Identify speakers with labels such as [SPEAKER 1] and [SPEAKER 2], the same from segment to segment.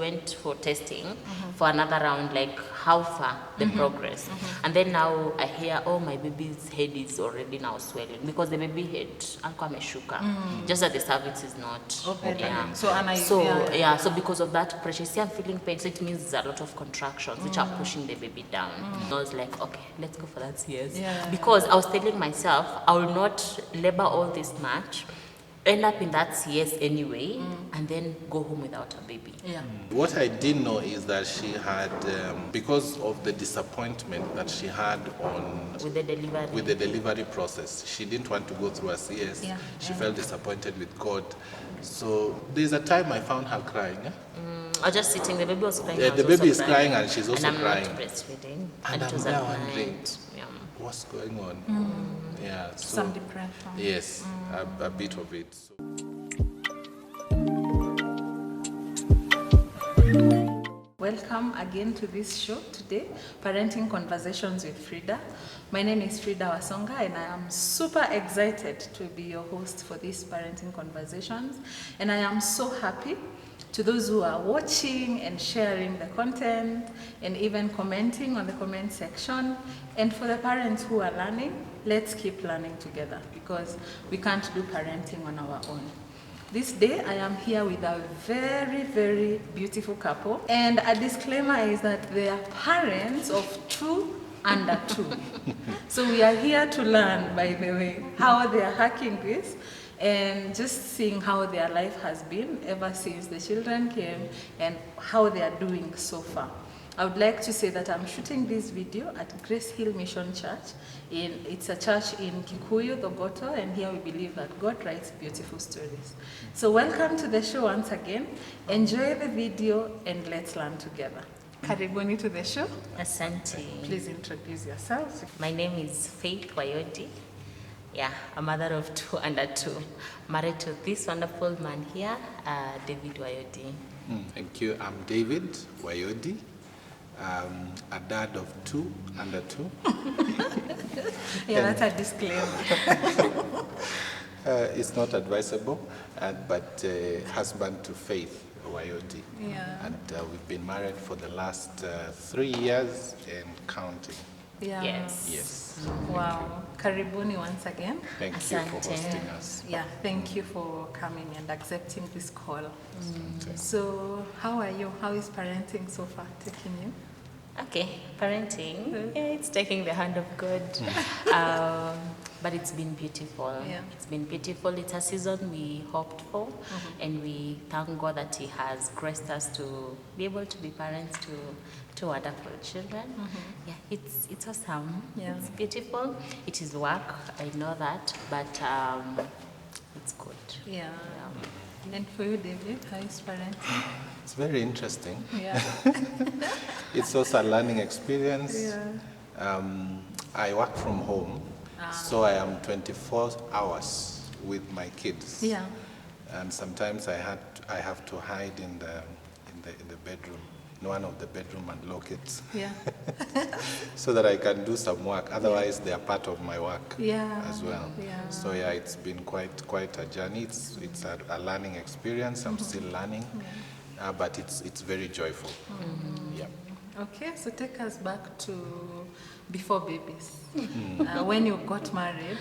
[SPEAKER 1] went for testing for another round, like how far the progress. And then now I hear, oh, my baby's head is already now swelling because the baby head alikuwa ameshuka, just that the cervix is not.
[SPEAKER 2] Okay.
[SPEAKER 1] Yeah. So because of that pressure, see, I'm feeling pain, so it means there's a lot of contractions which are pushing the baby down. I was like, okay, let's go for that CS. Because I was telling myself I will not labor all this much, end up in that CS anyway, and then go home without a baby.
[SPEAKER 3] What I didn't know is that she had, because of the disappointment that she had
[SPEAKER 1] with the
[SPEAKER 3] delivery process, she didn't want to go through a CS. She felt disappointed with God. So there's a time I found her crying.
[SPEAKER 1] I was just sitting, the baby was crying.
[SPEAKER 3] The baby is crying and she's also crying.
[SPEAKER 1] And I'm not breastfeeding.
[SPEAKER 3] And
[SPEAKER 1] it was
[SPEAKER 3] I'm now
[SPEAKER 1] at
[SPEAKER 3] wondering,
[SPEAKER 1] night.
[SPEAKER 3] what's going on? Yeah, so,
[SPEAKER 2] some depression.
[SPEAKER 3] Yes, a bit of it. So.
[SPEAKER 2] Welcome again to this show today, Parenting Conversations with Frida. My name is Frida Wasonga and I am super excited to be your host for these Parenting Conversations. And I am so happy to those who are watching and sharing the content and even commenting on the comment section. And for the parents who are learning, let's keep learning together because we can't do parenting on our own. This day I am here with a very, very beautiful couple. And a disclaimer is that they are parents of 2 under 2. So we are here to learn, by the way, how they are hacking this and just seeing how their life has been ever since the children came and how they are doing so far. I would like to say that I'm shooting this video at Grace Hill Mission Church. It's a church in Kikuyu, Thogoto, and here we believe that God writes beautiful stories. So welcome to the show once again. Enjoy the video and let's learn together. Karibuni to the show.
[SPEAKER 1] Asante.
[SPEAKER 2] Please introduce yourselves.
[SPEAKER 1] My name is Faith Wayodi. Yeah, a mother of 2 under 2. Married to this wonderful man here, David Wayodi.
[SPEAKER 3] Thank you. I'm David Wayodi. A dad of 2 under 2.
[SPEAKER 2] Yeah, that's a disclaimer.
[SPEAKER 3] It's not advisable, but husband to Faith Wayodi.
[SPEAKER 2] Yeah.
[SPEAKER 3] And we've been married for the last 3 years and counting.
[SPEAKER 2] Yeah.
[SPEAKER 1] Yes.
[SPEAKER 2] Wow. Karibuni once again.
[SPEAKER 3] Thank you for hosting us.
[SPEAKER 2] Yeah, thank you for coming and accepting this call.
[SPEAKER 3] Okay.
[SPEAKER 2] So, how are you? How is parenting so far taking you?
[SPEAKER 1] Okay, parenting, it's taking the hand of God. But it's been beautiful.
[SPEAKER 2] Yeah.
[SPEAKER 1] It's been beautiful. It's a season we hoped for, and we thank God that He has graced us to be able to be parents to 2 wonderful children. Yeah, it's awesome.
[SPEAKER 2] Yeah.
[SPEAKER 1] It's beautiful. It is work, I know that, but it's good.
[SPEAKER 2] Yeah. And for you, David, how is parenting?
[SPEAKER 3] It's very interesting.
[SPEAKER 2] Yeah.
[SPEAKER 3] It's also a learning experience.
[SPEAKER 2] Yeah.
[SPEAKER 3] I work from home, so I am 24 hours with my kids.
[SPEAKER 2] Yeah.
[SPEAKER 3] And sometimes I have to hide in the bedroom, in one of the bedroom, and lock it.
[SPEAKER 2] Yeah.
[SPEAKER 3] So that I can do some work. Otherwise, they are part of my work as well.
[SPEAKER 2] Yeah.
[SPEAKER 3] So yeah, it's been quite a journey. It's a learning experience. I'm still learning, but it's very joyful. Yeah.
[SPEAKER 2] Okay, so take us back to before babies. When you got married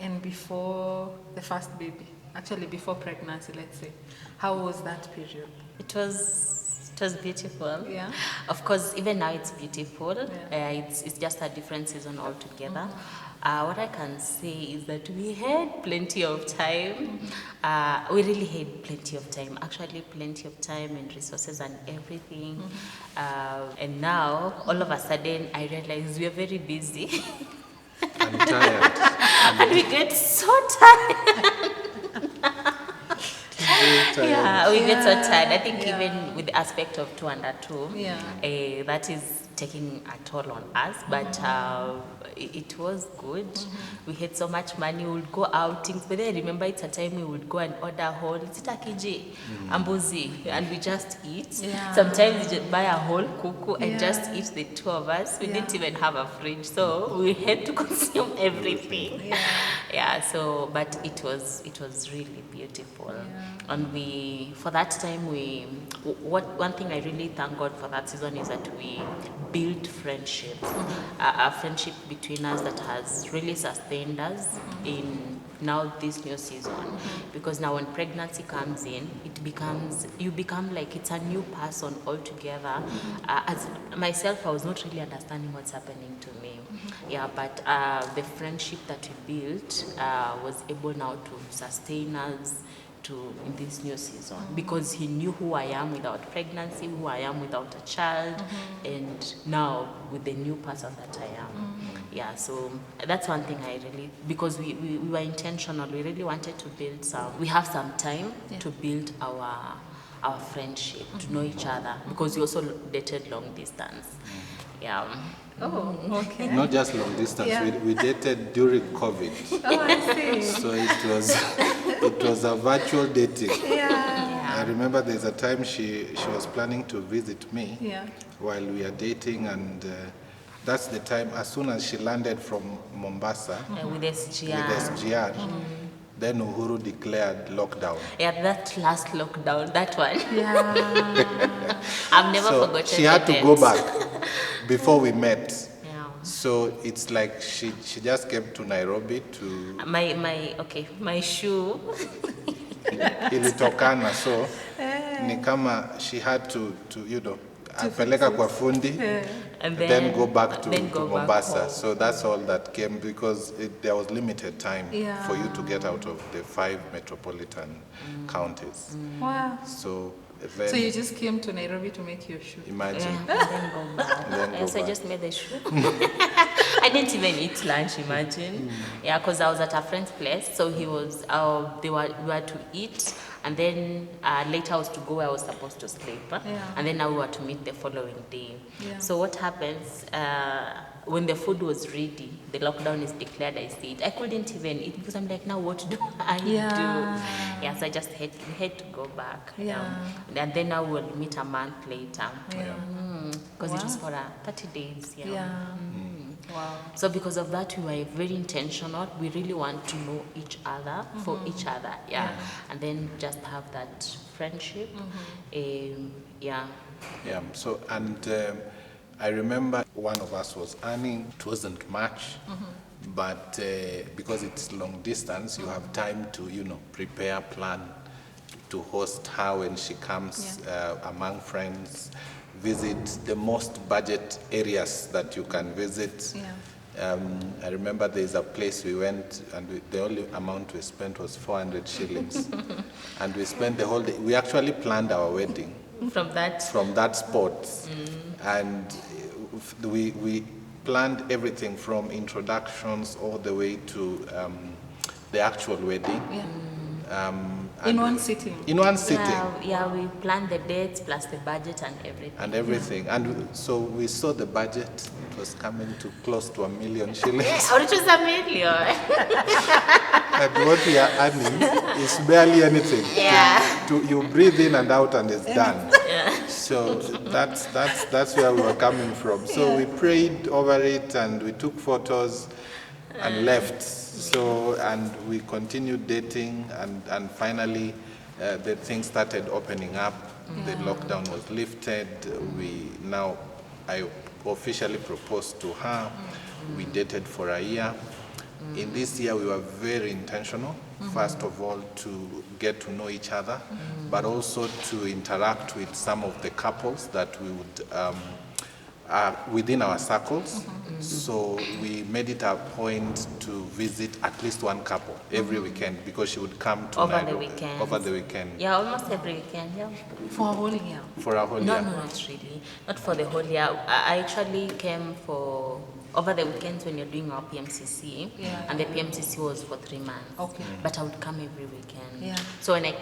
[SPEAKER 2] and before the first baby, actually before pregnancy, let's say. How was that period?
[SPEAKER 1] It was beautiful.
[SPEAKER 2] Yeah.
[SPEAKER 1] Of course, even now it's beautiful.
[SPEAKER 2] Yeah.
[SPEAKER 1] It's just a different season altogether. What I can say is that we had plenty of time. We really had plenty of time. Actually, plenty of time and resources and everything. And now, all of a sudden, I realize we are very busy.
[SPEAKER 3] I'm tired.
[SPEAKER 1] And we get so tired. Yeah, we get so tired. I think even with the aspect of 2 under 2, that is taking a toll on us. But it was good. We had so much money. We would go outings. But then I remember it's a time we would go and order whole sitakiji, ambuzi, and we just eat. Sometimes we just buy a whole kuku and just eat, the 2 of us. We didn't even have a fridge, so we had to consume everything. So but it was really beautiful. And we for that time, one thing I really thank God for that season is that we built friendships, a friendship between us that has really sustained us in now this new season. Because now when pregnancy comes in, you become like it's a new person altogether. As myself, I was not really understanding what's happening to me. Yeah, but the friendship that we built was able now to sustain us in this new season, because he knew who I am without pregnancy, who I am without a child, and now with the new person that I am. Yeah, so that's one thing I really, because we were intentional, we really wanted to build we have some time to build our friendship, to know each other, because we also dated long distance. Yeah.
[SPEAKER 2] Oh, okay.
[SPEAKER 3] Not just long distance. We dated during COVID.
[SPEAKER 2] Oh, I see.
[SPEAKER 3] So it was a virtual dating.
[SPEAKER 2] Yeah.
[SPEAKER 3] I remember there's a time she was planning to visit me while we are dating, and that's the time, as soon as she landed from Mombasa
[SPEAKER 1] With SGR.
[SPEAKER 3] then Uhuru declared lockdown.
[SPEAKER 1] Yeah, that last lockdown, that one.
[SPEAKER 2] Yeah.
[SPEAKER 1] I've never
[SPEAKER 3] So
[SPEAKER 1] forgotten.
[SPEAKER 3] she had to go back before we met.
[SPEAKER 1] Yeah.
[SPEAKER 3] So it's like she just came to Nairobi to
[SPEAKER 1] my shoe.
[SPEAKER 3] ilitokana, so ni kama she had to apeleka kwa fundi
[SPEAKER 1] And
[SPEAKER 3] then go back to Mombasa.
[SPEAKER 1] home.
[SPEAKER 3] So that's all that came, because there was limited time for you to get out of the 5 metropolitan counties.
[SPEAKER 2] Wow.
[SPEAKER 3] So then,
[SPEAKER 2] So you just came to Nairobi to make your shoe?
[SPEAKER 3] imagine.
[SPEAKER 1] And then go back.
[SPEAKER 3] Then go
[SPEAKER 1] Yes, I
[SPEAKER 3] back.
[SPEAKER 1] just made the shoe. I didn't even eat lunch, imagine. Yeah, because I was at a friend's place, so we were to eat, and then later I was to go where I was supposed to sleep. And then now we were to meet the following day.
[SPEAKER 2] Yeah.
[SPEAKER 1] So what happens, when the food was ready, the lockdown is declared, I said, I couldn't even eat, because I'm like, now what do I do? Yeah, so I just had to go back. And then now we'll meet a month later. Because it was for 30 days.
[SPEAKER 2] Wow.
[SPEAKER 1] So because of that, we were very intentional. We really want to know each other for each other. And then just have that friendship.
[SPEAKER 3] So, and I remember one of us was earning. It wasn't much, but because it's long distance, you have time to, prepare, plan to host her when she comes among friends, visit the most budget areas that you can visit. I remember there's a place we went, and the only amount we spent was 400 shillings. And we spent the whole day. We actually planned our wedding
[SPEAKER 1] From that
[SPEAKER 3] spot. And we planned everything from introductions all the way to the actual wedding.
[SPEAKER 2] In one sitting?
[SPEAKER 3] In one sitting.
[SPEAKER 1] We planned the dates plus the budget and everything.
[SPEAKER 3] And so we saw the budget. It was coming to close to 1 million shillings.
[SPEAKER 1] Which was $1 million.
[SPEAKER 3] And what we are earning is barely anything. You breathe in and out and it's done. So that's where we were coming from. So we prayed over it, and we took photos and left. So, and we continued dating, and finally the things started opening up. The lockdown was lifted. I officially proposed to her. We dated for a year. In this year, we were very intentional. First of all, to get to know each other, but also to interact with some of the couples that we would within our circles. So we made it a point to visit at least one couple every weekend, because she would come to
[SPEAKER 1] Over
[SPEAKER 3] Nairobi over the weekend.
[SPEAKER 1] Yeah, almost every weekend.
[SPEAKER 2] For a whole year?
[SPEAKER 3] For a whole year.
[SPEAKER 1] No, not really. Not for the whole year. I actually came for over the weekends when you're doing our PMCC, and the PMCC was for 3 months.
[SPEAKER 2] Okay.
[SPEAKER 1] But I would come every weekend.
[SPEAKER 2] Yeah.
[SPEAKER 1] So when I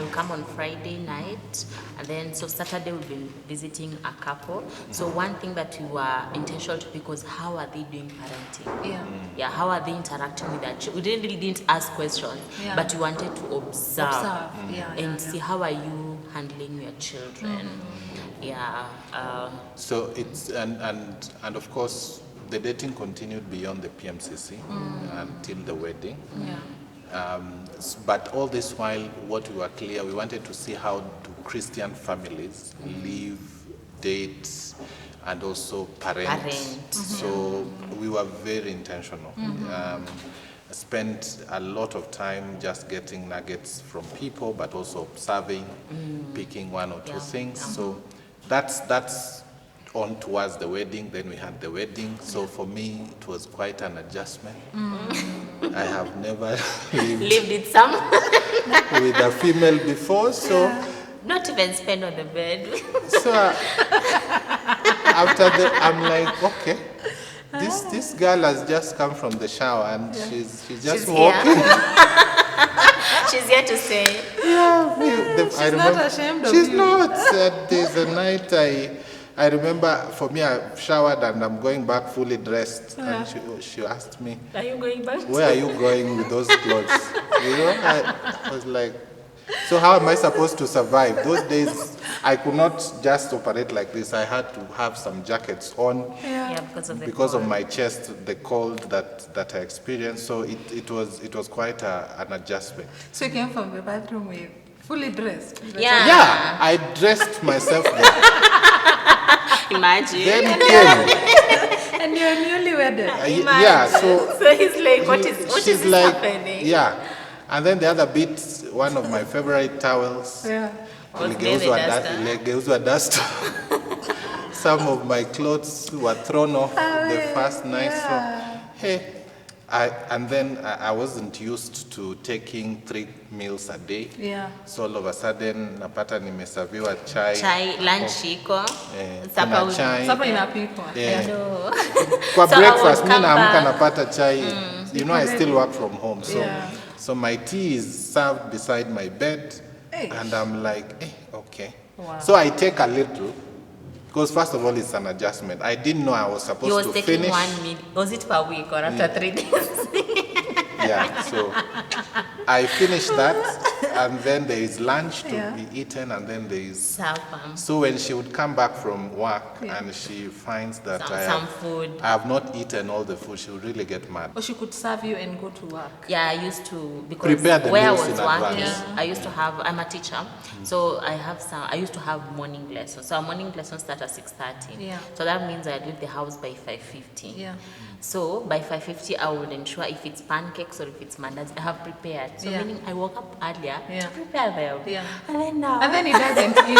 [SPEAKER 1] will come on Friday night, and then so Saturday we'll be visiting a couple. So one thing that we were intentional to pick was, how are they doing parenting? Yeah, how are they interacting with their children? We didn't ask questions, but we wanted to observe and see how are you handling your children.
[SPEAKER 3] So it's and of course the dating continued beyond the PMCC until the wedding. But all this while, what we were clear, we wanted to see how do Christian families live, date, and also parent. So we were very intentional. Spent a lot of time just getting nuggets from people, but also observing, picking one or two things. So that's on towards the wedding. Then we had the wedding. So for me, it was quite an adjustment. I have never
[SPEAKER 1] Lived it some.
[SPEAKER 3] with a female before, so
[SPEAKER 1] Not even spend on the bed.
[SPEAKER 3] so after that, I'm like, okay, this girl has just come from the shower and she's just
[SPEAKER 1] She's
[SPEAKER 3] walking.
[SPEAKER 1] She's here to say.
[SPEAKER 3] She's
[SPEAKER 2] not ashamed of
[SPEAKER 3] She's
[SPEAKER 2] you.
[SPEAKER 3] not. There's a night I remember, for me, I showered and I'm going back fully dressed, and she asked me,
[SPEAKER 1] Are you going back?
[SPEAKER 3] where are you going with those clothes? You know, I was like, so how am I supposed to survive? Those days, I could not just operate like this. I had to have some jackets on
[SPEAKER 1] Yeah,
[SPEAKER 3] because of my chest, the cold that I experienced. So it was quite an adjustment.
[SPEAKER 2] So you came from the bathroom with fully dressed?
[SPEAKER 1] Yeah.
[SPEAKER 3] Yeah, I dressed myself there.
[SPEAKER 1] Imagine.
[SPEAKER 3] Then came.
[SPEAKER 2] And you're newly wedded.
[SPEAKER 3] Yeah,
[SPEAKER 1] So he's like, what is
[SPEAKER 3] she's
[SPEAKER 1] this
[SPEAKER 3] like,
[SPEAKER 1] happening?
[SPEAKER 3] yeah. And then the other bit, one of my favorite towels.
[SPEAKER 2] Yeah.
[SPEAKER 1] Was David duster?
[SPEAKER 3] Legeuzwa duster. Some of my clothes were thrown off the first night. So, hey, and then I wasn't used to taking 3 meals a day.
[SPEAKER 2] Yeah.
[SPEAKER 3] So all of a sudden, napata nimeserviwa chai.
[SPEAKER 1] Chai, lunch iko.
[SPEAKER 3] Kuna chai.
[SPEAKER 2] Sapa inapikwa.
[SPEAKER 3] Yeah.
[SPEAKER 1] No.
[SPEAKER 3] Kwa
[SPEAKER 1] So I
[SPEAKER 3] breakfast,
[SPEAKER 1] would
[SPEAKER 3] mi
[SPEAKER 1] come
[SPEAKER 3] naamka
[SPEAKER 1] back.
[SPEAKER 3] napata chai. You know, I still work from home. So,
[SPEAKER 2] Yeah.
[SPEAKER 3] so my tea is served beside my bed.
[SPEAKER 2] Hey.
[SPEAKER 3] And I'm like, okay.
[SPEAKER 2] Wow.
[SPEAKER 3] So I take a little, because first of all, it's an adjustment. I didn't know I was
[SPEAKER 1] He
[SPEAKER 3] supposed
[SPEAKER 1] was
[SPEAKER 3] to
[SPEAKER 1] taking
[SPEAKER 3] finish.
[SPEAKER 1] 1 meal. Was it per week or after 3 days?
[SPEAKER 3] Yeah, so I finished that, and then there is lunch to
[SPEAKER 2] Yeah.
[SPEAKER 3] be eaten, and then there is.
[SPEAKER 1] Supper.
[SPEAKER 3] So when she would come back from work and she finds that
[SPEAKER 1] Some food.
[SPEAKER 3] I have not eaten all the food, she would really get mad.
[SPEAKER 2] Or she could serve you and go to work.
[SPEAKER 1] Yeah, I used to, because
[SPEAKER 3] Prepare the
[SPEAKER 1] where I
[SPEAKER 3] meals
[SPEAKER 1] was
[SPEAKER 3] in
[SPEAKER 1] working,
[SPEAKER 3] advance.
[SPEAKER 1] I used to have, I'm a teacher, so I used to have morning lessons. So our morning lessons start at 6:30.
[SPEAKER 2] Yeah.
[SPEAKER 1] So that means I leave the house by 5:50.
[SPEAKER 2] Yeah.
[SPEAKER 1] So by 5:50, I would ensure if it's pancakes or if it's mandazi, I have prepared. So
[SPEAKER 2] Yeah.
[SPEAKER 1] meaning I woke up earlier
[SPEAKER 2] Yeah.
[SPEAKER 1] to prepare them.
[SPEAKER 2] Yeah.
[SPEAKER 1] And then now.
[SPEAKER 2] And then he doesn't eat.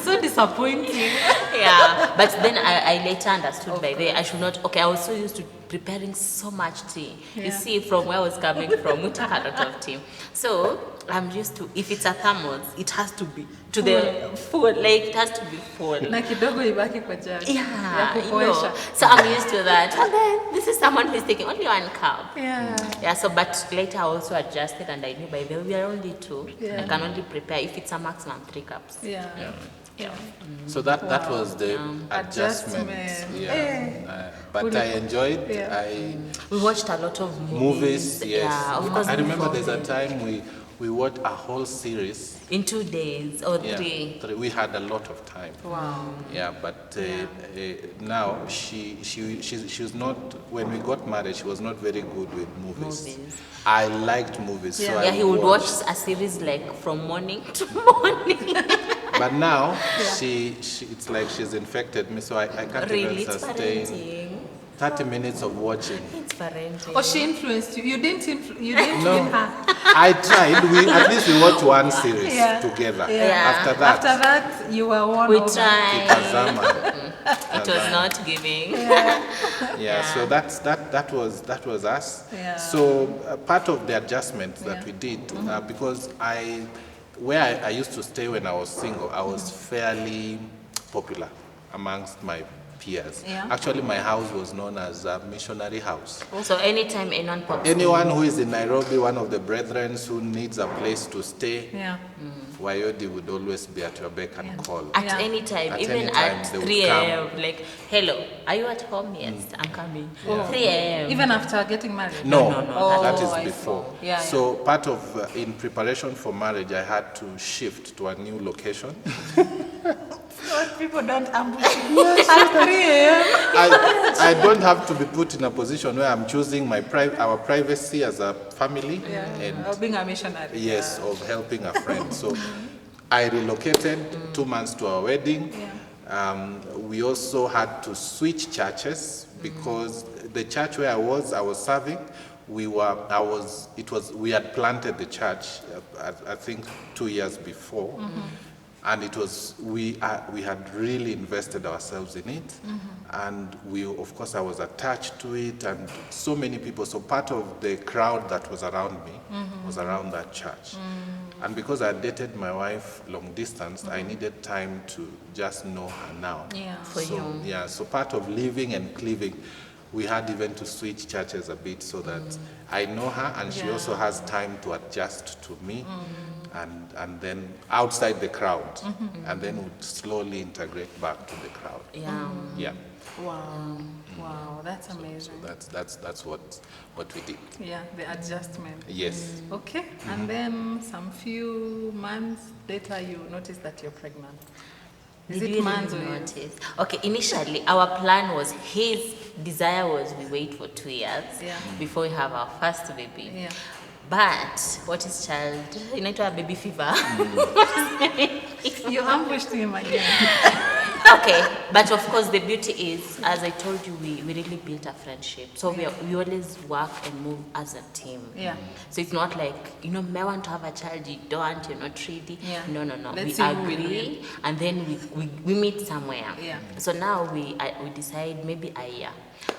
[SPEAKER 2] So disappointing.
[SPEAKER 1] Yeah, but then I later understood by the I should not. Okay, I was so used to preparing so much tea.
[SPEAKER 2] Yeah.
[SPEAKER 1] You see, from where I was coming from, we took a lot of tea. So I'm used to, if it's a thermos, it has to be to the full, like it has to be full.
[SPEAKER 2] Na kidogo ibaki kwa jagi. Ya
[SPEAKER 1] Yeah, you
[SPEAKER 2] kupoesha.
[SPEAKER 1] know. So I'm used to that. And then this is someone who's taking only 1 cup.
[SPEAKER 2] Yeah.
[SPEAKER 1] Yeah, so but later I also adjusted and I knew by the way we are only 2.
[SPEAKER 2] Yeah.
[SPEAKER 1] I can only prepare if it's a maximum 3 cups.
[SPEAKER 2] Yeah.
[SPEAKER 1] Yeah.
[SPEAKER 3] So that was the adjustment.
[SPEAKER 2] Adjustment.
[SPEAKER 3] Yeah. But I enjoyed.
[SPEAKER 2] Yeah.
[SPEAKER 1] We watched a lot of
[SPEAKER 3] Movies, yes.
[SPEAKER 1] Yeah, of course.
[SPEAKER 3] I remember there's a time we watched a whole series.
[SPEAKER 1] In 2 days or
[SPEAKER 3] Yeah,
[SPEAKER 1] 3.
[SPEAKER 3] we had a lot of time.
[SPEAKER 2] Wow.
[SPEAKER 3] Yeah, but now she's not. When we got married, she was not very good with movies. I liked movies.
[SPEAKER 2] Yeah.
[SPEAKER 3] So
[SPEAKER 1] Yeah,
[SPEAKER 3] I
[SPEAKER 1] he would
[SPEAKER 3] watch.
[SPEAKER 1] watch a series like from morning to morning.
[SPEAKER 3] But now she it's like she's infected me, so I can't
[SPEAKER 1] Really,
[SPEAKER 3] even
[SPEAKER 1] it's
[SPEAKER 3] sustain
[SPEAKER 1] parenting.
[SPEAKER 3] 30 minutes of watching.
[SPEAKER 1] It's parenting.
[SPEAKER 2] Or she influenced you. You didn't
[SPEAKER 3] No.
[SPEAKER 2] win her.
[SPEAKER 3] I tried. At least we watched one series
[SPEAKER 2] Yeah.
[SPEAKER 3] together.
[SPEAKER 1] Yeah.
[SPEAKER 3] After that,
[SPEAKER 2] After that, you were one
[SPEAKER 1] We
[SPEAKER 2] over.
[SPEAKER 1] tried.
[SPEAKER 3] Kitazama.
[SPEAKER 1] It was not giving.
[SPEAKER 3] Yeah, so that was us.
[SPEAKER 2] Yeah.
[SPEAKER 3] So part of the adjustments that
[SPEAKER 2] Yeah.
[SPEAKER 3] we did, because where I used to stay when I was single, I was fairly popular amongst my peers.
[SPEAKER 2] Yeah.
[SPEAKER 3] Actually, my house was known as a missionary house.
[SPEAKER 1] So anytime anyone pops
[SPEAKER 3] Anyone who is in Nairobi, one of the brethren who needs a place to stay,
[SPEAKER 2] Yeah.
[SPEAKER 3] Wayodi would always be at your beck and call.
[SPEAKER 1] at
[SPEAKER 2] Yeah.
[SPEAKER 1] any time,
[SPEAKER 3] At
[SPEAKER 1] even
[SPEAKER 3] any time
[SPEAKER 1] at
[SPEAKER 3] they would
[SPEAKER 1] 3 a.m. Like, hello, are you at home? Yes, I'm coming. 3 a.m.
[SPEAKER 2] Even after getting married?
[SPEAKER 3] No,
[SPEAKER 1] No,
[SPEAKER 3] that
[SPEAKER 2] Oh, I
[SPEAKER 3] is before.
[SPEAKER 2] see. Yeah,
[SPEAKER 3] So part of, in preparation for marriage, I had to shift to a new location.
[SPEAKER 2] people don't ambush you at 3 a.m.
[SPEAKER 3] I don't have to be put in a position where I'm choosing our privacy as a family and
[SPEAKER 2] Or being a missionary.
[SPEAKER 3] yes, of helping a friend. So I relocated 2 months to our wedding. We also had to switch churches because the church where I was serving, we had planted the church, I think 2 years before. And it was, we had really invested ourselves in it. And of course, I was attached to it and so many people. So part of the crowd that was around me was around that church. And because I dated my wife long distance, I needed time to just know her now. So part of living and cleaving, we had even to switch churches a bit so that I know her and she also has time to adjust to me. And then outside the crowd, and then would slowly integrate back to the crowd.
[SPEAKER 2] Wow, that's amazing.
[SPEAKER 3] So that's what we did.
[SPEAKER 2] Yeah, the adjustment.
[SPEAKER 3] Yes.
[SPEAKER 2] Okay, and then some few months later, you notice that you're pregnant. Is
[SPEAKER 1] Did
[SPEAKER 2] it
[SPEAKER 1] you
[SPEAKER 2] months or
[SPEAKER 1] really
[SPEAKER 2] years?
[SPEAKER 1] notice? Okay, initially our plan was, his desire was we wait for 2 years before we have our first baby.
[SPEAKER 2] Yeah.
[SPEAKER 1] But what is child? Inaitwa baby fever.
[SPEAKER 2] You ambushed him again.
[SPEAKER 1] Okay, but of course the beauty is, as I told you, we really built a friendship. So we always work and move as a team.
[SPEAKER 2] Yeah.
[SPEAKER 1] So it's not like, may want to have a child, you don't, you're not ready.
[SPEAKER 2] Yeah.
[SPEAKER 1] No.
[SPEAKER 2] Let's
[SPEAKER 1] We
[SPEAKER 2] see who will
[SPEAKER 1] agree and then we meet somewhere.
[SPEAKER 2] Yeah.
[SPEAKER 1] So now we decide maybe a year.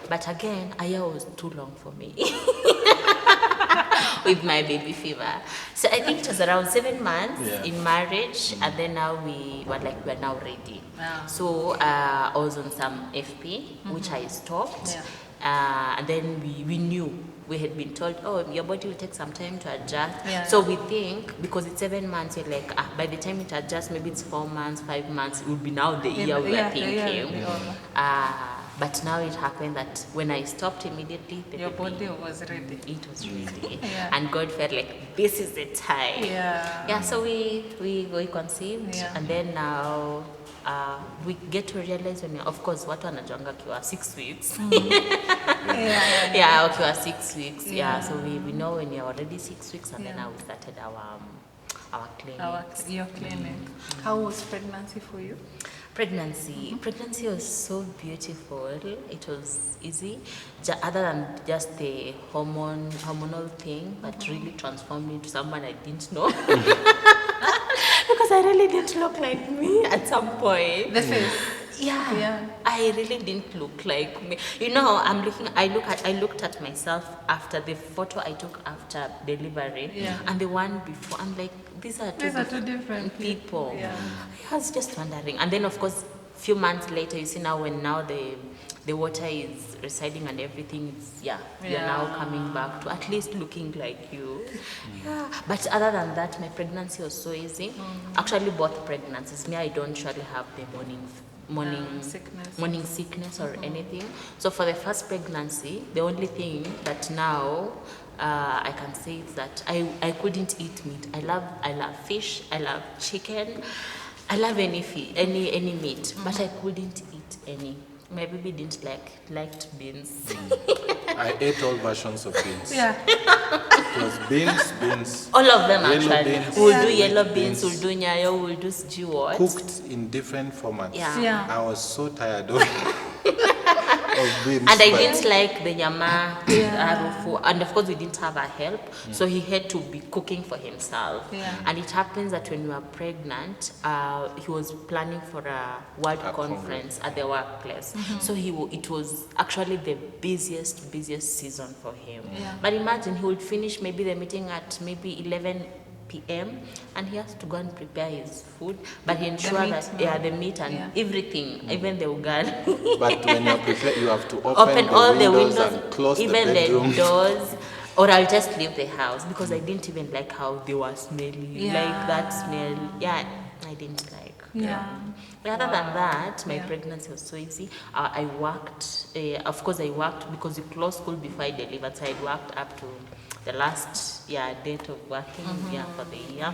[SPEAKER 1] But again, a year was too long for me. With my baby fever. So I think it was around 7 months in marriage, and then now we're now ready. So I was on some FP, which I stopped. And then we knew, we had been told, oh, your body will take some time to adjust. So we think, because it's 7 months, you're like, by the time it adjusts, maybe it's 4 months, 5 months, it will be now the year we are thinking. But now it happened that when I stopped immediately,
[SPEAKER 2] Your body was ready.
[SPEAKER 1] It was ready. And God felt like, this is the time. So we conceived, and then now we get to realize when, of course, watu wanajuanga kiwa 6 weeks. Ukiwa 6 weeks. So we know when you're already 6 weeks, and then now we started our clinic.
[SPEAKER 2] Your clinic. How was pregnancy for you?
[SPEAKER 1] Pregnancy was so beautiful. It was easy, other than just the hormonal thing that really transformed me into someone I didn't know. Because I really didn't look like me at some point.
[SPEAKER 2] The face.
[SPEAKER 1] I really didn't look like me. I looked at myself after the photo I took after delivery and the one before. I'm like, these are two different people. I was just wondering. And then, of course, a few months later, you see now when the water is receding and everything is, you're now coming back to at least looking like you. But other than that, my pregnancy was so easy. Actually, both pregnancies. Me, I don't usually have the morning sickness or anything. So for the first pregnancy, the only thing that now I can say is that I couldn't eat meat. I love fish, I love chicken, I love any meat, but I couldn't eat any. My baby didn't liked beans.
[SPEAKER 3] I ate all versions of beans. It was beans.
[SPEAKER 1] All of them
[SPEAKER 3] yellow
[SPEAKER 1] actually.
[SPEAKER 3] Beans,
[SPEAKER 1] We'll do yellow beans, we'll do nyayo, we'll do stew what?
[SPEAKER 3] Cooked in different formats. I was so tired of beans.
[SPEAKER 1] And I didn't like the nyama, harufu, and of course we didn't have a help, so he had to be cooking for himself. And it happens that when we were pregnant, he was planning for a world conference at the workplace. So it was actually the busiest season for him. But imagine, he would finish maybe the meeting at maybe 11 p.m. and he has to go and prepare his food, but he ensured that the meat and everything, even the ugali.
[SPEAKER 3] But when you prepare, you have to
[SPEAKER 1] open all the windows
[SPEAKER 3] and close
[SPEAKER 1] even
[SPEAKER 3] the bedroom.
[SPEAKER 1] the doors, or I'll just leave the house because I didn't even like how they were smelling, like that smell. I didn't like. Other than that, my pregnancy was so easy. I worked, of course I worked because we closed school before I delivered, so I worked up to the last date of working for the year.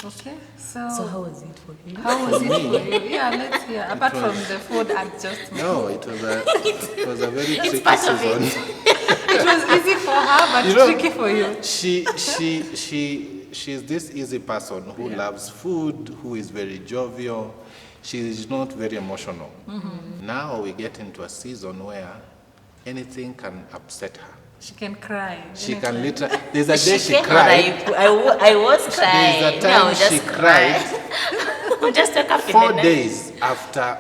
[SPEAKER 2] Okay,
[SPEAKER 1] So how was it for you?
[SPEAKER 2] how was it for you? Yeah, let's hear. Apart from the food adjustment.
[SPEAKER 3] No, it was a very tricky
[SPEAKER 1] part of
[SPEAKER 3] season.
[SPEAKER 2] It was easy for her, but
[SPEAKER 3] You know,
[SPEAKER 2] tricky for you.
[SPEAKER 3] She's this easy person who loves food, who is very jovial. She is not very emotional. Now we get into a season where anything can upset her.
[SPEAKER 2] She can cry.
[SPEAKER 3] She can literally. There's a day she
[SPEAKER 1] came
[SPEAKER 3] cried.
[SPEAKER 1] and I was crying.
[SPEAKER 3] There's a time she cried.
[SPEAKER 1] Just woke up in
[SPEAKER 3] 4
[SPEAKER 1] the night.
[SPEAKER 3] days after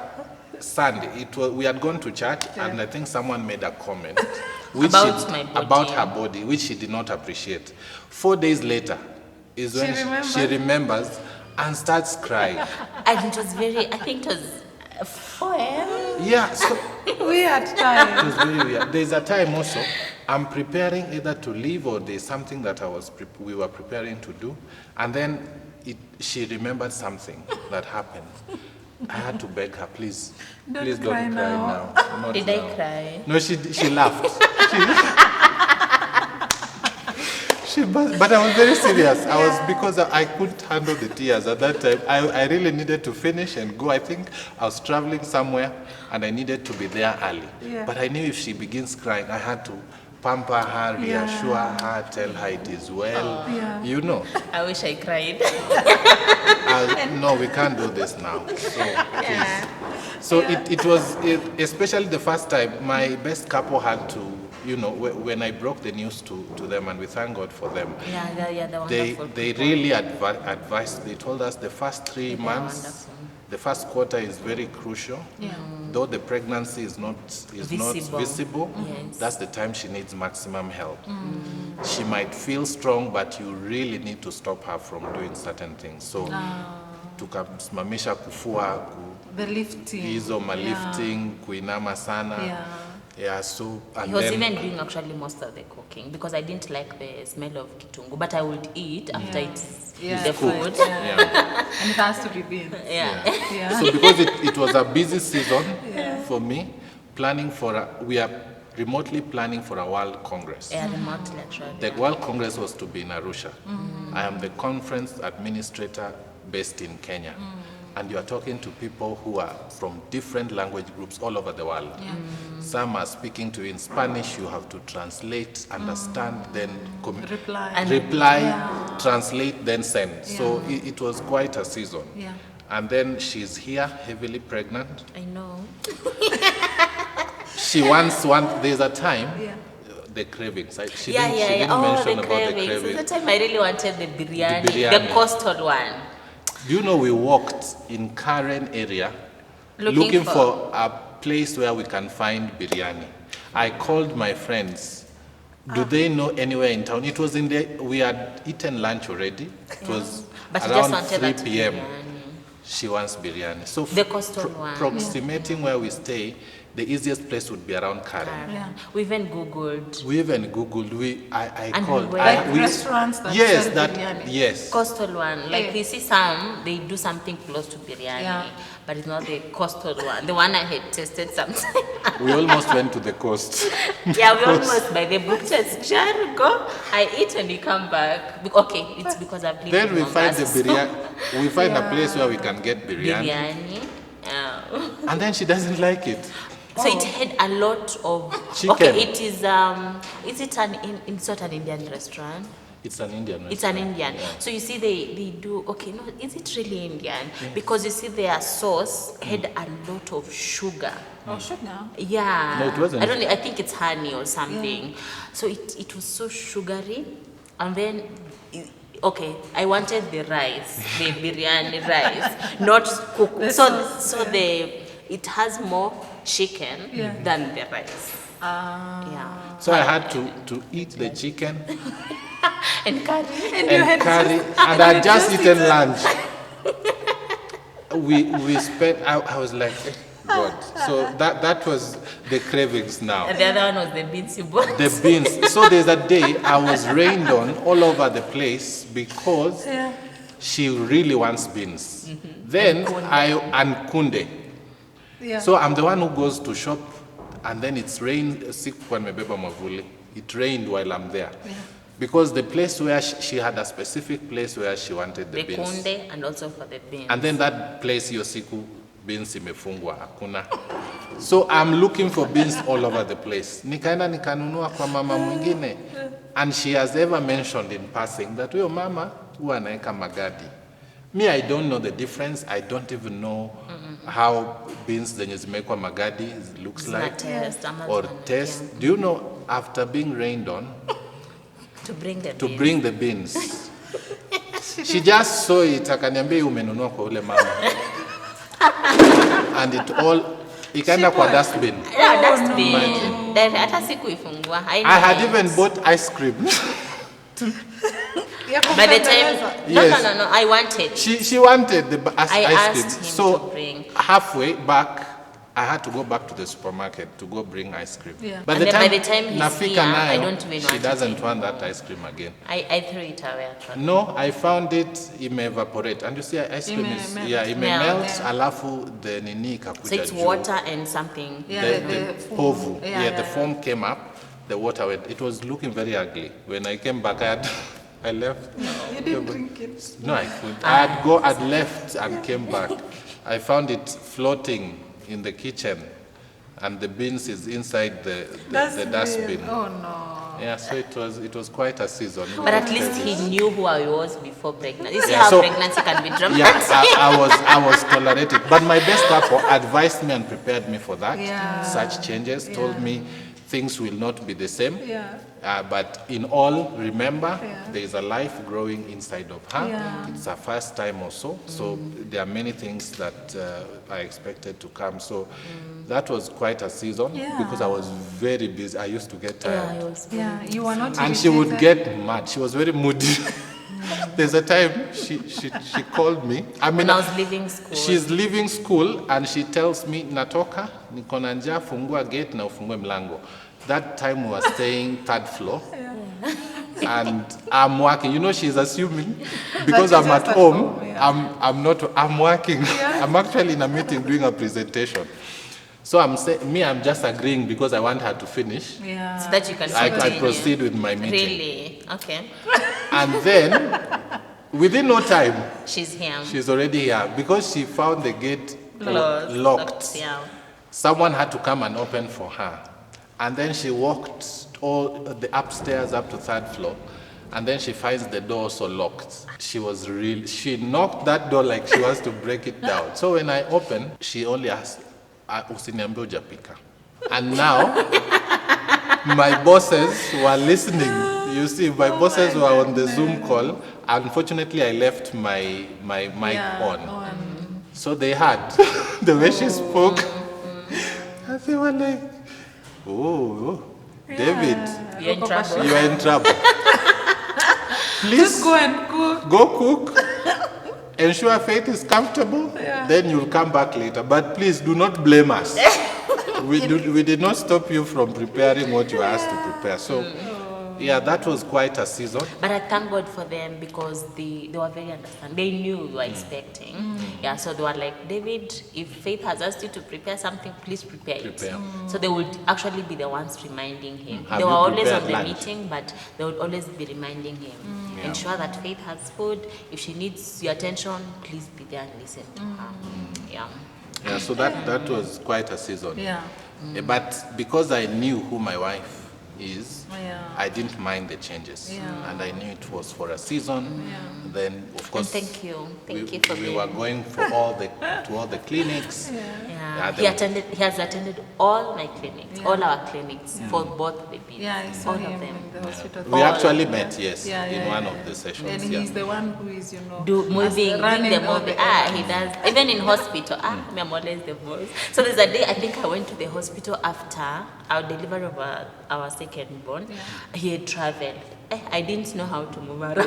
[SPEAKER 3] Sunday. We had gone to church, and I think someone made a comment which
[SPEAKER 1] About my body.
[SPEAKER 3] about her body, which she did not appreciate. 4 days later is when she remembers and starts crying.
[SPEAKER 1] And it was I think it was 4 a.m.
[SPEAKER 3] Yeah, so
[SPEAKER 2] Weird
[SPEAKER 3] it
[SPEAKER 2] time.
[SPEAKER 3] was very weird. There's a time also I'm preparing either to leave or there's something that we were preparing to do, and then she remembered something that happened. I had to beg her, please
[SPEAKER 2] Don't
[SPEAKER 3] don't
[SPEAKER 2] cry
[SPEAKER 3] cry
[SPEAKER 2] now."
[SPEAKER 3] now. Not
[SPEAKER 1] Did
[SPEAKER 3] now.
[SPEAKER 1] I cry?
[SPEAKER 3] No, she laughed. But I was very serious. Because I couldn't handle the tears at that time. I really needed to finish and go. I think I was traveling somewhere and I needed to be there early.
[SPEAKER 2] Yeah.
[SPEAKER 3] But I knew if she begins crying, I had to pamper her, reassure her, tell her it is well.
[SPEAKER 2] Yeah.
[SPEAKER 3] You know.
[SPEAKER 1] I wish I cried.
[SPEAKER 3] No, we can't do this now. So, please. So it was, especially the first time, my best couple had to, when I broke the news to them, and we thank God for them.
[SPEAKER 1] Yeah, the
[SPEAKER 3] They
[SPEAKER 1] wonderful
[SPEAKER 3] really advised. They told us the first 3
[SPEAKER 1] They're
[SPEAKER 3] months,
[SPEAKER 1] wonderful.
[SPEAKER 3] the first quarter is very crucial.
[SPEAKER 2] Yeah.
[SPEAKER 3] Though the pregnancy is not visible,
[SPEAKER 1] Yes.
[SPEAKER 3] that's the time she needs maximum help. She might feel strong, but you really need to stop her from doing certain things. So tukamsimamisha kufua,
[SPEAKER 2] The lifting.
[SPEAKER 3] hizo malifting, kuinama sana.
[SPEAKER 2] Yeah.
[SPEAKER 3] Yeah, so and
[SPEAKER 1] He was
[SPEAKER 3] then
[SPEAKER 1] even doing actually most of the cooking because I didn't like the smell of kitungu, but I would eat after it's the food.
[SPEAKER 3] yeah.
[SPEAKER 2] And it has to be beans.
[SPEAKER 1] Yeah.
[SPEAKER 2] Yeah.
[SPEAKER 3] So because it was a busy season for me, we are remotely planning for a World Congress.
[SPEAKER 1] Yeah, remotely actually.
[SPEAKER 3] The World Congress was to be in Arusha. I am the conference administrator based in Kenya. And you are talking to people who are from different language groups all over the world. Some are speaking to you in Spanish, you have to translate, understand, then reply, translate, then send. So it was quite a season.
[SPEAKER 2] Yeah.
[SPEAKER 3] And then she's here, heavily pregnant.
[SPEAKER 1] I know.
[SPEAKER 3] She there's a time, the cravings. She didn't
[SPEAKER 1] Oh,
[SPEAKER 3] mention
[SPEAKER 1] the
[SPEAKER 3] about
[SPEAKER 1] cravings.
[SPEAKER 3] the cravings.
[SPEAKER 1] At the time I really wanted the biryani,
[SPEAKER 3] biryani.
[SPEAKER 1] the coastal one.
[SPEAKER 3] Do you know we walked in Karen area
[SPEAKER 1] Looking
[SPEAKER 3] for a place where we can find biryani? I called my friends. Do they know anywhere in town? It was we had eaten lunch already. It was
[SPEAKER 1] But she just
[SPEAKER 3] around
[SPEAKER 1] wanted
[SPEAKER 3] 3
[SPEAKER 1] that
[SPEAKER 3] p.m.
[SPEAKER 1] biryani.
[SPEAKER 3] She wants biryani. So
[SPEAKER 1] The coastal one.
[SPEAKER 3] approximating where we stay, the easiest place would be around Karen.
[SPEAKER 2] Yeah.
[SPEAKER 1] We even Googled
[SPEAKER 3] We even Googled. I
[SPEAKER 1] And
[SPEAKER 3] called.
[SPEAKER 1] we were-
[SPEAKER 2] Like restaurants that sell biryani.
[SPEAKER 3] Yes.
[SPEAKER 1] coastal one. Like
[SPEAKER 2] Yeah.
[SPEAKER 1] we see some, they do something close to biryani,
[SPEAKER 2] Yeah.
[SPEAKER 1] but it's not the coastal one. The one I had tasted sometime.
[SPEAKER 3] We almost went to the coast.
[SPEAKER 1] Yeah, we almost by the book test. Jan, go. I eat and we come back. Okay, it's because I've lived
[SPEAKER 3] Then
[SPEAKER 1] in
[SPEAKER 3] we find the
[SPEAKER 1] Mombasa, so
[SPEAKER 3] biryani. We find a place where we can get biryani.
[SPEAKER 1] biryani.
[SPEAKER 3] And then she doesn't like it.
[SPEAKER 1] So it had a lot of
[SPEAKER 3] Chicken.
[SPEAKER 1] Okay, it is it's not an Indian restaurant.
[SPEAKER 3] It's an Indian
[SPEAKER 1] It's an
[SPEAKER 3] restaurant.
[SPEAKER 1] Indian.
[SPEAKER 3] Yeah.
[SPEAKER 1] So you see they do okay, no, is it really Indian? Because you see their sauce had a lot of sugar.
[SPEAKER 2] Oh, sugar.
[SPEAKER 1] Yeah.
[SPEAKER 3] No, it wasn't.
[SPEAKER 1] I think it's honey or something. So it was so sugary. And then okay, I wanted the rice, the biryani rice, not cooked. It has more chicken than the rice. Yeah.
[SPEAKER 3] So I had to eat the chicken
[SPEAKER 1] And curry.
[SPEAKER 3] and curry, and I just eaten lunch. We spent. I was like, God. So that was the cravings now.
[SPEAKER 1] And the other one was the beans you bought.
[SPEAKER 3] The beans. So there's a day I was rained on all over the place because she really wants beans. Then and kunde.
[SPEAKER 2] Yeah.
[SPEAKER 3] So I'm the one who goes to shop, and then it's rained. It rained while I'm there. because the place where she had a specific place where she wanted the beans.
[SPEAKER 1] Kunde and also for the beans.
[SPEAKER 3] And then that place hiyo siku beans imefungwa hakuna. So I'm looking for beans all over the place. Nikaenda nikanunua kwa mama mwingine. And she has ever mentioned in passing that huyo mama huwa anaeka magadi. Me, I don't know the difference. I don't even know how beans zenye zimewekwa magadi looks like or taste. Do you know, after being rained on,
[SPEAKER 1] to bring the beans.
[SPEAKER 3] She just saw it, akaniambia umenunua kwa ule mama. And it all, ikaenda kwa dustbin.
[SPEAKER 1] Yeah, dustbin. Hata sikuifungua.
[SPEAKER 3] I had even bought ice cream.
[SPEAKER 1] By the time, no, I wanted.
[SPEAKER 3] She wanted the ice cream.
[SPEAKER 1] Asked him
[SPEAKER 3] so
[SPEAKER 1] to bring.
[SPEAKER 3] Halfway back, I had to go back to the supermarket to go bring ice cream.
[SPEAKER 2] Yeah.
[SPEAKER 3] But
[SPEAKER 1] And
[SPEAKER 3] the
[SPEAKER 1] then by
[SPEAKER 3] time
[SPEAKER 1] the time he's
[SPEAKER 3] nafika
[SPEAKER 1] here, I
[SPEAKER 3] nayo,
[SPEAKER 1] don't even
[SPEAKER 3] she
[SPEAKER 1] want
[SPEAKER 3] doesn't
[SPEAKER 1] it
[SPEAKER 3] want that ice cream again.
[SPEAKER 1] I threw it away. Actually.
[SPEAKER 3] No, I found it evaporate. And you see, ice cream is melt. Alafu the nini ikakuja
[SPEAKER 1] So it's
[SPEAKER 3] juu.
[SPEAKER 1] water and something.
[SPEAKER 3] The povu. The foam came up. The water went. It was looking very ugly. When I came back, I left.
[SPEAKER 2] No, you didn't drink it.
[SPEAKER 3] No, I couldn't. I'd left and came back. I found it floating in the kitchen, and the beans is inside the dustbin.
[SPEAKER 2] Oh no.
[SPEAKER 3] Yeah, so it was quite a season.
[SPEAKER 1] But at least he knew who I was before pregnancy. You see
[SPEAKER 3] Yeah,
[SPEAKER 1] how
[SPEAKER 3] so-
[SPEAKER 1] pregnancy can be dramatic.
[SPEAKER 3] Yeah, I was tolerated. But my best couple advised me and prepared me for that.
[SPEAKER 2] Yeah.
[SPEAKER 3] Such changes, told me things will not be the same.
[SPEAKER 2] Yeah.
[SPEAKER 3] But in all, remember,
[SPEAKER 2] Yeah.
[SPEAKER 3] there is a life growing inside of her.
[SPEAKER 2] Yeah.
[SPEAKER 3] It's her first time also. So there are many things that I expected to come. So that was quite a season because I was very busy. I used to get tired.
[SPEAKER 2] Yeah, you were not.
[SPEAKER 3] And she would get mad. She was very moody. There's a time she called me. I mean,
[SPEAKER 1] When I was leaving school.
[SPEAKER 3] she's leaving school and she tells me, natoka, niko na njaa, fungua gate na ufungue mlango. That time we were staying third floor. And I'm working. You know, she's assuming because
[SPEAKER 2] That
[SPEAKER 3] I'm
[SPEAKER 2] you're
[SPEAKER 3] at
[SPEAKER 2] just at
[SPEAKER 3] home,
[SPEAKER 2] home, yeah.
[SPEAKER 3] I'm working. I'm actually in a meeting doing a presentation. So I'm just agreeing because I want her to finish.
[SPEAKER 2] Yeah.
[SPEAKER 1] So that you can
[SPEAKER 3] I
[SPEAKER 1] continue.
[SPEAKER 3] proceed with my meeting.
[SPEAKER 1] Really? Okay.
[SPEAKER 3] And then, within no time,
[SPEAKER 1] She's here.
[SPEAKER 3] she's already here because she found the gate
[SPEAKER 1] Closed.
[SPEAKER 3] locked.
[SPEAKER 1] Yeah.
[SPEAKER 3] Someone had to come and open for her. And then she walked all the upstairs up to third floor. And then she finds the door also locked. She knocked that door like she wants to break it down. So when I opened, she only asked, "Usiniambie hujapika." And now, my bosses were listening. You see, my bosses were on the Zoom call. Unfortunately, I left my mic on. So they heard the way she spoke. And they were like, "Oh, David,
[SPEAKER 1] You're in trouble.
[SPEAKER 3] you are in trouble. Please
[SPEAKER 2] Just go and cook.
[SPEAKER 3] go cook. Ensure Faith is comfortable. Then you'll come back later. But please do not blame us. We did not stop you from preparing what you asked to prepare. So, yeah, that was quite a season.
[SPEAKER 1] But I thank God for them because they were very understanding. They knew we were expecting. Yeah, so they were like, David, if Faith has asked you to prepare something, please prepare it. So they would actually be the ones reminding him.
[SPEAKER 3] Have
[SPEAKER 1] They were
[SPEAKER 3] you
[SPEAKER 1] always on
[SPEAKER 3] prepared
[SPEAKER 1] the
[SPEAKER 3] lunch?
[SPEAKER 1] meeting, but they would always be reminding him. Ensure that Faith has food. If she needs your attention, please be there and listen to her. Yeah.
[SPEAKER 3] Yeah, so that was quite a season.
[SPEAKER 2] Yeah.
[SPEAKER 3] But because I knew who my wife is,
[SPEAKER 2] Yeah.
[SPEAKER 3] I didn't mind the changes.
[SPEAKER 2] Yeah.
[SPEAKER 3] And I knew it was for a season. Then, of
[SPEAKER 1] And
[SPEAKER 3] course,
[SPEAKER 1] thank you. Thank you for
[SPEAKER 3] we
[SPEAKER 1] being.
[SPEAKER 3] were going to all the clinics.
[SPEAKER 1] Yeah.
[SPEAKER 3] Yeah,
[SPEAKER 1] He has attended all my clinics, all our clinics for both babies.
[SPEAKER 2] Yeah, I saw
[SPEAKER 1] all
[SPEAKER 2] him
[SPEAKER 1] of them.
[SPEAKER 2] in the hospital.
[SPEAKER 3] We actually met, yes,
[SPEAKER 2] Yeah,
[SPEAKER 3] in
[SPEAKER 2] yeah,
[SPEAKER 3] one
[SPEAKER 2] yeah.
[SPEAKER 3] of the sessions.
[SPEAKER 2] And
[SPEAKER 3] yeah.
[SPEAKER 2] he's the one who is,
[SPEAKER 1] Moving,
[SPEAKER 2] running
[SPEAKER 1] doing the
[SPEAKER 2] all
[SPEAKER 1] movie.
[SPEAKER 2] the errands.
[SPEAKER 1] He does. Even in hospital, I'm always the boss. So there's a day I think I went to the hospital after our delivery of our second born. He had traveled. I didn't know how to move around.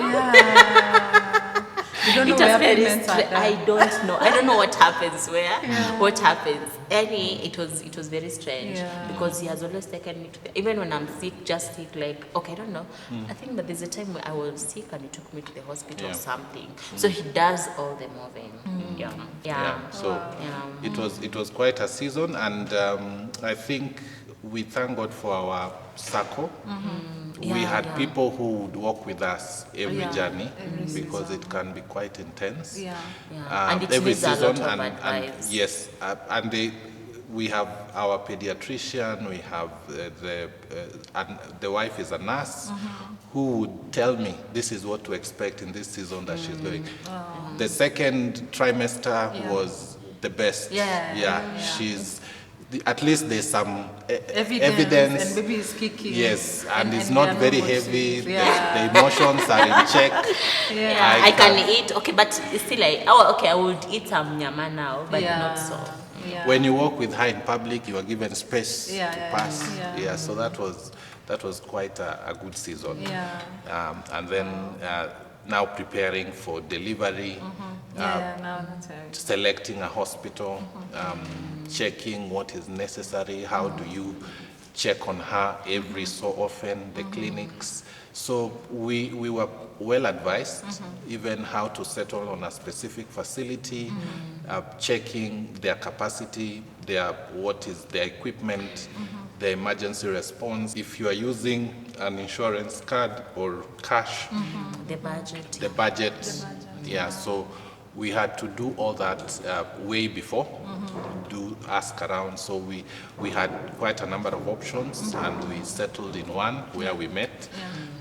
[SPEAKER 2] You don't know
[SPEAKER 1] It
[SPEAKER 2] where
[SPEAKER 1] was very
[SPEAKER 2] payments are done.
[SPEAKER 1] I don't know. I don't know what happens where. What happens. It was very strange because he has always taken me to even when I'm sick, just sick, like, okay, I don't know. I think that there's a time where I was sick and he took me to the hospital or something. So he does all the moving.
[SPEAKER 3] Yeah. So it was quite a season, and I think we thank God for our circle. We had people who would walk with us every journey because it can be quite intense.
[SPEAKER 1] And it
[SPEAKER 3] every
[SPEAKER 1] needs a
[SPEAKER 3] season,
[SPEAKER 1] lot of advice.
[SPEAKER 3] and yes, we have our pediatrician, we have and the wife is a nurse who would tell me this is what to expect in this season that she's doing. The second trimester was the best. She's at least there's some evidence
[SPEAKER 2] and baby is kicking.
[SPEAKER 3] Yes, and it's not very heavy. The emotions are in check.
[SPEAKER 1] I can eat, okay, but still like, I would eat some nyama now, but not so.
[SPEAKER 3] When you walk with her in public, you are given space to pass. So that was quite a good season. And then now preparing for delivery, selecting a hospital, checking what is necessary, how do you check on her every so often, the clinics. So we were well advised, even how to settle on a specific facility, checking their capacity, what is their equipment, the emergency response. If you are using an insurance card or cash,
[SPEAKER 1] The budget.
[SPEAKER 3] the budget. So we had to do all that way before, ask around. So we had quite a number of options, and we settled in one where we met.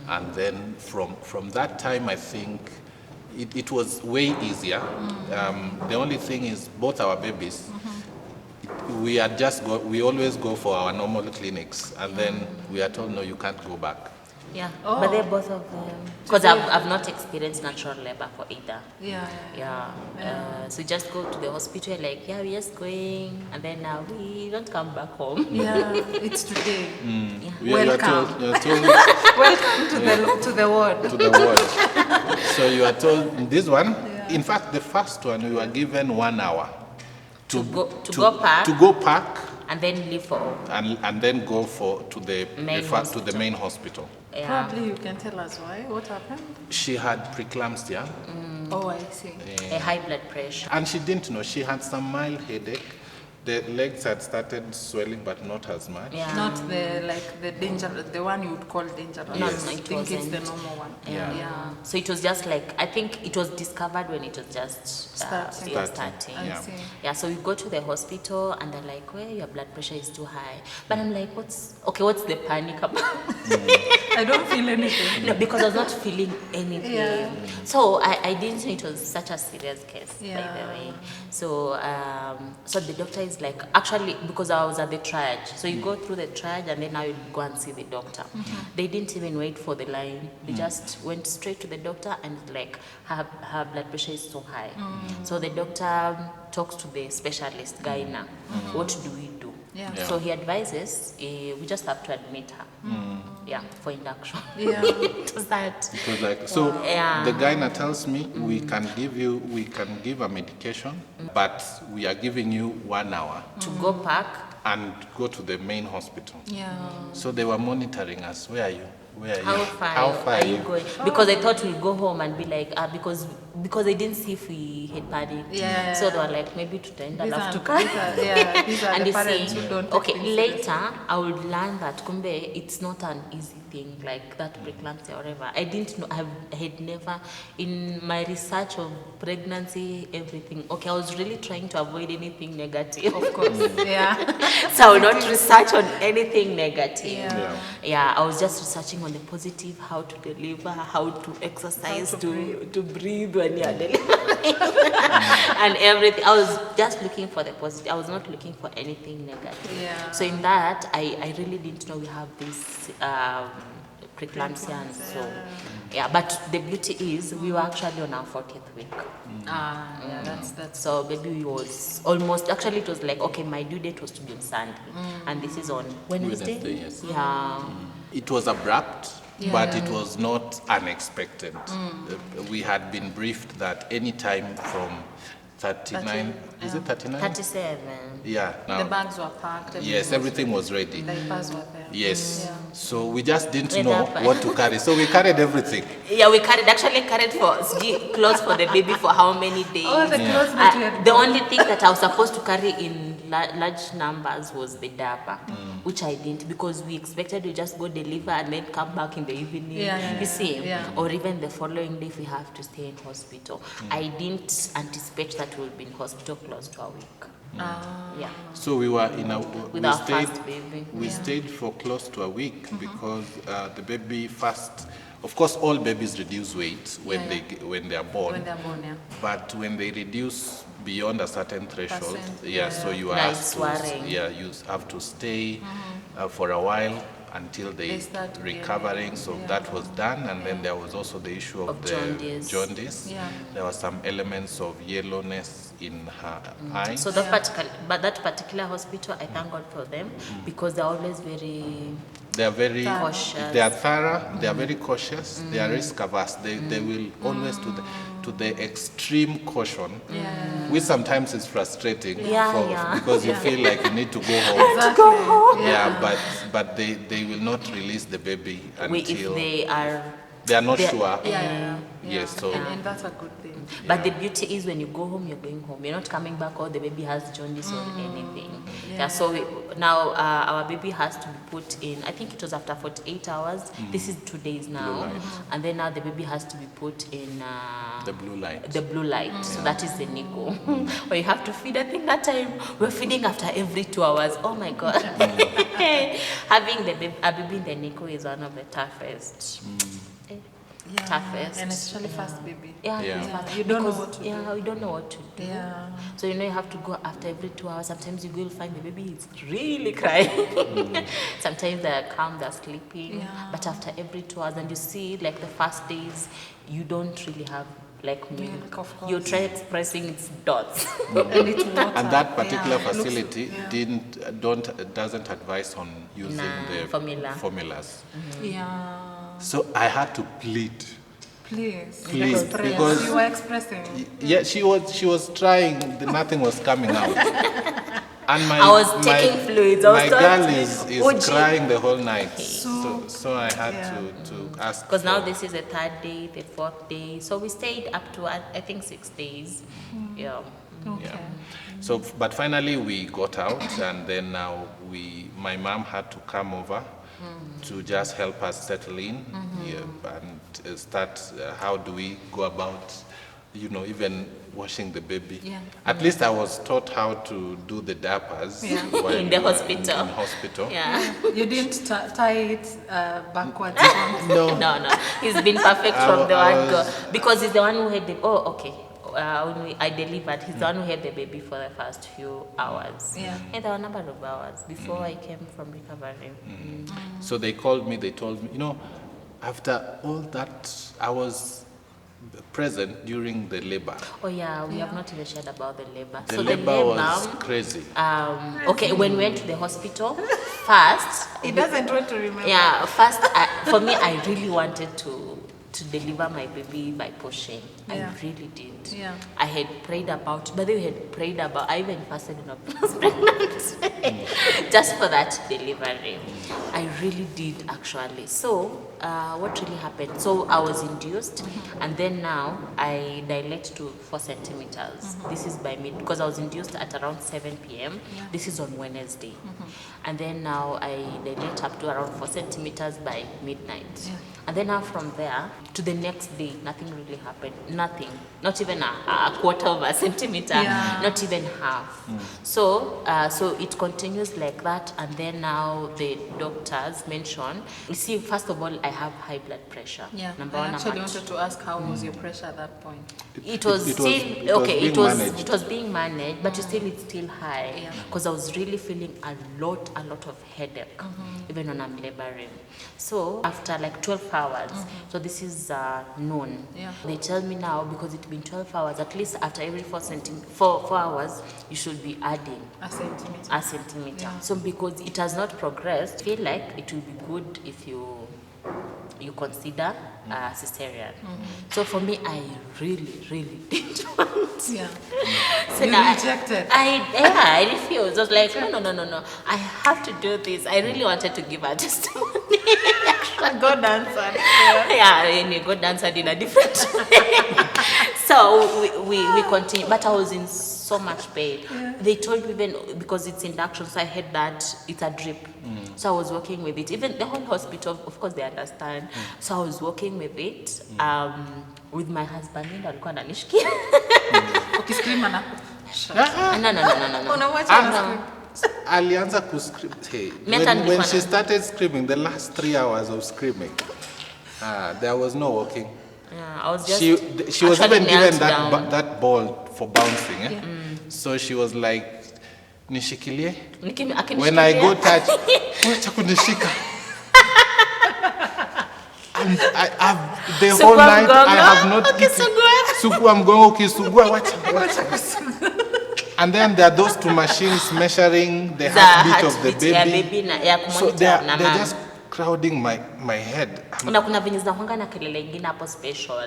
[SPEAKER 3] And then from that time, I think it was way easier. The only thing is both our babies, we always go for our normal clinics, and then we are told, no, you can't go back.
[SPEAKER 1] But they're both of them. Because I've not experienced natural labor for either. So just go to the hospital, like, we're just going, and then now we don't come back home.
[SPEAKER 2] It's today.
[SPEAKER 3] Welcome. You're told
[SPEAKER 2] Welcome to the ward.
[SPEAKER 3] To the ward. So you are told this one. In fact, the first one we were given 1 hour to go park.
[SPEAKER 1] And then leave for
[SPEAKER 3] and then go to the main hospital.
[SPEAKER 2] Probably you can tell us why. What happened?
[SPEAKER 3] She had preeclampsia.
[SPEAKER 2] Oh, I see.
[SPEAKER 1] A high blood pressure.
[SPEAKER 3] And she didn't know. She had some mild headache. The legs had started swelling, but not as much.
[SPEAKER 2] Not the one you would call dangerous.
[SPEAKER 3] Yes.
[SPEAKER 2] I think it's the normal one.
[SPEAKER 1] So it was just like, I think it was discovered when it was just starting.
[SPEAKER 2] I see.
[SPEAKER 1] So we go to the hospital, and they're like, well, your blood pressure is too high. But I'm like, what's the panic about?
[SPEAKER 2] I don't feel anything.
[SPEAKER 1] No, because I was not feeling anything. So I didn't know it was such a serious case, by the way. So the doctor is like, actually, because I was at the triage. So you go through the triage, and then now you go and see the doctor. They didn't even wait for the line. They just went straight to the doctor, and like, her blood pressure is so high. So the doctor talks to the specialist, gyna. What do we do? So he advises, we just have to admit her. For induction. It was that.
[SPEAKER 3] It was like, so the gyna tells me we can give a medication, but we are giving you 1 hour
[SPEAKER 1] to go back
[SPEAKER 3] and go to the main hospital. So they were monitoring us. Where are you?
[SPEAKER 1] How far are you going? Because I thought we'd go home and be like, because they didn't see if we had panicked. So they were like, maybe tutaenda alafu tukae.
[SPEAKER 2] These are
[SPEAKER 1] And
[SPEAKER 2] the
[SPEAKER 1] they
[SPEAKER 2] parents
[SPEAKER 1] say,
[SPEAKER 2] who don't.
[SPEAKER 1] okay, later I would learn that kumbe it's not an easy thing, like that preeclampsia or whatever. I didn't know. I had never, in my research of pregnancy, everything. Okay, I was really trying to avoid anything negative.
[SPEAKER 2] Of course.
[SPEAKER 1] So I will not research on anything negative. I was just researching on the positive, how to deliver, how to exercise, to breathe when you are delivering, and everything. I was just looking for the positive. I was not looking for anything negative. So in that, I really didn't know we have this preeclampsia, and so but the beauty is we were actually on our 40th week.
[SPEAKER 2] That's
[SPEAKER 1] so baby was almost, actually it was like, okay, my due date was to be on Sunday, and this is on Wednesday.
[SPEAKER 3] Yes.
[SPEAKER 1] It
[SPEAKER 3] was abrupt, but it was not unexpected. We had been briefed that any time from 39, is it 39?
[SPEAKER 1] 37.
[SPEAKER 3] Now,
[SPEAKER 2] the bags were packed.
[SPEAKER 3] Yes, everything was ready.
[SPEAKER 2] Diapers were there.
[SPEAKER 3] Yes. Yeah. So we just didn't
[SPEAKER 1] With
[SPEAKER 3] know
[SPEAKER 1] diaper.
[SPEAKER 3] what to carry. So we carried everything.
[SPEAKER 1] Yeah, we actually carried clothes for the baby for how many days?
[SPEAKER 2] Oh, the clothes that you had
[SPEAKER 1] The
[SPEAKER 2] bought.
[SPEAKER 1] only thing that I was supposed to carry in large numbers was the diaper, which I didn't, because we expected to just go deliver and then come back in the evening. You see, or even the following day if we have to stay in hospital. I didn't anticipate that we'll be in hospital close to a week. Yeah.
[SPEAKER 3] So we were
[SPEAKER 1] With our first baby.
[SPEAKER 3] We stayed for close to a week because the baby first. Of course, all babies reduce weight when they are born.
[SPEAKER 2] When they're born,
[SPEAKER 3] But when they reduce beyond a certain threshold, so you are
[SPEAKER 1] Like
[SPEAKER 3] asked
[SPEAKER 1] swearing.
[SPEAKER 3] you have to stay for a while until they
[SPEAKER 2] start
[SPEAKER 3] recovering. So that was done, and then there was also the issue of the jaundice.
[SPEAKER 2] Yeah.
[SPEAKER 3] There were some elements of yellowness in her eye.
[SPEAKER 1] So that particular hospital, I thank God for them, because they're always very
[SPEAKER 3] They are very
[SPEAKER 1] cautious.
[SPEAKER 3] They are thorough. They are very cautious. They are risk averse. They will always to the extreme caution, which sometimes is frustrating because you feel like you need to go home.
[SPEAKER 2] Exactly.
[SPEAKER 3] But they will not release the baby until
[SPEAKER 1] they are
[SPEAKER 3] not sure.
[SPEAKER 2] Yes,
[SPEAKER 3] so
[SPEAKER 2] and that's a good thing.
[SPEAKER 1] But the beauty is when you go home, you're going home. You're not coming back or the baby has jaundice or anything. So now our baby has to be put in, I think it was after 48 hours. This is 2 days now. And then now the baby has to be put in
[SPEAKER 3] the blue light.
[SPEAKER 1] The blue light. So that is the NICU. Where you have to feed. I think that time we're feeding after every 2 hours. Oh my God. Having a baby in the NICU is one of the toughest. Toughest.
[SPEAKER 2] And especially first baby.
[SPEAKER 1] You don't know what to do. You don't know what to do. So you have to go after every 2 hours. Sometimes you will find the baby is really crying. Sometimes they're calm, they're sleeping. But after every 2 hours, and you see, like the first days, you don't really have like milk.
[SPEAKER 2] Of course.
[SPEAKER 1] You try expressing its dots.
[SPEAKER 2] And it's water.
[SPEAKER 3] And that particular facility doesn't advise on using the formulas. So I had to plead.
[SPEAKER 2] Please,
[SPEAKER 3] because
[SPEAKER 2] you were expressing.
[SPEAKER 3] Yeah, she was trying. Nothing was coming out. And
[SPEAKER 1] I was taking fluids.
[SPEAKER 3] My girl is crying the whole night. So I had to ask.
[SPEAKER 1] Because now this is the 3rd day, the 4th day. So we stayed up to I think 6 days.
[SPEAKER 3] So, but finally we got out, and then now my mom had to come over to just help us settle in and start. How do we go about, even washing the baby? At least I was taught how to do the diapers while
[SPEAKER 1] in the hospital.
[SPEAKER 3] In hospital.
[SPEAKER 2] You didn't tie it backwards.
[SPEAKER 3] No.
[SPEAKER 1] He's been perfect from the word go, because he's the one who had the. When I delivered, he's the one who had the baby for the first few hours. And there were a number of hours before I came from recovery.
[SPEAKER 3] So they called me, they told me, after all that, I was present during the labor.
[SPEAKER 1] We have not even shared about the labor.
[SPEAKER 3] The labor was crazy.
[SPEAKER 1] When we went to the hospital, first...
[SPEAKER 2] He doesn't want to remember.
[SPEAKER 1] First, for me, I really wanted to deliver my baby by pushing. I really did. I had prayed about, I even fasted when I was pregnant, just for that delivery. I really did, actually. So, what really happened? So, I was induced, and then now I dilate to 4 centimeters. This is by because I was induced at around 7 p.m. This is on Wednesday. And then now I dilate up to around 4 centimeters by midnight. And then now from there to the next day, nothing really happened. Nothing. Not even a quarter of a centimeter. Not even half. So it continues like that. And then now the doctors mention, you see, first of all, I have high blood pressure. Number one,
[SPEAKER 2] I actually wanted to ask, how was your pressure at that point?
[SPEAKER 1] It was being managed, but it's still high, because I was really feeling a lot of headache, even when I'm laboring. So after like 12 hours, so this is noon, they tell me now, because it's been 12 hours, at least after every 4 hours, you should be adding a centimeter. So because it has not progressed, I feel like it will be good if you consider cesarean. So for me, I really didn't want
[SPEAKER 2] Yeah.
[SPEAKER 1] So
[SPEAKER 2] You
[SPEAKER 1] now
[SPEAKER 2] rejected.
[SPEAKER 1] I refused. I was like, no. I have to do this. I really wanted to give a testimony.
[SPEAKER 2] God answered.
[SPEAKER 1] Yeah, and God answered in a different way. So we continued, but I was in so much pain.
[SPEAKER 2] Yeah.
[SPEAKER 1] They told me even because it's induction, so I had that it's a drip. So I was working with it. Even the whole hospital, of course, they understand. So I was working with it with my husband. Ndio alikuwa ananishikia.
[SPEAKER 2] Ukiscream ana.
[SPEAKER 1] No.
[SPEAKER 2] Unamwacha ana scream.
[SPEAKER 3] Alianza kuscream. Hey,
[SPEAKER 1] Meta
[SPEAKER 3] when she started screaming, the last 3 hours of screaming, there was no walking.
[SPEAKER 1] Yeah, I was just.
[SPEAKER 3] She was
[SPEAKER 1] actually
[SPEAKER 3] even given
[SPEAKER 1] knelt
[SPEAKER 3] that ball for bouncing. Eh? So she was like, nishikilie. When I go touch, wacha kunishika. And the whole night I have not eaten. Sugua mgongo ukisugua wacha. And then there are those two machines measuring the heartbeat of the baby. So they're just crowding my head.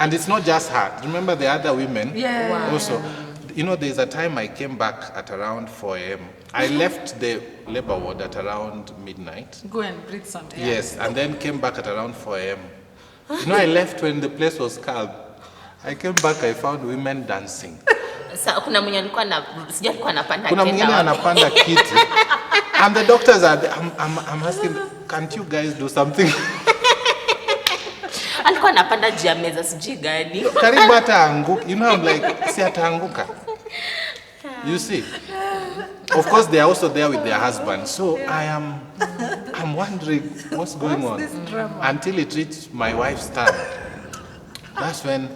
[SPEAKER 3] And it's not just her. Remember the other women?
[SPEAKER 2] Yeah. Wow.
[SPEAKER 3] Also, there's a time I came back at around 4 a.m. I left the labor ward at around midnight.
[SPEAKER 2] Go and breathe some air.
[SPEAKER 3] Yes, and then came back at around 4 a.m. I left when the place was calm. I came back, I found women dancing.
[SPEAKER 1] Kuna
[SPEAKER 3] mwingine anapanda kiti. And the doctors are there. I'm asking, can't you guys do something?
[SPEAKER 1] Alikuwa anapanda juu ya meza sijui gani.
[SPEAKER 3] Karibu hata anguka. I'm like, si ataanguka. You see? Of course, they are also there with their husbands. So I'm wondering what's going on.
[SPEAKER 2] This drama?
[SPEAKER 3] Until it reached my wife's turn. That's when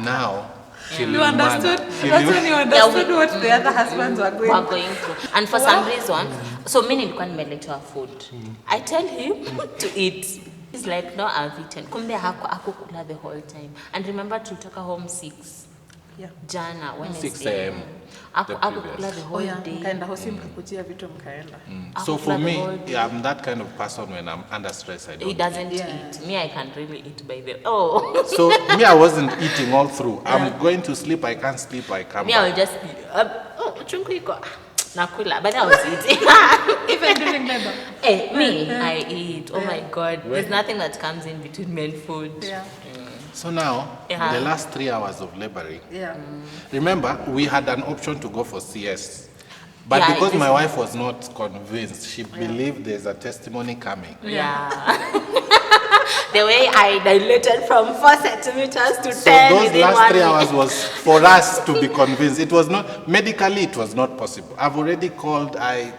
[SPEAKER 3] now
[SPEAKER 2] You understood? That's when you understood what the other husbands were going
[SPEAKER 1] through. And for some reason, so mimi nilikuwa nimeletewa food. I tell him to eat. He's like, no, I've eaten. Kumbe hakukula the whole time. And remember tulitoka home 6. Yeah. Jana, Wednesday.
[SPEAKER 3] 6 a.m.
[SPEAKER 1] Hakukula the whole day.
[SPEAKER 2] Mkaenda hosi mkakujia vitu mkaenda.
[SPEAKER 3] So for me, I'm that kind of person when I'm under stress, I don't
[SPEAKER 1] He doesn't eat. Me, I can really eat by the... Oh.
[SPEAKER 3] So me, I wasn't eating all through. I'm going to sleep, I can't sleep, I come
[SPEAKER 1] Me,
[SPEAKER 3] back.
[SPEAKER 1] I will just... chungu iko. Nakula, but I was eating.
[SPEAKER 2] Even during labor?
[SPEAKER 1] I eat. Oh my God. There's nothing that comes in between me and food.
[SPEAKER 2] Yeah.
[SPEAKER 3] So now, the last 3 hours of laboring,
[SPEAKER 2] remember,
[SPEAKER 3] we had an option to go for CS. But because my wife was not convinced, she believed there's a testimony coming.
[SPEAKER 1] The way I dilated from 4 centimeters to 10.
[SPEAKER 3] So those last 3 hours was for us to be convinced. It was not, medically it was not possible. I've already called, I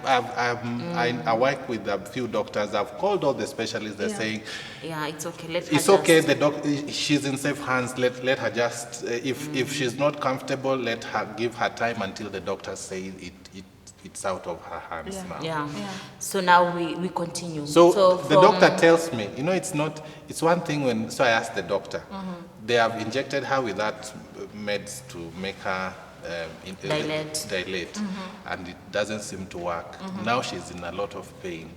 [SPEAKER 3] work with a few doctors. I've called all the specialists. They're saying,
[SPEAKER 1] it's okay.
[SPEAKER 3] It's okay. She's in safe hands. Let her just, if she's not comfortable, let her give her time until the doctors say it's out of her hands now.
[SPEAKER 1] So now we continue.
[SPEAKER 3] So the doctor tells me, it's one thing when, so I asked the doctor, they have injected her with that meds to make her dilate. And it doesn't seem to work. Now she's in a lot of pain.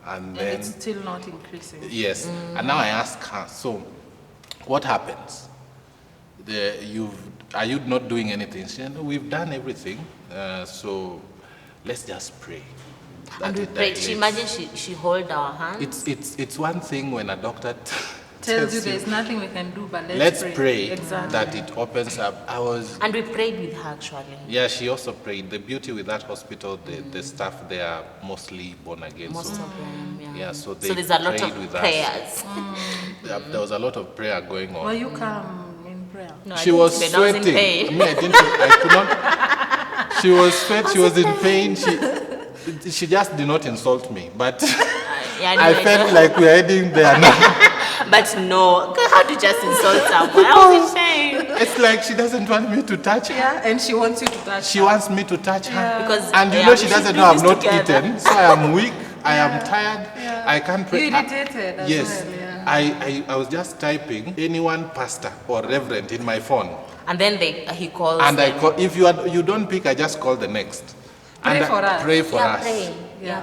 [SPEAKER 3] And then
[SPEAKER 2] it's still not increasing.
[SPEAKER 3] Yes. And now I ask her, so what happens? Are you not doing anything? She said, no, we've done everything. So let's just pray.
[SPEAKER 1] And we prayed. Imagine she hold our hands.
[SPEAKER 3] It's one thing when a doctor
[SPEAKER 2] tells you there's nothing we can do, but
[SPEAKER 3] let's pray that it opens up.
[SPEAKER 1] And we prayed with her actually.
[SPEAKER 3] Yeah, she also prayed. The beauty with that hospital, the staff, they are mostly born again.
[SPEAKER 1] Most of them,
[SPEAKER 3] so
[SPEAKER 1] there's a lot of prayers.
[SPEAKER 3] There was a lot of prayer going on.
[SPEAKER 2] Were you calm in prayer?
[SPEAKER 1] No,
[SPEAKER 3] she was sweating.
[SPEAKER 1] I was in pain.
[SPEAKER 3] I could not. She was sweating. She was in pain. She just did not insult me, but I felt like we're heading there now.
[SPEAKER 1] But no, how do you just insult someone? I was in pain.
[SPEAKER 3] It's like she doesn't want me to touch her.
[SPEAKER 2] Yeah, and she wants you to touch her.
[SPEAKER 3] She wants me to touch her.
[SPEAKER 1] Because
[SPEAKER 3] and she doesn't know I've not eaten, so I am weak, I am tired, I can't pray.
[SPEAKER 2] You irritated as well,
[SPEAKER 3] I was just typing anyone pastor or reverend in my phone.
[SPEAKER 1] And then he calls
[SPEAKER 3] and
[SPEAKER 1] them.
[SPEAKER 3] I call, if you don't pick, I just call the next.
[SPEAKER 2] Pray for us.
[SPEAKER 3] Pray for us.
[SPEAKER 1] Pray.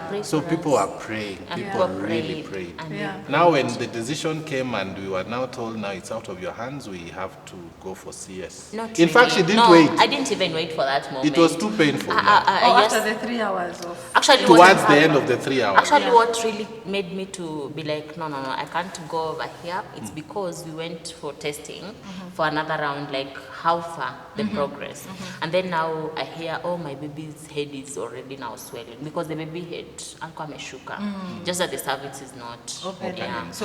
[SPEAKER 1] pray
[SPEAKER 3] So
[SPEAKER 1] for
[SPEAKER 3] people
[SPEAKER 1] us.
[SPEAKER 3] are praying.
[SPEAKER 1] And
[SPEAKER 3] People really prayed.
[SPEAKER 1] And
[SPEAKER 2] Yeah.
[SPEAKER 3] Now when the decision came and we were now told now it's out of your hands, we have to go for CS.
[SPEAKER 1] Not
[SPEAKER 3] In fact, she
[SPEAKER 1] really.
[SPEAKER 3] didn't
[SPEAKER 1] No,
[SPEAKER 3] wait.
[SPEAKER 1] I didn't even wait for that moment.
[SPEAKER 3] It was too painful.
[SPEAKER 2] Or
[SPEAKER 1] Yes.
[SPEAKER 2] after the 3 hours of...
[SPEAKER 1] Actually,
[SPEAKER 3] Towards
[SPEAKER 1] what
[SPEAKER 3] the end
[SPEAKER 1] happened-
[SPEAKER 3] of the 3 hours.
[SPEAKER 1] Actually, what really made me to be like, no, I can't go over here. It's because we went for testing for another round, like how far the progress. And then now I hear, oh, my baby's head is already now swelling because the baby head, alikuwa ameshuka. Just that the cervix is not.
[SPEAKER 2] Okay.
[SPEAKER 1] Yeah.
[SPEAKER 2] So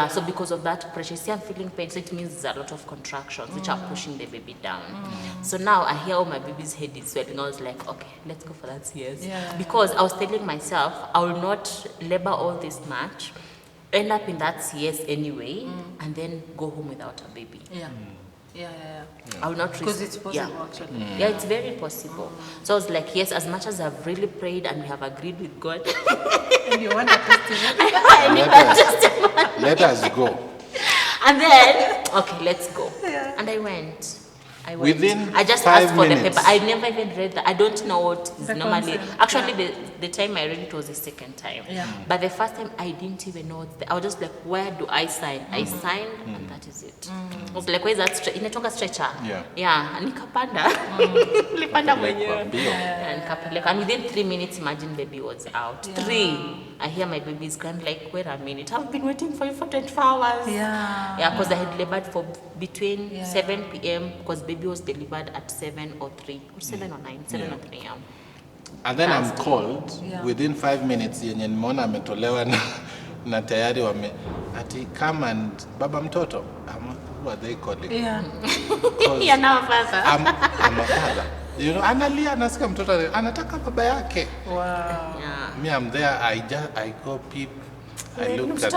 [SPEAKER 1] So because of that pressure, see, I'm feeling pain. So it means there's a lot of contractions which are pushing the baby down. So now I hear, oh, my baby's head is swelling. I was like, okay, let's go for that CS. Because I was telling myself, I will not labor all this much, end up in that CS anyway, and then go home without a baby. I will not risk.
[SPEAKER 2] Because it's possible, actually.
[SPEAKER 1] Yeah, it's very possible. So I was like, yes, as much as I've really prayed and we have agreed with God,
[SPEAKER 2] And you want a testimony?
[SPEAKER 1] I need that testimony.
[SPEAKER 3] Let us go.
[SPEAKER 1] And then, okay, let's go. And I went.
[SPEAKER 3] Within
[SPEAKER 1] I just
[SPEAKER 3] 5
[SPEAKER 1] asked for
[SPEAKER 3] minutes.
[SPEAKER 1] the paper. I never even read that. I don't know what is
[SPEAKER 2] The
[SPEAKER 1] normally.
[SPEAKER 2] consent,
[SPEAKER 1] Actually, the time I read it was the second time.
[SPEAKER 2] Yeah.
[SPEAKER 1] But the first time I didn't even know. I was just like, where do I sign? I signed, and that is it. I was like, where is that? Inatonga stretcher. Yeah. Nikapanda. Nilipanda mwenyewe. And nikapeleka. And within 3 minutes, imagine baby was out. 3. I hear my baby's crying like, wait a minute, I've been waiting for you for 24 hours. Yeah, because I had labored for between 7 p.m. because baby was delivered at 7 or 3, or 7 or 9, 7 or 3 a.m.
[SPEAKER 3] And then I'm called within 5 minutes yenye nimeona ametolewa na tayari wame ati come and baba mtoto. Who are they calling?
[SPEAKER 2] Yeah.
[SPEAKER 1] Yeah, now father.
[SPEAKER 3] I'm a father. You know, analia anasikia mtoto anataka baba yake.
[SPEAKER 2] Wow.
[SPEAKER 1] Yeah.
[SPEAKER 3] Me, I'm there. I go peep. I looked at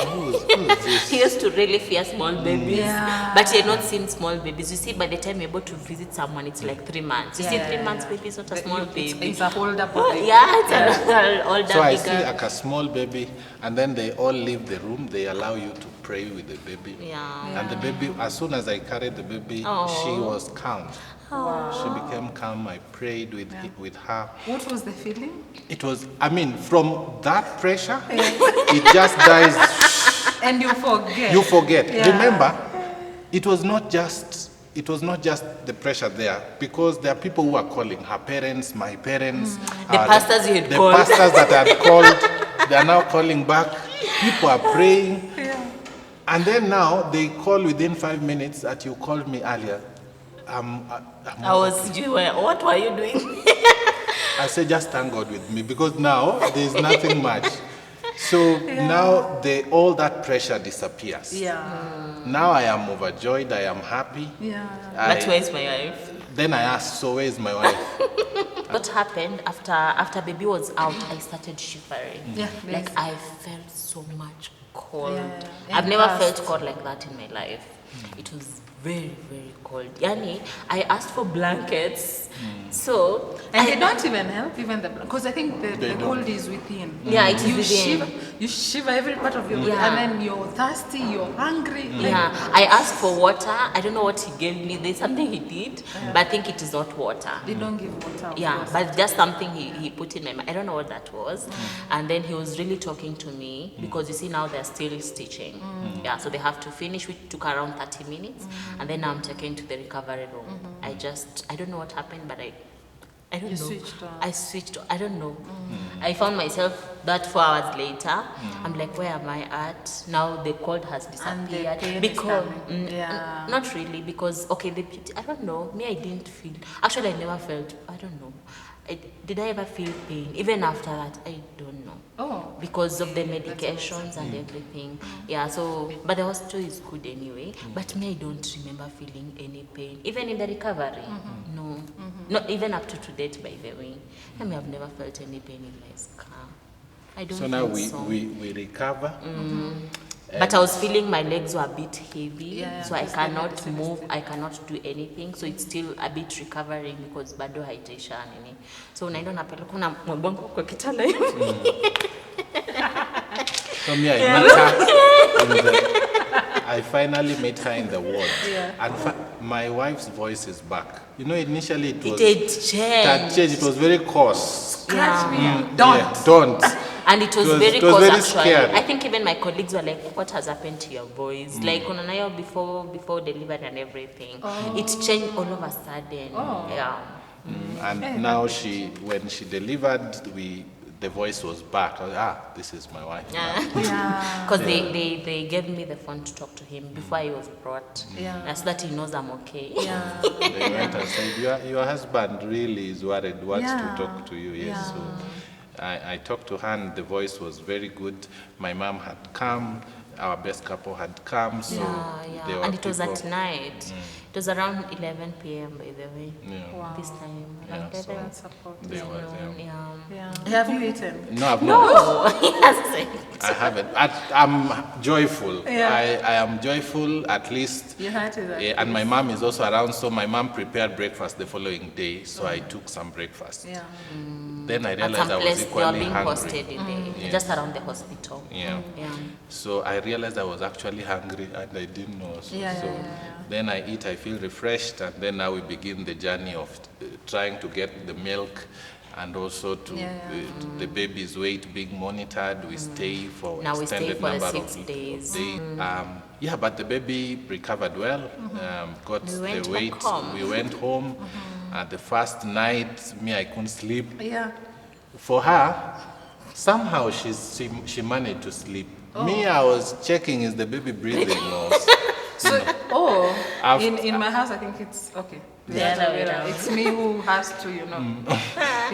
[SPEAKER 3] who's this?
[SPEAKER 1] He used to really fear small babies,
[SPEAKER 2] Yeah.
[SPEAKER 1] but he had not seen small babies. You see, by the time you're able to visit someone, it's like 3 months. You see, 3 months baby is not a small baby.
[SPEAKER 2] It's a older baby.
[SPEAKER 1] Yeah, it's an older,
[SPEAKER 3] So I
[SPEAKER 1] bigger.
[SPEAKER 3] see like a small baby, and then they all leave the room. They allow you to pray with the baby.
[SPEAKER 1] Yeah.
[SPEAKER 3] And the baby, as soon as I carried the baby, she was calm. She became calm. I prayed with her.
[SPEAKER 2] What was the feeling?
[SPEAKER 3] It was, I mean, from that pressure, it just dies.
[SPEAKER 2] And you forget.
[SPEAKER 3] You forget.
[SPEAKER 2] Yeah.
[SPEAKER 3] Remember, it was not just the pressure there, because there are people who are calling, her parents, my parents,
[SPEAKER 1] The pastors you had
[SPEAKER 3] the
[SPEAKER 1] called.
[SPEAKER 3] pastors that had called, they are now calling back. People are praying. And then now they call within 5 minutes that you called me earlier.
[SPEAKER 1] I was, what were you doing?
[SPEAKER 3] I said, just thank God with me, because now there's nothing much. So now all that pressure disappears. Now I am overjoyed, I am happy.
[SPEAKER 1] But where's my wife?
[SPEAKER 3] Then I asked, so where's my wife?
[SPEAKER 1] What happened after baby was out, I started shivering. Like I felt so much cold. I've never felt cold like that in my life. It was very, very cold. Yani, I asked for blankets. So
[SPEAKER 2] And they don't even help, even the, because I think the cold is within.
[SPEAKER 1] Yeah, it is
[SPEAKER 2] you
[SPEAKER 1] within.
[SPEAKER 2] You shiver every part of your body, and then you're thirsty, you're hungry.
[SPEAKER 1] yeah, I asked for water. I don't know what he gave me. There's something he did, but I think it is not water.
[SPEAKER 2] They don't give water. of
[SPEAKER 1] Yeah,
[SPEAKER 2] course.
[SPEAKER 1] but just something he put in my mind. I don't know what that was. And then he was really talking to me because you see now they're still stitching. Yeah, so they have to finish, which took around 30 minutes. And then I'm taken to the recovery room. I don't know what happened, but I don't know.
[SPEAKER 2] Switched on.
[SPEAKER 1] I switched. I don't know. I found myself that 4 hours later. I'm like, where am I at? Now the cold has
[SPEAKER 2] And the
[SPEAKER 1] disappeared.
[SPEAKER 2] pain is
[SPEAKER 1] Because
[SPEAKER 2] coming. Yeah.
[SPEAKER 1] not really, because okay, I don't know. Me, I didn't feel. Actually, I never felt. I don't know. Did I ever feel pain? Even after that, I don't know.
[SPEAKER 2] Oh.
[SPEAKER 1] Because of the medications and everything. Yeah, so, but the hospital is good anyway. But me, I don't remember feeling any pain. Even in the recovery. No. Not even up to date, by the way. I mean, I've never felt any pain in my scar. I don't
[SPEAKER 3] So now
[SPEAKER 1] think
[SPEAKER 3] we recover.
[SPEAKER 1] But I was feeling my legs were a bit heavy, so I
[SPEAKER 2] that's
[SPEAKER 1] cannot move, I cannot do anything. So it's still a bit recovering because bado haijaisha nini. So unaenda unapeleka na mgongo kwa kitanda hivi.
[SPEAKER 3] So me, I finally met her in the ward. And my wife's voice is back. You know, initially it
[SPEAKER 1] It
[SPEAKER 3] was
[SPEAKER 1] had changed.
[SPEAKER 3] It was very coarse.
[SPEAKER 2] scratch me.
[SPEAKER 3] Yeah,
[SPEAKER 2] Don't.
[SPEAKER 3] don't.
[SPEAKER 1] And it was very
[SPEAKER 3] it was
[SPEAKER 1] close
[SPEAKER 3] very
[SPEAKER 1] actually.
[SPEAKER 3] scary.
[SPEAKER 1] I think even my colleagues were like, what has happened to your voice? Like Unanayo before delivery and everything. It changed all of a sudden. Yeah.
[SPEAKER 3] And now when she delivered, the voice was back. I was, this is my wife.
[SPEAKER 1] Because they gave me the phone to talk to him before he was brought. So that he knows I'm okay.
[SPEAKER 3] They went and said, your husband really is worried, wants to talk to you. Yes. So I talked to her and the voice was very good. My mom had come, our best couple had come. So there were
[SPEAKER 2] Mm.
[SPEAKER 1] and it was at night. It was around 11 p.m. by the way.
[SPEAKER 2] Wow.
[SPEAKER 1] This time.
[SPEAKER 3] Yeah,
[SPEAKER 1] Like
[SPEAKER 3] so
[SPEAKER 1] that.
[SPEAKER 3] there was,
[SPEAKER 2] Have you eaten?
[SPEAKER 3] No, I've not.
[SPEAKER 1] Yes.
[SPEAKER 3] I haven't. I'm joyful. I am joyful, at least.
[SPEAKER 2] You had it.
[SPEAKER 3] And my mom is also around, so my mom prepared breakfast the following day, so I took some breakfast. Then I
[SPEAKER 1] At
[SPEAKER 3] realized
[SPEAKER 1] some
[SPEAKER 3] I was
[SPEAKER 1] place they are
[SPEAKER 3] equally
[SPEAKER 1] being
[SPEAKER 3] hungry.
[SPEAKER 1] hosted in the, just around the hospital.
[SPEAKER 3] So I realized I was actually hungry and I didn't know. So, then I eat, I feel refreshed, and then now we begin the journey of trying to get the milk and also to the baby's weight being monitored. We stay for
[SPEAKER 1] Now we
[SPEAKER 3] extended
[SPEAKER 1] stay for
[SPEAKER 3] number
[SPEAKER 1] the
[SPEAKER 3] of
[SPEAKER 1] 6 days.
[SPEAKER 3] But the baby recovered well, got
[SPEAKER 1] We went
[SPEAKER 3] the weight.
[SPEAKER 1] back home.
[SPEAKER 3] We went home. The first night, I couldn't sleep.
[SPEAKER 2] Yeah.
[SPEAKER 3] For her, somehow she managed to sleep. Me, I was checking, is the baby breathing? Or,
[SPEAKER 2] So, in my house, I think it's okay. It's me who has to, Is the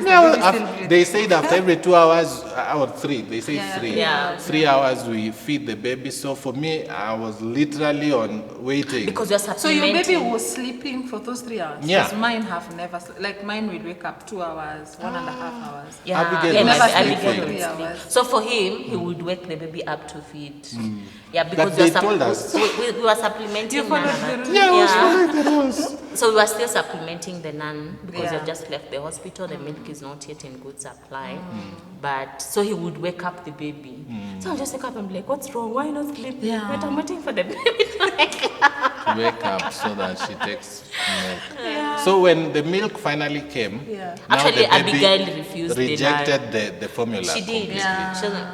[SPEAKER 2] baby still breathing?
[SPEAKER 3] they said after every 2 hours, or 3, they say 3.
[SPEAKER 1] Yeah.
[SPEAKER 3] 3 hours we feed the baby. So for me, I was literally on waiting.
[SPEAKER 1] Because you're
[SPEAKER 2] So
[SPEAKER 1] supplementing.
[SPEAKER 2] your baby was sleeping for those 3 hours?
[SPEAKER 3] Yeah.
[SPEAKER 2] Because mine have never, like mine will wake up 2 hours, 1.5 hours.
[SPEAKER 1] Yeah,
[SPEAKER 3] Abigail
[SPEAKER 1] yeah,
[SPEAKER 3] was
[SPEAKER 1] my
[SPEAKER 3] sleeping.
[SPEAKER 1] Abigail would
[SPEAKER 2] 3
[SPEAKER 1] sleep.
[SPEAKER 2] hours.
[SPEAKER 1] So for him, he would wake the baby up to feed. Yeah, because
[SPEAKER 3] they told us.
[SPEAKER 1] we were supplementing
[SPEAKER 2] You followed
[SPEAKER 1] Nana.
[SPEAKER 2] the rules.
[SPEAKER 3] Yeah, I was following the rules.
[SPEAKER 1] So we were still supplementing the nan because
[SPEAKER 2] Yeah.
[SPEAKER 1] they've just left the hospital. The milk is not yet in good supply. But so he would wake up the baby. So I'll just wake up and be like, what's wrong? Why not sleeping?
[SPEAKER 2] Yeah.
[SPEAKER 1] But I'm waiting for the baby to wake up.
[SPEAKER 3] To wake up so that she takes milk. So when the milk finally came, now
[SPEAKER 1] Actually,
[SPEAKER 3] the baby
[SPEAKER 1] Abigail refused the
[SPEAKER 3] rejected the formula.
[SPEAKER 1] She did.
[SPEAKER 3] completely.
[SPEAKER 1] She doesn't.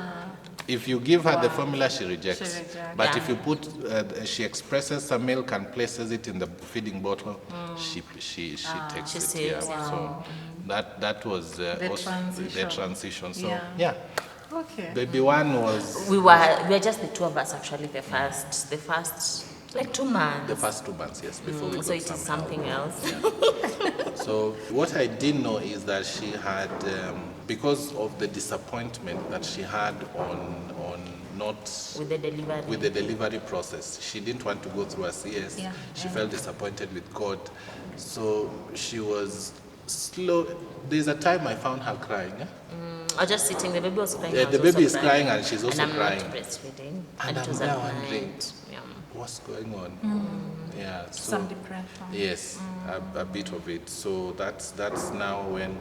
[SPEAKER 3] If you give her the formula, she rejects.
[SPEAKER 2] She rejects.
[SPEAKER 3] But
[SPEAKER 1] Yeah.
[SPEAKER 3] if you put, she expresses some milk and places it in the feeding bottle, she takes
[SPEAKER 1] She
[SPEAKER 3] it.
[SPEAKER 1] saves,
[SPEAKER 3] Yeah. So that was also the transition. So
[SPEAKER 2] Yeah. Okay.
[SPEAKER 3] baby one was
[SPEAKER 1] We were just the two of us actually. The first like 2 months.
[SPEAKER 3] the first 2 months, yes, before we got
[SPEAKER 1] So it is
[SPEAKER 3] some
[SPEAKER 1] something
[SPEAKER 3] help.
[SPEAKER 1] else.
[SPEAKER 3] So what I didn't know is that she had, because of the disappointment that she had on not
[SPEAKER 1] With the delivery.
[SPEAKER 3] with the delivery process, she didn't want to go through a CS.
[SPEAKER 2] Yeah.
[SPEAKER 3] She felt disappointed with God, so she was slow. There's a time I found her crying.
[SPEAKER 1] I was just sitting. The baby was crying. I
[SPEAKER 3] Yeah,
[SPEAKER 1] was
[SPEAKER 3] the baby
[SPEAKER 1] also
[SPEAKER 3] is crying and she's also
[SPEAKER 1] and I'm
[SPEAKER 3] crying.
[SPEAKER 1] not breastfeeding.
[SPEAKER 3] And
[SPEAKER 1] it was
[SPEAKER 3] I'm
[SPEAKER 1] at
[SPEAKER 3] now wondering,
[SPEAKER 1] night. Yeah.
[SPEAKER 3] what's going on? Yeah, so
[SPEAKER 2] Some depression.
[SPEAKER 3] yes, a bit of it. So that's now when,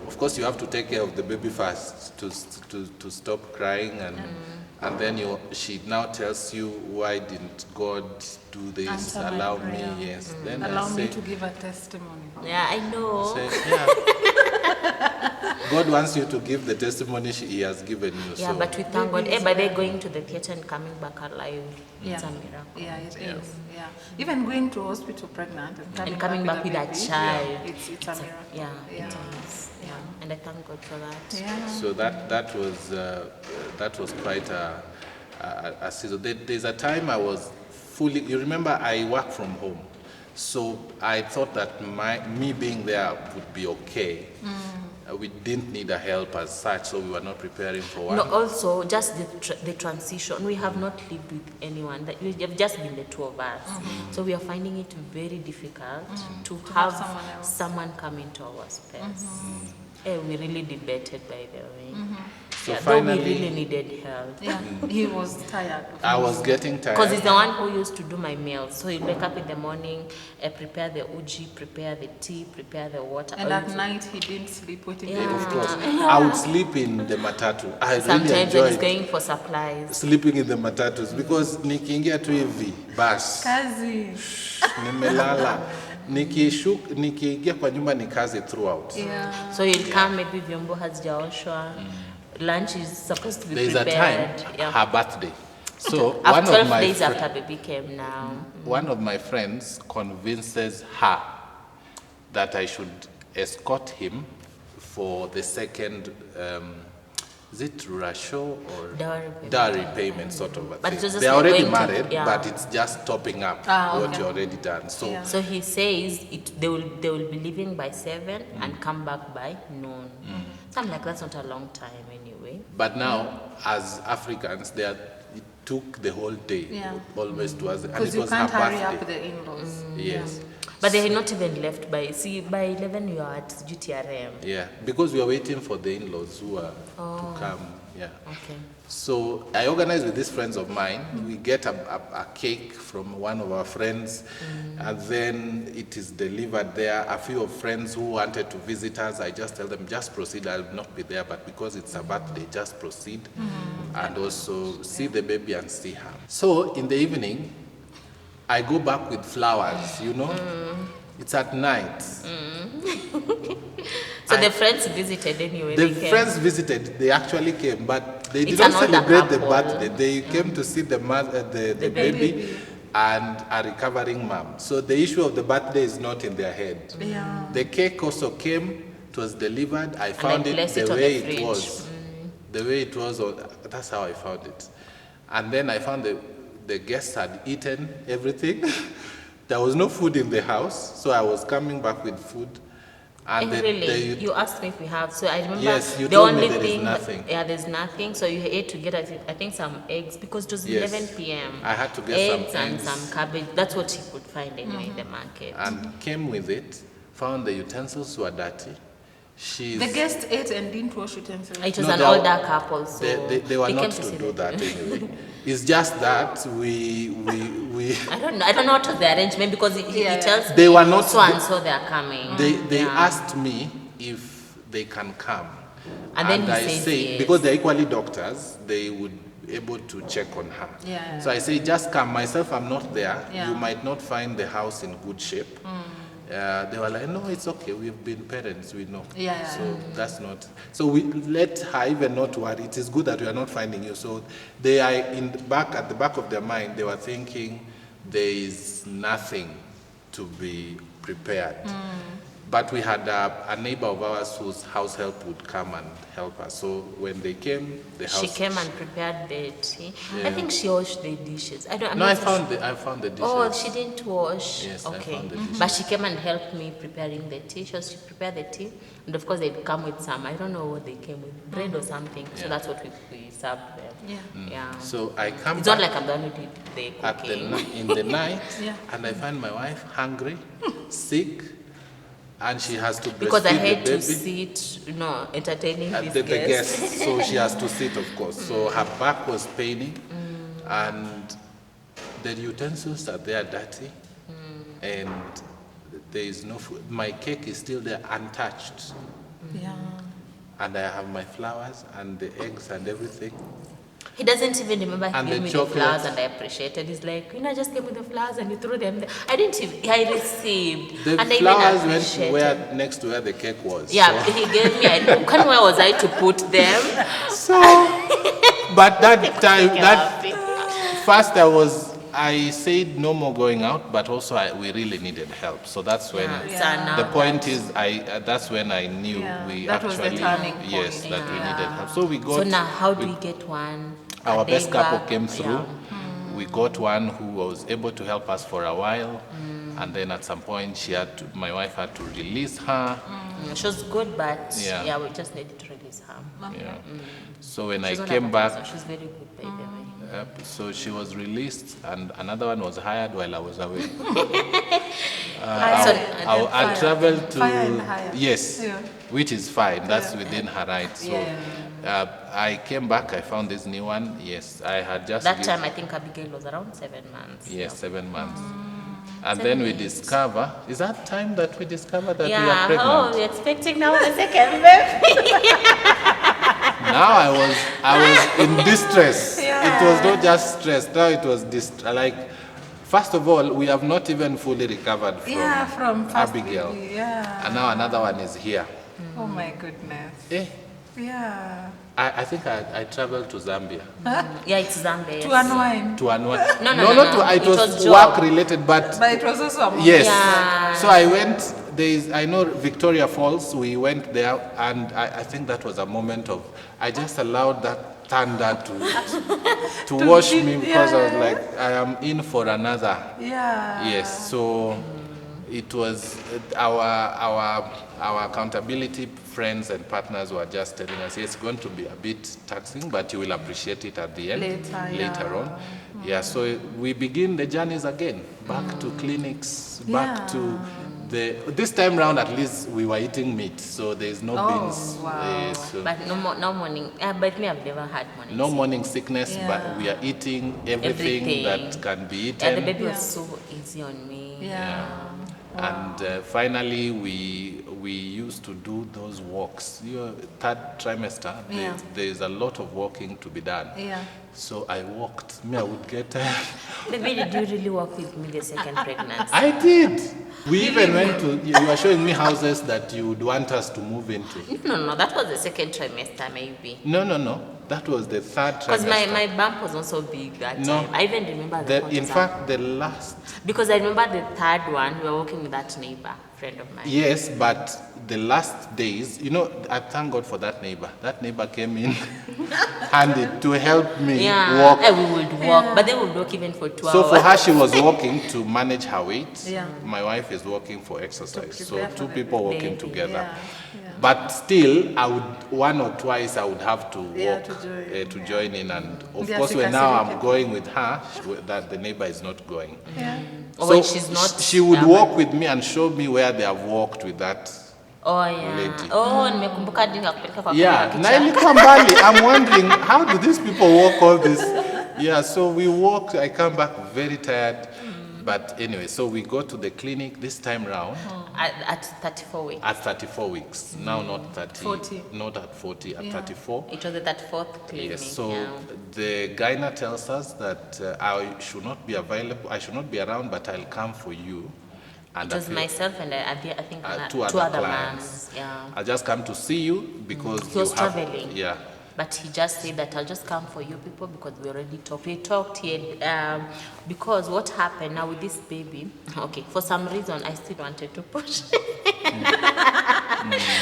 [SPEAKER 3] of course, you have to take care of the baby first to stop crying, and then she now tells you, why didn't God do this?
[SPEAKER 2] Answer my
[SPEAKER 3] Allow
[SPEAKER 2] prayer.
[SPEAKER 3] me, yes. Then
[SPEAKER 2] Allow
[SPEAKER 3] I
[SPEAKER 2] me
[SPEAKER 3] say,
[SPEAKER 2] to give a testimony.
[SPEAKER 1] Yeah, I know.
[SPEAKER 3] God wants you to give the testimony He has given you.
[SPEAKER 1] Yeah,
[SPEAKER 3] so
[SPEAKER 1] but we thank God.
[SPEAKER 2] Baby is
[SPEAKER 1] By they
[SPEAKER 2] well.
[SPEAKER 1] going to the theater and coming back alive, it's a miracle.
[SPEAKER 2] Yeah, it is. Yeah. Even going to hospital pregnant and
[SPEAKER 1] Coming back with a
[SPEAKER 2] baby,
[SPEAKER 1] child.
[SPEAKER 2] It's a miracle.
[SPEAKER 1] Yeah,
[SPEAKER 2] Yeah.
[SPEAKER 1] it is. Yeah, and I thank God for that.
[SPEAKER 2] Yeah.
[SPEAKER 3] So that was quite a season. There's a time I was fully. You remember, I work from home, so I thought that me being there would be okay. We didn't need a help as such, so we were not preparing for one.
[SPEAKER 1] No, also just the transition. We have not lived with anyone. That we have just been the two of us. So we are finding it very difficult to have
[SPEAKER 2] someone else.
[SPEAKER 1] someone come into our space. We really debated, by the way.
[SPEAKER 3] So
[SPEAKER 1] Yeah, though we
[SPEAKER 3] finally-
[SPEAKER 1] really needed help.
[SPEAKER 2] Yeah. He was tired.
[SPEAKER 3] I was getting tired.
[SPEAKER 1] Because he's the one who used to do my meals. So he'd wake up in the morning, prepare the uji, prepare the tea, prepare the water.
[SPEAKER 2] And at night he didn't sleep waiting for
[SPEAKER 3] Of
[SPEAKER 2] the
[SPEAKER 3] course, I would sleep in the matatu. I really
[SPEAKER 1] Sometimes when he's
[SPEAKER 3] enjoyed
[SPEAKER 1] going for supplies.
[SPEAKER 3] sleeping in the matatus because nikiingia tu hivi bas
[SPEAKER 2] kazi.
[SPEAKER 3] nimelala. Nikiingia kwa nyumba ni kazi throughout.
[SPEAKER 2] Yeah.
[SPEAKER 1] So you'll come, maybe vyombo hazijaoshwa. Lunch is supposed to be
[SPEAKER 3] There's
[SPEAKER 1] prepared.
[SPEAKER 3] a time, her birthday. So
[SPEAKER 1] After 12 days after baby came now.
[SPEAKER 3] one of my friends convinces her that I should escort him for the second, is it Rasho or dowry payment sort of a
[SPEAKER 1] But it was
[SPEAKER 3] thing.
[SPEAKER 1] just
[SPEAKER 3] They're already
[SPEAKER 1] going to-
[SPEAKER 3] married,
[SPEAKER 1] yeah.
[SPEAKER 3] but it's just topping up what
[SPEAKER 2] okay.
[SPEAKER 3] you already done. So
[SPEAKER 1] So he says they will be leaving by 7 and come back by noon. So I'm like, that's not a long time anyway.
[SPEAKER 3] but now, as Africans, it took the whole day, almost to us, and
[SPEAKER 2] Because
[SPEAKER 3] it
[SPEAKER 2] you
[SPEAKER 3] was
[SPEAKER 2] can't
[SPEAKER 3] her
[SPEAKER 2] hurry
[SPEAKER 3] birthday.
[SPEAKER 2] up the in-laws.
[SPEAKER 3] Yes.
[SPEAKER 1] But they had not even left by 11 you are at GTRM.
[SPEAKER 3] Yeah, because we are waiting for the in-laws who are to come. Yeah.
[SPEAKER 1] Okay.
[SPEAKER 3] So I organized with these friends of mine. We get a cake from one of our friends, and then it is delivered there. A few of friends who wanted to visit us, I just tell them, just proceed. I'll not be there, but because it's a birthday, just proceed, and also see the baby and see her. So in the evening, I go back with flowers. It's at night.
[SPEAKER 1] So the friends visited anyway.
[SPEAKER 3] The
[SPEAKER 1] they came.
[SPEAKER 3] friends visited, they actually came, but they
[SPEAKER 1] It's
[SPEAKER 3] didn't
[SPEAKER 1] an older
[SPEAKER 3] celebrate the
[SPEAKER 1] couple.
[SPEAKER 3] birthday. They came to see the baby and a recovering mom. So the issue of the birthday is not in their head.
[SPEAKER 2] Yeah.
[SPEAKER 3] The cake also came, it was delivered. I found it
[SPEAKER 1] placed
[SPEAKER 3] the
[SPEAKER 1] it on
[SPEAKER 3] way
[SPEAKER 1] the
[SPEAKER 3] it
[SPEAKER 1] fridge.
[SPEAKER 3] was. The way it was, that's how I found it. And then I found the guests had eaten everything. There was no food in the house, so I was coming back with food. And
[SPEAKER 1] Really? You asked me if we have. So I remember
[SPEAKER 3] Yes, you
[SPEAKER 1] the
[SPEAKER 3] told me
[SPEAKER 1] only
[SPEAKER 3] there is
[SPEAKER 1] thing.
[SPEAKER 3] nothing.
[SPEAKER 1] Yeah, there's nothing. So you had to get, I think, some eggs because it was
[SPEAKER 3] Yes.
[SPEAKER 1] 11 p.m.
[SPEAKER 3] I had to get some
[SPEAKER 1] eggs and
[SPEAKER 3] eggs.
[SPEAKER 1] some cabbage. That's what he could find anyway in the market.
[SPEAKER 3] And came with it, found the utensils were dirty.
[SPEAKER 2] The guest ate and didn't wash utensils.
[SPEAKER 1] It was
[SPEAKER 3] No,
[SPEAKER 1] an
[SPEAKER 3] they
[SPEAKER 1] older couple, so
[SPEAKER 3] they were not
[SPEAKER 1] came
[SPEAKER 3] to
[SPEAKER 1] see
[SPEAKER 3] do
[SPEAKER 1] the-
[SPEAKER 3] that anyway. It's just that we
[SPEAKER 1] I don't know what was the arrangement because he tells
[SPEAKER 3] They
[SPEAKER 1] me
[SPEAKER 3] were not-
[SPEAKER 1] so and so they are coming.
[SPEAKER 3] they
[SPEAKER 1] Yeah.
[SPEAKER 3] asked me if they can come.
[SPEAKER 1] And then he
[SPEAKER 3] I
[SPEAKER 1] said
[SPEAKER 3] said,
[SPEAKER 1] yes.
[SPEAKER 3] because they're equally doctors, they would be able to check on her.
[SPEAKER 2] Yeah.
[SPEAKER 3] So I say, just come. Myself, I'm not there.
[SPEAKER 2] Yeah.
[SPEAKER 3] You might not find the house in good shape. They were like, no, it's okay. We've been parents, we know.
[SPEAKER 2] Yeah.
[SPEAKER 3] So that's not. So we let her even not worry. It is good that we are not finding you. So they are at the back of their mind. They were thinking there is nothing to be prepared. But we had a neighbor of ours whose house help would come and help us. So when they came, the house.
[SPEAKER 1] She came and prepared the tea.
[SPEAKER 3] Yeah.
[SPEAKER 1] I think she washed the dishes. I'm
[SPEAKER 3] No,
[SPEAKER 1] not
[SPEAKER 3] I
[SPEAKER 1] so
[SPEAKER 3] found the dishes.
[SPEAKER 1] Oh, she didn't wash.
[SPEAKER 3] Yes, I
[SPEAKER 1] okay.
[SPEAKER 3] found the dishes.
[SPEAKER 1] But she came and helped me preparing the tea. She prepared the tea, and of course they'd come with some. I don't know what they came with, bread or something. So
[SPEAKER 3] Yeah.
[SPEAKER 1] that's what we served them. Yeah.
[SPEAKER 3] So I come
[SPEAKER 1] It's
[SPEAKER 3] back
[SPEAKER 1] not like I'm the one who did the
[SPEAKER 3] at
[SPEAKER 1] cooking.
[SPEAKER 3] in the night,
[SPEAKER 2] Yeah.
[SPEAKER 3] and I find my wife hungry, sick, and she has to
[SPEAKER 1] Because I
[SPEAKER 3] breastfeed
[SPEAKER 1] had
[SPEAKER 3] the
[SPEAKER 1] to
[SPEAKER 3] baby.
[SPEAKER 1] sit, entertaining
[SPEAKER 3] At
[SPEAKER 1] these
[SPEAKER 3] the
[SPEAKER 1] guests.
[SPEAKER 3] guests, so she has to sit, of course. So her back was paining, and the utensils are there dirty, and there is no food. My cake is still there untouched,
[SPEAKER 2] Yeah.
[SPEAKER 3] and I have my flowers and the eggs and everything.
[SPEAKER 1] He doesn't even remember he
[SPEAKER 3] And
[SPEAKER 1] gave
[SPEAKER 3] the
[SPEAKER 1] me the
[SPEAKER 3] chocolate.
[SPEAKER 1] flowers and I appreciated. He's like, I just gave me the flowers and you threw them there. I didn't even, I received.
[SPEAKER 3] The
[SPEAKER 1] and I
[SPEAKER 3] flowers
[SPEAKER 1] even
[SPEAKER 3] went
[SPEAKER 1] appreciated.
[SPEAKER 3] next to where the cake was.
[SPEAKER 1] Yeah,
[SPEAKER 3] So,
[SPEAKER 1] he gave me, where was I to put them?
[SPEAKER 3] but that time,
[SPEAKER 1] Laughing.
[SPEAKER 3] first I said no more going out, but also we really needed help. So that's when
[SPEAKER 1] Yeah.
[SPEAKER 3] the point is, that's when I knew
[SPEAKER 2] Yeah,
[SPEAKER 3] we
[SPEAKER 2] that was the
[SPEAKER 3] actually,
[SPEAKER 2] turning point.
[SPEAKER 3] yes, that we
[SPEAKER 1] Yeah.
[SPEAKER 3] needed help. So we got.
[SPEAKER 1] So now how do we get one?
[SPEAKER 3] Our
[SPEAKER 1] a day
[SPEAKER 3] best couple
[SPEAKER 1] back?
[SPEAKER 3] came through.
[SPEAKER 1] Yeah.
[SPEAKER 3] We got one who was able to help us for a while, and then at some point my wife had to release her.
[SPEAKER 1] She was good, but
[SPEAKER 3] Yeah.
[SPEAKER 1] we just needed to release her.
[SPEAKER 3] Yeah. So when
[SPEAKER 1] She's
[SPEAKER 3] I
[SPEAKER 1] not
[SPEAKER 3] came
[SPEAKER 1] a bad
[SPEAKER 3] back,
[SPEAKER 1] person. She's very good, by the way.
[SPEAKER 3] so she was released, and another one was hired while I was away.
[SPEAKER 1] Sorry,
[SPEAKER 3] I traveled to
[SPEAKER 2] Fire and hire.
[SPEAKER 3] yes,
[SPEAKER 2] Yeah.
[SPEAKER 3] which is fine. That's within her rights. So
[SPEAKER 2] Yeah.
[SPEAKER 3] I came back. I found this new one. Yes, I had just
[SPEAKER 1] that
[SPEAKER 3] given-
[SPEAKER 1] time I think Abigail was around 7 months.
[SPEAKER 3] Yes, 7 months. And then we discover. Is that time that we discover that we are
[SPEAKER 1] Yeah,
[SPEAKER 3] pregnant?
[SPEAKER 1] we're expecting now the second baby.
[SPEAKER 3] Now I was in distress. It was not just stress. Now it was like First of all, we have not even fully recovered from
[SPEAKER 2] first
[SPEAKER 3] Abigail.
[SPEAKER 2] baby, yeah.
[SPEAKER 3] And now another one is here.
[SPEAKER 2] Oh my goodness. Yeah.
[SPEAKER 3] I think I traveled to Zambia.
[SPEAKER 1] Yeah, it's Zambia.
[SPEAKER 2] To unwind.
[SPEAKER 3] To unwind.
[SPEAKER 1] No.
[SPEAKER 3] It was
[SPEAKER 1] job.
[SPEAKER 3] work related, but
[SPEAKER 2] But it was also a
[SPEAKER 3] yes.
[SPEAKER 1] Yeah.
[SPEAKER 3] So I went. I know Victoria Falls. We went there, and I think that was a moment of. I just allowed that thunder to wash me because I was like, I am in for another.
[SPEAKER 2] Yeah.
[SPEAKER 3] Yes. So it was our accountability friends and partners were just telling us, yes, it's going to be a bit taxing, but you will appreciate it at the end later on. Yeah. So we begin the journeys again, back to clinics, back to. This time round, at least we were eating meat, so there's no beans.
[SPEAKER 2] Wow.
[SPEAKER 1] But no morning. But me, I've never had morning.
[SPEAKER 3] No morning sickness, but we are eating everything that can be eaten.
[SPEAKER 1] And the baby was so easy on me.
[SPEAKER 2] Yeah.
[SPEAKER 3] Wow. And finally, we used to do those walks. Third trimester, there's a lot of walking to be done.
[SPEAKER 2] Yeah.
[SPEAKER 3] So I walked. I would get tired.
[SPEAKER 1] Baby, did you really walk with me the second pregnancy?
[SPEAKER 3] I did. We even went to, you were showing me houses that you would want us to move into.
[SPEAKER 1] No, that was the second trimester maybe.
[SPEAKER 3] No. That was the third trimester.
[SPEAKER 1] Because my bump was also big that time. I even remember
[SPEAKER 3] in fact, the last...
[SPEAKER 1] Because I remember the third one, we were walking with that neighbor, friend of mine.
[SPEAKER 3] Yes, but the last days, I thank God for that neighbor. That neighbor came in handy to help me walk.
[SPEAKER 1] And we would walk, but they would walk even for 2 hours.
[SPEAKER 3] So for her, she was walking to manage her weight.
[SPEAKER 2] Yeah.
[SPEAKER 3] My wife is walking for exercise. So two people walking together.
[SPEAKER 2] Yeah.
[SPEAKER 3] But still, I would one or twice I would have to walk
[SPEAKER 2] to
[SPEAKER 3] join in, and of course when now I'm going with her, that the neighbor is not going.
[SPEAKER 2] Yeah.
[SPEAKER 1] Or
[SPEAKER 3] So
[SPEAKER 1] when she's not,
[SPEAKER 3] she would walk with me and show me where they have walked with that.
[SPEAKER 1] Oh yeah.
[SPEAKER 3] lady.
[SPEAKER 1] Oh, nimekumbuka hadi nikakupeleka kwa
[SPEAKER 3] Yeah,
[SPEAKER 1] kichaka.
[SPEAKER 3] na ilikuwa mbali. I'm wondering, how do these people walk all this? Yeah, so we walked. I come back very tired. But anyway, so we go to the clinic this time round.
[SPEAKER 1] At 34 weeks.
[SPEAKER 3] At 34 weeks. Now not 30.
[SPEAKER 2] 40.
[SPEAKER 3] Not at 40, at 34.
[SPEAKER 1] It was at that fourth clinic.
[SPEAKER 3] Yes, so the gyna tells us that I should not be available, I should not be around, but I'll come for you. And
[SPEAKER 1] it was myself and I think
[SPEAKER 3] two
[SPEAKER 1] other
[SPEAKER 3] other
[SPEAKER 1] clients.
[SPEAKER 3] clients.
[SPEAKER 1] Yeah.
[SPEAKER 3] I'll just come to see you because
[SPEAKER 1] He was traveling.
[SPEAKER 3] Yeah.
[SPEAKER 1] But he just said that I'll just come for you people because we already talked. We talked here because what happened now with this baby, okay, for some reason I still wanted to push.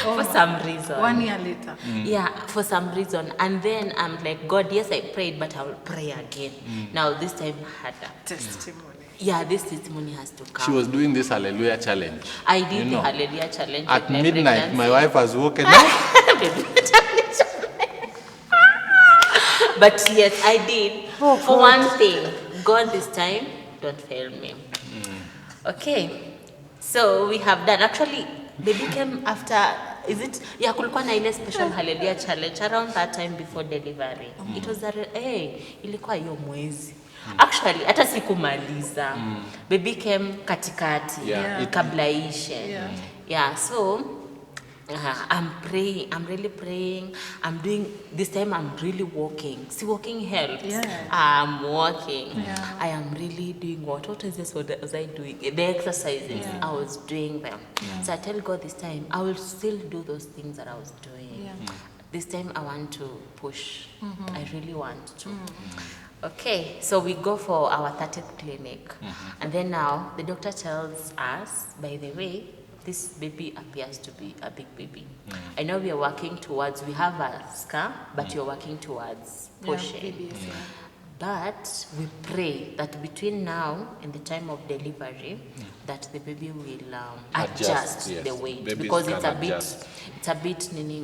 [SPEAKER 1] For some reason.
[SPEAKER 2] 1 year later.
[SPEAKER 1] Yeah, for some reason. And then I'm like, God, yes, I prayed, but I will pray again. Now this time I had a
[SPEAKER 2] Testimony.
[SPEAKER 1] Yeah, this testimony has to come.
[SPEAKER 3] She was doing this Hallelujah challenge.
[SPEAKER 1] I did the Hallelujah challenge.
[SPEAKER 3] At
[SPEAKER 1] with my
[SPEAKER 3] midnight,
[SPEAKER 1] pregnancy.
[SPEAKER 3] my wife was woken up.
[SPEAKER 1] But yes, I did. For one thing, God this time, don't fail me. Okay, so we have done. Actually, baby came after, kulikuwa na ile special Hallelujah challenge around that time before delivery. It was ilikuwa hiyo mwezi. Actually, hata sikumaliza. Baby came katikati, kabla ishe. Yeah, so I'm praying, I'm really praying. I'm doing, this time I'm really walking. See, walking helps. I'm walking. I am really doing what is this, what was I doing? The exercises, I was doing them. So I tell God this time, I will still do those things that I was doing. This time I want to push. I really want to. Okay, so we go for our 30th clinic. And then now the doctor tells us, by the way, this baby appears to be a big baby. I know we are working towards, we have a scar, but you're working towards pushing. But we pray that between now and the time of delivery, that the baby will adjust the weight.
[SPEAKER 3] Babies
[SPEAKER 1] because
[SPEAKER 3] can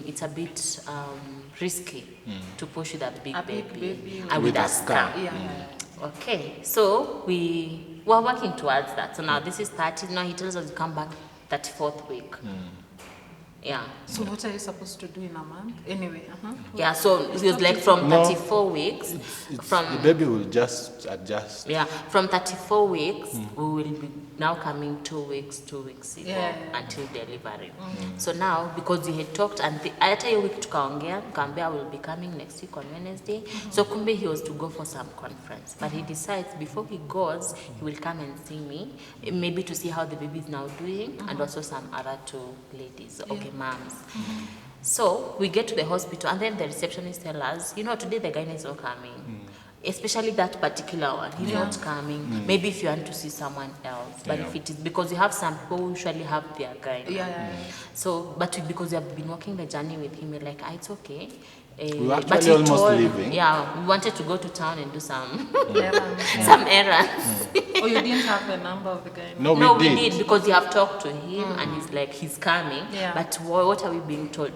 [SPEAKER 1] it's a bit risky to push with a big baby. And with a scar. Okay, so we were working towards that. So now this is 30. Now he tells us to come back 34th week. Yeah.
[SPEAKER 2] So what are you supposed to do in a month? Anyway,
[SPEAKER 1] Yeah, so it was like from 34 weeks.
[SPEAKER 3] The baby will just adjust.
[SPEAKER 1] Yeah, from 34 weeks, we will be now coming 2 weeks ago until delivery. So now, because we had talked, and hata hiyo week tukaongea, I will be coming next week on Wednesday. So kumbe he was to go for some conference, but he decides before he goes, he will come and see me, maybe to see how the baby is now doing, and also some other 2 ladies, moms. So we get to the hospital, and then the receptionist tells us, today the guy is not coming. Especially that particular one, he's not coming. Maybe if you want to see someone else, but if it is, because you have some people who usually have their guy. So, but because we have been walking the journey with him, we're like, it's okay.
[SPEAKER 3] We were actually almost leaving.
[SPEAKER 1] Yeah, we wanted to go to town and do some some errands.
[SPEAKER 2] Oh, you didn't have the number of the guy?
[SPEAKER 3] No, we did
[SPEAKER 1] because you have talked to him and he's like, he's coming. But what are we being told?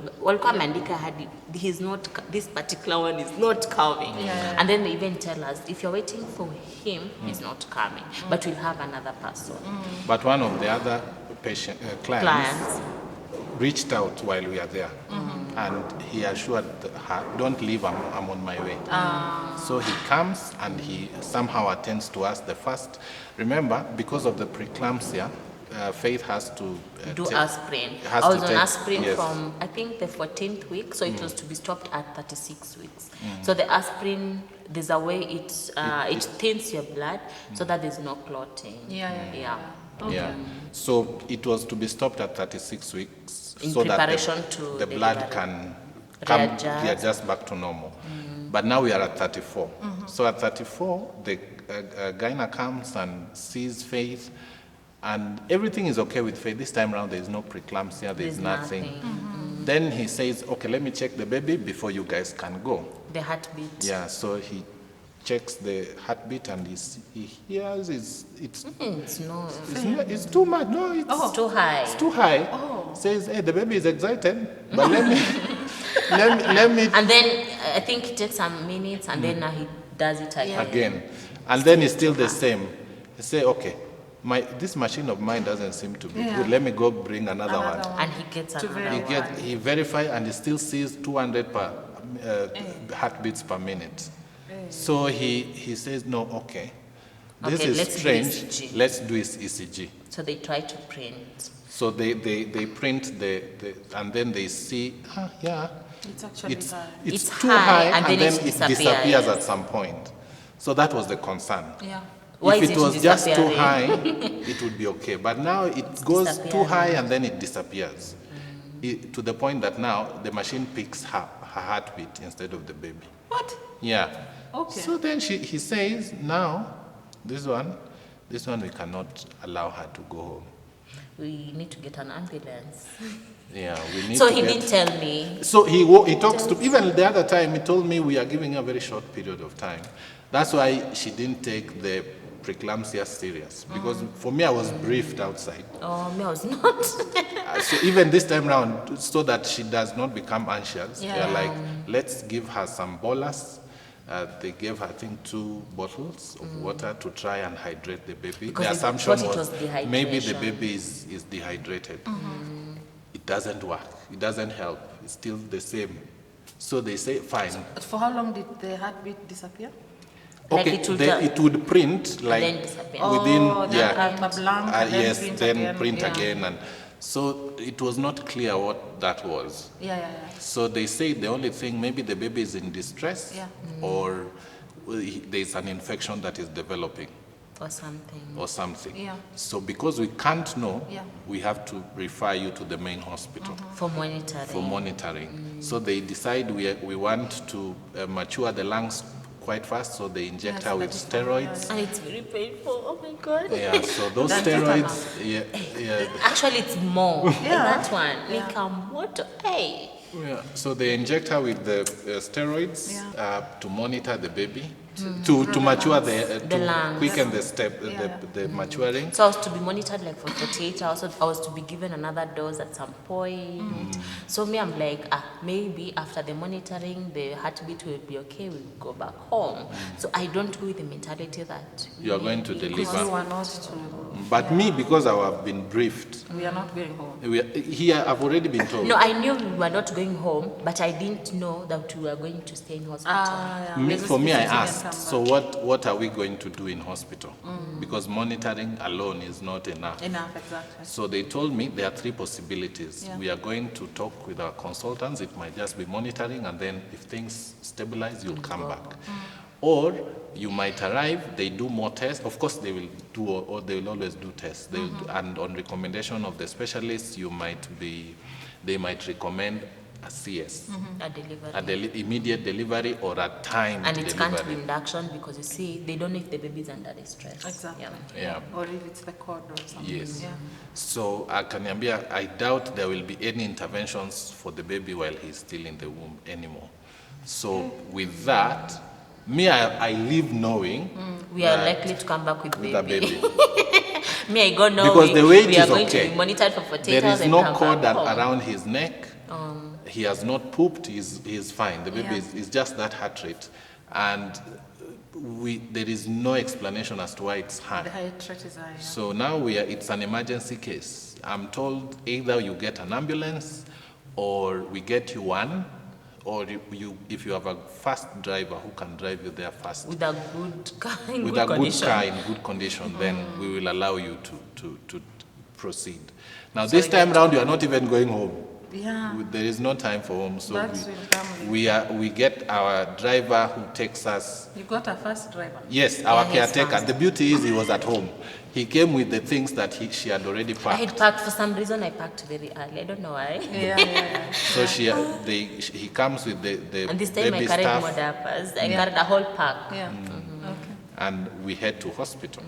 [SPEAKER 1] He's not. This particular one is not coming. And then they even tell us, if you're waiting for him, he's not coming. But we'll have another person.
[SPEAKER 3] But one of the other clients reached out while we are there, and he assured her, don't leave, I'm on my way. So he comes and he somehow attends to us. Remember, because of the preeclampsia, Faith has to
[SPEAKER 1] do aspirin. I was on aspirin from, I think, the 14th week, so it was to be stopped at 36 weeks. So the aspirin, there's a way it thins your blood so that there's no clotting.
[SPEAKER 2] Okay.
[SPEAKER 3] So it was to be stopped at 36 weeks
[SPEAKER 1] in
[SPEAKER 3] so
[SPEAKER 1] preparation
[SPEAKER 3] that
[SPEAKER 1] to
[SPEAKER 3] the blood can readjust back to normal. But now we are at 34. So at 34, the gyna comes and sees Faith, and everything is okay with Faith. This time around, there is no preeclampsia, there's nothing. Then he says, okay, let me check the baby before you guys can go.
[SPEAKER 1] The heartbeat.
[SPEAKER 3] Yeah, so he checks the heartbeat and he hears it's too much. No, it's
[SPEAKER 1] too high.
[SPEAKER 3] It's too high. Says, hey, the baby is excited, but let me let me.
[SPEAKER 1] And then I think it takes some minutes, and then now he does it again.
[SPEAKER 3] And then it's still the same. He say, okay, this machine of mine doesn't seem to be good. Let me go bring another one.
[SPEAKER 1] And he gets another one.
[SPEAKER 3] He verifies, and he still sees 200 heartbeats per minute. So he says, no, okay, this is strange. Let's do his ECG.
[SPEAKER 1] So they try to print.
[SPEAKER 3] So they print and then they see,
[SPEAKER 2] it's actually
[SPEAKER 3] it's too high, and then it disappears at some point. So that was the concern.
[SPEAKER 1] Why
[SPEAKER 3] if it was just too high, it would be okay. But now it goes too high and then it disappears. To the point that now the machine picks her heartbeat instead of the baby.
[SPEAKER 2] What?
[SPEAKER 3] Yeah.
[SPEAKER 2] Okay.
[SPEAKER 3] So then he says, now, this one we cannot allow her to go home.
[SPEAKER 1] We need to get an ambulance.
[SPEAKER 3] Yeah, we need
[SPEAKER 1] so
[SPEAKER 3] to
[SPEAKER 1] he didn't tell me.
[SPEAKER 3] So he talks to, even the other time, he told me we are giving a very short period of time. That's why she didn't take the preeclampsia serious. Because for me, I was briefed outside.
[SPEAKER 1] Oh, me, I was not.
[SPEAKER 3] So even this time round, so that she does not become anxious, they're like, let's give her some bolus. They gave her, I think, 2 bottles of water to try and hydrate the baby.
[SPEAKER 1] Because
[SPEAKER 3] the assumption was
[SPEAKER 1] dehydration.
[SPEAKER 3] Maybe the baby is dehydrated. It doesn't work. It doesn't help. It's still the same. So they say, fine.
[SPEAKER 2] For how long did the heartbeat disappear?
[SPEAKER 3] Okay,
[SPEAKER 1] like
[SPEAKER 3] it would print like within
[SPEAKER 2] then
[SPEAKER 3] print again, and so it was not clear what that was. So they say the only thing, maybe the baby is in distress, or there's an infection that is developing,
[SPEAKER 1] or something.
[SPEAKER 3] So because we can't know, we have to refer you to the main hospital
[SPEAKER 1] for monitoring.
[SPEAKER 3] So they decide we want to mature the lungs quite fast, so they inject her with steroids.
[SPEAKER 1] And it's very painful. Oh my God.
[SPEAKER 3] Yeah, so those steroids,
[SPEAKER 1] Actually, it's more. That one.
[SPEAKER 3] So they inject her with the steroids to monitor the baby. to mature to
[SPEAKER 1] lungs.
[SPEAKER 3] quicken the step, the maturing.
[SPEAKER 1] So I was to be monitored like for 48 hours. So I was to be given another dose at some point. So me, I'm like, maybe after the monitoring, the heartbeat will be okay. We'll go back home. So I don't go with the mentality that
[SPEAKER 3] You are going to deliver.
[SPEAKER 2] You are not to.
[SPEAKER 3] But me, because I have been briefed,
[SPEAKER 2] We are not going home.
[SPEAKER 3] here I've already been told.
[SPEAKER 1] No, I knew we were not going home, but I didn't know that we were going to stay in hospital.
[SPEAKER 3] For me, I asked, so what are we going to do in hospital? Because monitoring alone is not enough.
[SPEAKER 2] Enough, exactly.
[SPEAKER 3] So they told me there are three possibilities.
[SPEAKER 2] Yeah.
[SPEAKER 3] We are going to talk with our consultants. It might just be monitoring, and then if things stabilize, you'll come back. Or you might arrive, they do more tests. Of course, they will do, or they will always do tests. They will do, and on recommendation of the specialists, they might recommend a CS,
[SPEAKER 1] A delivery.
[SPEAKER 3] immediate delivery or a timed
[SPEAKER 1] And it
[SPEAKER 3] delivery.
[SPEAKER 1] can't be induction because you see, they don't know if the baby is under distress.
[SPEAKER 2] Exactly.
[SPEAKER 3] Yeah.
[SPEAKER 2] Or if it's the cord or something.
[SPEAKER 3] Yes.
[SPEAKER 2] Yeah.
[SPEAKER 3] So Akaniambia, I doubt there will be any interventions for the baby while he's still in the womb anymore. So with that, me, I live knowing
[SPEAKER 1] We are
[SPEAKER 3] that
[SPEAKER 1] likely to come back with
[SPEAKER 3] with a
[SPEAKER 1] baby.
[SPEAKER 3] baby.
[SPEAKER 1] Me, I go no
[SPEAKER 3] Because
[SPEAKER 1] way.
[SPEAKER 3] the weight
[SPEAKER 1] we are
[SPEAKER 3] is
[SPEAKER 1] going
[SPEAKER 3] okay.
[SPEAKER 1] to be monitored for 48
[SPEAKER 3] There
[SPEAKER 1] hours
[SPEAKER 3] is
[SPEAKER 1] and
[SPEAKER 3] no
[SPEAKER 1] come
[SPEAKER 3] cord
[SPEAKER 1] back home.
[SPEAKER 3] around his neck. He has not pooped. He's fine. The baby is just that heart rate, and there is no explanation as to why it's high.
[SPEAKER 2] The heart rate is high. Yeah.
[SPEAKER 3] So now it's an emergency case. I'm told either you get an ambulance, or we get you one, or if you have a fast driver who can drive you there fast.
[SPEAKER 1] With a good car in
[SPEAKER 3] With
[SPEAKER 1] good
[SPEAKER 3] a good
[SPEAKER 1] condition.
[SPEAKER 3] car in good condition, then we will allow you to proceed. Now this time round, you are not even going home.
[SPEAKER 2] Yeah.
[SPEAKER 3] There is no time for home, so
[SPEAKER 2] That will come later.
[SPEAKER 3] we get our driver who takes us.
[SPEAKER 2] You got a fast driver.
[SPEAKER 3] Yes, our
[SPEAKER 1] Yeah, he's
[SPEAKER 3] caretaker.
[SPEAKER 1] fast.
[SPEAKER 3] The beauty is he was at home. He came with the things that she had already
[SPEAKER 1] I
[SPEAKER 3] packed.
[SPEAKER 1] had packed, for some reason I packed very early. I don't know why.
[SPEAKER 2] Yeah.
[SPEAKER 3] So he comes with the
[SPEAKER 1] And this time I
[SPEAKER 3] baby
[SPEAKER 1] carried
[SPEAKER 3] stuff,
[SPEAKER 1] more diapers. I carried a whole pack.
[SPEAKER 2] Yeah. Okay.
[SPEAKER 3] and we head to hospital.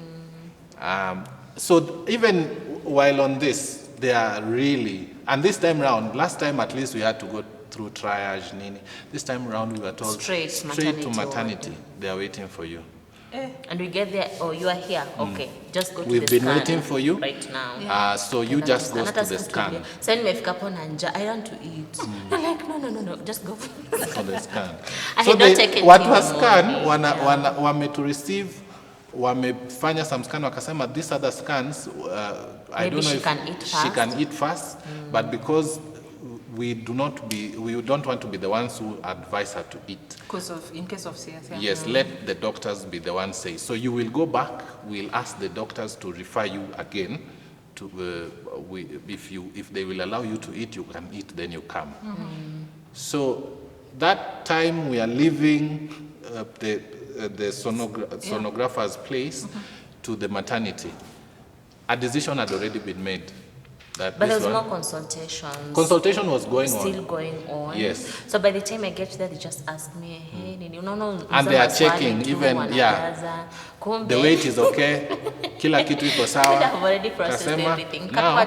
[SPEAKER 3] So even while on this, they are really, and this time round, last time at least we had to go through triage, Nini. This time around we were told
[SPEAKER 1] Straight
[SPEAKER 3] to
[SPEAKER 1] maternity
[SPEAKER 3] maternity. They are waiting for you.
[SPEAKER 1] And we get there, oh, you are here. Okay, just go to
[SPEAKER 3] We've
[SPEAKER 1] the
[SPEAKER 3] been
[SPEAKER 1] scan
[SPEAKER 3] waiting for you.
[SPEAKER 1] right now.
[SPEAKER 3] So you just go to the scan.
[SPEAKER 1] So nimefika hapo na njaa, I want to eat. I'm like, no, just go.
[SPEAKER 3] For the scan.
[SPEAKER 1] I
[SPEAKER 3] So
[SPEAKER 1] had not taken
[SPEAKER 3] watu
[SPEAKER 1] tea
[SPEAKER 3] wa
[SPEAKER 1] in the
[SPEAKER 3] scan
[SPEAKER 1] morning.
[SPEAKER 3] wame to receive, wamefanya some scan wakasema these other scans I
[SPEAKER 1] Maybe
[SPEAKER 3] don't know
[SPEAKER 1] she
[SPEAKER 3] if
[SPEAKER 1] can eat
[SPEAKER 3] she
[SPEAKER 1] fast.
[SPEAKER 3] can eat fast, but because we don't want to be the ones who advise her to eat.
[SPEAKER 2] In case of CS. Yeah.
[SPEAKER 3] Yes, let the doctors be the ones say. So you will go back. We'll ask the doctors to refer you again. If they will allow you to eat, you can eat. Then you come. So that time we are leaving the sonographer's place to the maternity. A decision had already been made.
[SPEAKER 1] But there was more consultations.
[SPEAKER 3] Consultation was going on.
[SPEAKER 1] Still going on.
[SPEAKER 3] Yes.
[SPEAKER 1] So by the time I get there, they just ask me, hey, nini, no.
[SPEAKER 3] And they are checking, even, the weight is okay, kila kitu iko sawa.
[SPEAKER 1] I have already processed
[SPEAKER 3] Kasema,
[SPEAKER 1] everything.
[SPEAKER 3] now-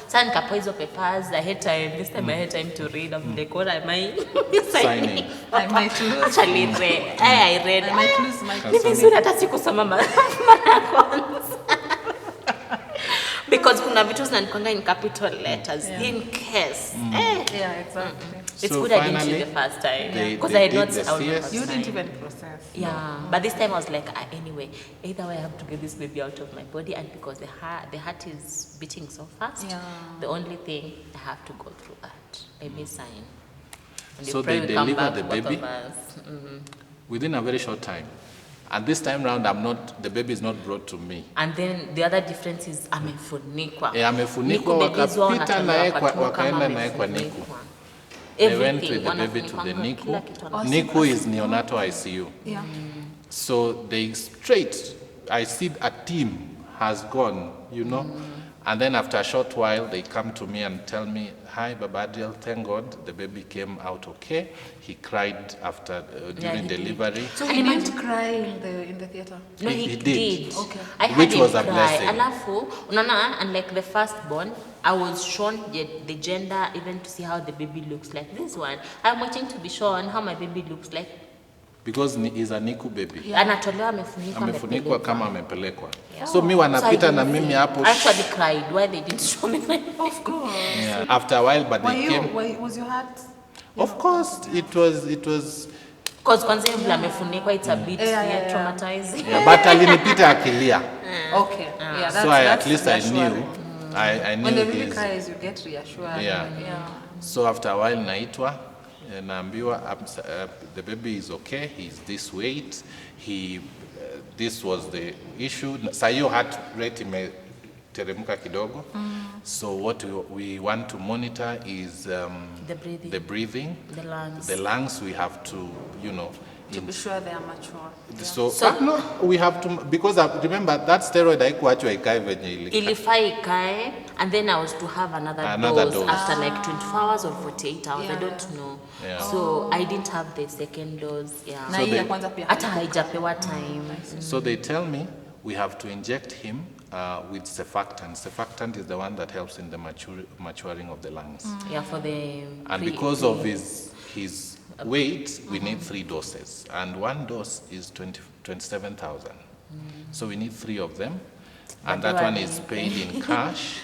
[SPEAKER 1] Sasa nikapewa hizo papers, I had time. This time I had time to read. I'm like, what am I
[SPEAKER 3] Signing.
[SPEAKER 2] I might lose.
[SPEAKER 1] Actually read. I read.
[SPEAKER 2] I might lose my
[SPEAKER 1] Ni vizuri hata sikusoma mara ya kwanza. Because kuna vitu zinanikwanga in capital letters in case.
[SPEAKER 2] Yeah, exactly.
[SPEAKER 1] It's
[SPEAKER 3] So
[SPEAKER 1] good I didn't
[SPEAKER 3] finally,
[SPEAKER 1] read the first time
[SPEAKER 3] they
[SPEAKER 1] because I had
[SPEAKER 3] did
[SPEAKER 1] not
[SPEAKER 3] the
[SPEAKER 1] sound
[SPEAKER 3] CS.
[SPEAKER 2] You didn't even process.
[SPEAKER 1] Yeah, but this time I was like, anyway, either way I have to get this baby out of my body, and because the heart is beating so fast, the only thing I have to go through that. I may sign. And
[SPEAKER 3] So
[SPEAKER 1] pray
[SPEAKER 3] they
[SPEAKER 1] we come
[SPEAKER 3] deliver
[SPEAKER 1] back,
[SPEAKER 3] the
[SPEAKER 1] both
[SPEAKER 3] baby?
[SPEAKER 1] of us.
[SPEAKER 3] Within a very short time. And this time round, the baby is not brought to me.
[SPEAKER 1] And then the other difference is amefunikwa.
[SPEAKER 3] Amefunikwa,
[SPEAKER 1] Nikubebizwa,
[SPEAKER 3] wakapita
[SPEAKER 1] wanatolewa
[SPEAKER 3] naye
[SPEAKER 1] kwa tumbo
[SPEAKER 3] wakaenda
[SPEAKER 1] kama
[SPEAKER 3] naye kwa
[SPEAKER 1] amefunikwa.
[SPEAKER 3] NICU. They went
[SPEAKER 1] Everything,
[SPEAKER 3] with the baby to the
[SPEAKER 1] wanafunikwa,
[SPEAKER 3] NICU.
[SPEAKER 1] kila kitu
[SPEAKER 3] NICU is neonatal ICU.
[SPEAKER 2] Yeah.
[SPEAKER 3] So they straight, I see a team has gone, and then after a short while, they come to me and tell me, hi, Baba Adriel, thank God, the baby came out okay. He cried after during
[SPEAKER 1] he did.
[SPEAKER 3] delivery.
[SPEAKER 2] So he didn't cry in the theater.
[SPEAKER 1] No,
[SPEAKER 3] He
[SPEAKER 1] he
[SPEAKER 3] did.
[SPEAKER 1] did.
[SPEAKER 2] Okay.
[SPEAKER 1] I had
[SPEAKER 3] Which
[SPEAKER 1] him
[SPEAKER 3] was a
[SPEAKER 1] cry.
[SPEAKER 3] blessing.
[SPEAKER 1] Alafu, unaona, and like the firstborn, I was shown the gender even to see how the baby looks like. This one, I'm waiting to be shown how my baby looks like
[SPEAKER 3] because he's a NICU baby.
[SPEAKER 1] Anatolewa
[SPEAKER 3] amefunikwa kama amepelekwa. So mi wanapita na mimi hapo.
[SPEAKER 1] I actually cried why they didn't show me my
[SPEAKER 2] Of course.
[SPEAKER 3] Yeah. After a while, but they came.
[SPEAKER 2] Was your heart?
[SPEAKER 3] Of course, it was.
[SPEAKER 1] Because kwanza vile amefunikwa it's a bit traumatizing.
[SPEAKER 3] Yeah, but alinipita akilia.
[SPEAKER 2] Okay. Yeah,
[SPEAKER 3] so at least I knew. I knew.
[SPEAKER 2] When the baby cries, you get reassured.
[SPEAKER 3] Yeah. So after a while, naitwa. Naambiwa the baby is okay, he's this weight, this was the issue. Sayo heart rate imeteremka kidogo. So what we want to monitor is the breathing, the lungs we have to,
[SPEAKER 2] to be sure they are mature.
[SPEAKER 3] So no, we have to, because remember that steroid haikuachwa ikae venye
[SPEAKER 1] ilifaa ikae, and then I was to have another dose after like 24 hours or 48 hours. I don't know. So I didn't have the second dose.
[SPEAKER 2] So
[SPEAKER 1] hata haijapewa time.
[SPEAKER 3] So they tell me we have to inject him with surfactant. Surfactant is the one that helps in the maturing of the lungs.
[SPEAKER 1] For the
[SPEAKER 3] and because of his weight, we need 3 doses, and 1 dose is 27,000. So we need 3 of them, and that one is paid in cash,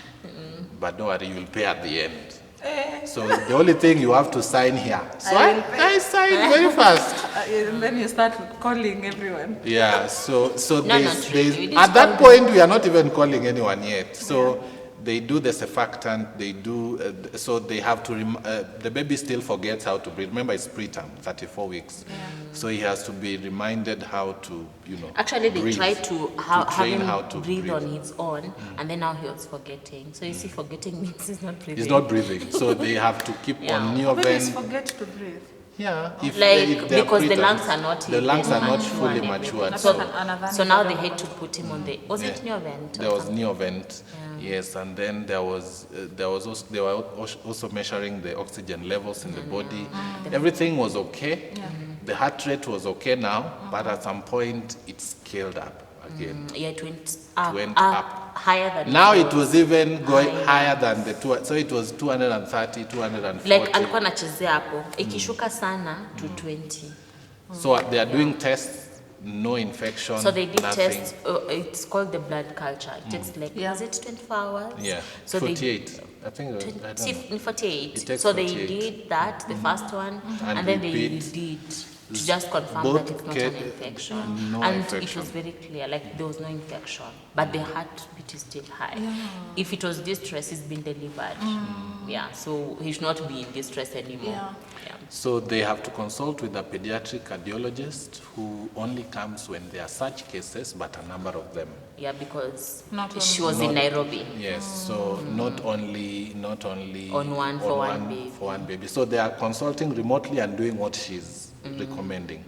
[SPEAKER 3] but don't worry, you will pay at the end. So the only thing you have to sign here. So I signed very fast.
[SPEAKER 2] And then you start calling everyone.
[SPEAKER 3] Yeah, so at that point we are not even calling anyone yet. So they do the surfactant, they do, so they have to, the baby still forgets how to breathe. Remember, it's preterm, 34 weeks. So he has to be reminded how to,
[SPEAKER 1] Actually, they
[SPEAKER 3] breathe,
[SPEAKER 1] try to have him breathe on his own, and then now he was forgetting. So you see, forgetting means he's not breathing.
[SPEAKER 3] He's not breathing. So they have to keep on Neoven.
[SPEAKER 2] Babies forget to breathe.
[SPEAKER 3] Yeah,
[SPEAKER 1] because the lungs are not
[SPEAKER 3] fully matured.
[SPEAKER 1] So now they had to put him on the. Was it Neovent?
[SPEAKER 3] There was Neovent, yes, and then they were also measuring the oxygen levels in the body. Everything was okay. The heart rate was okay now, but at some point it scaled up again.
[SPEAKER 1] It went up. Higher than
[SPEAKER 3] now it was even going higher than the 2, so it was 230, 240.
[SPEAKER 1] Like alikuwa anachezea hapo ikishuka sana to 20.
[SPEAKER 3] So they are doing tests, no infection.
[SPEAKER 1] So they did
[SPEAKER 3] nothing.
[SPEAKER 1] tests. It's called the blood culture. It takes like was it 24 hours?
[SPEAKER 3] Yeah.
[SPEAKER 1] So
[SPEAKER 3] 48. I think it was,
[SPEAKER 1] 48.
[SPEAKER 3] It takes
[SPEAKER 1] so
[SPEAKER 3] 48.
[SPEAKER 1] They did that, the first one, and then they did to just confirm that it's not an infection. It was very clear, like there was no infection, but the heartbeat is still high. If it was distress, it's been delivered. So he should not be in distress anymore.
[SPEAKER 3] So they have to consult with a pediatric cardiologist who only comes when there are such cases, but a number of them.
[SPEAKER 1] Yeah, because she was in Nairobi.
[SPEAKER 3] Yes, so not only
[SPEAKER 1] on one
[SPEAKER 3] baby. So they are consulting remotely and doing what she's recommending.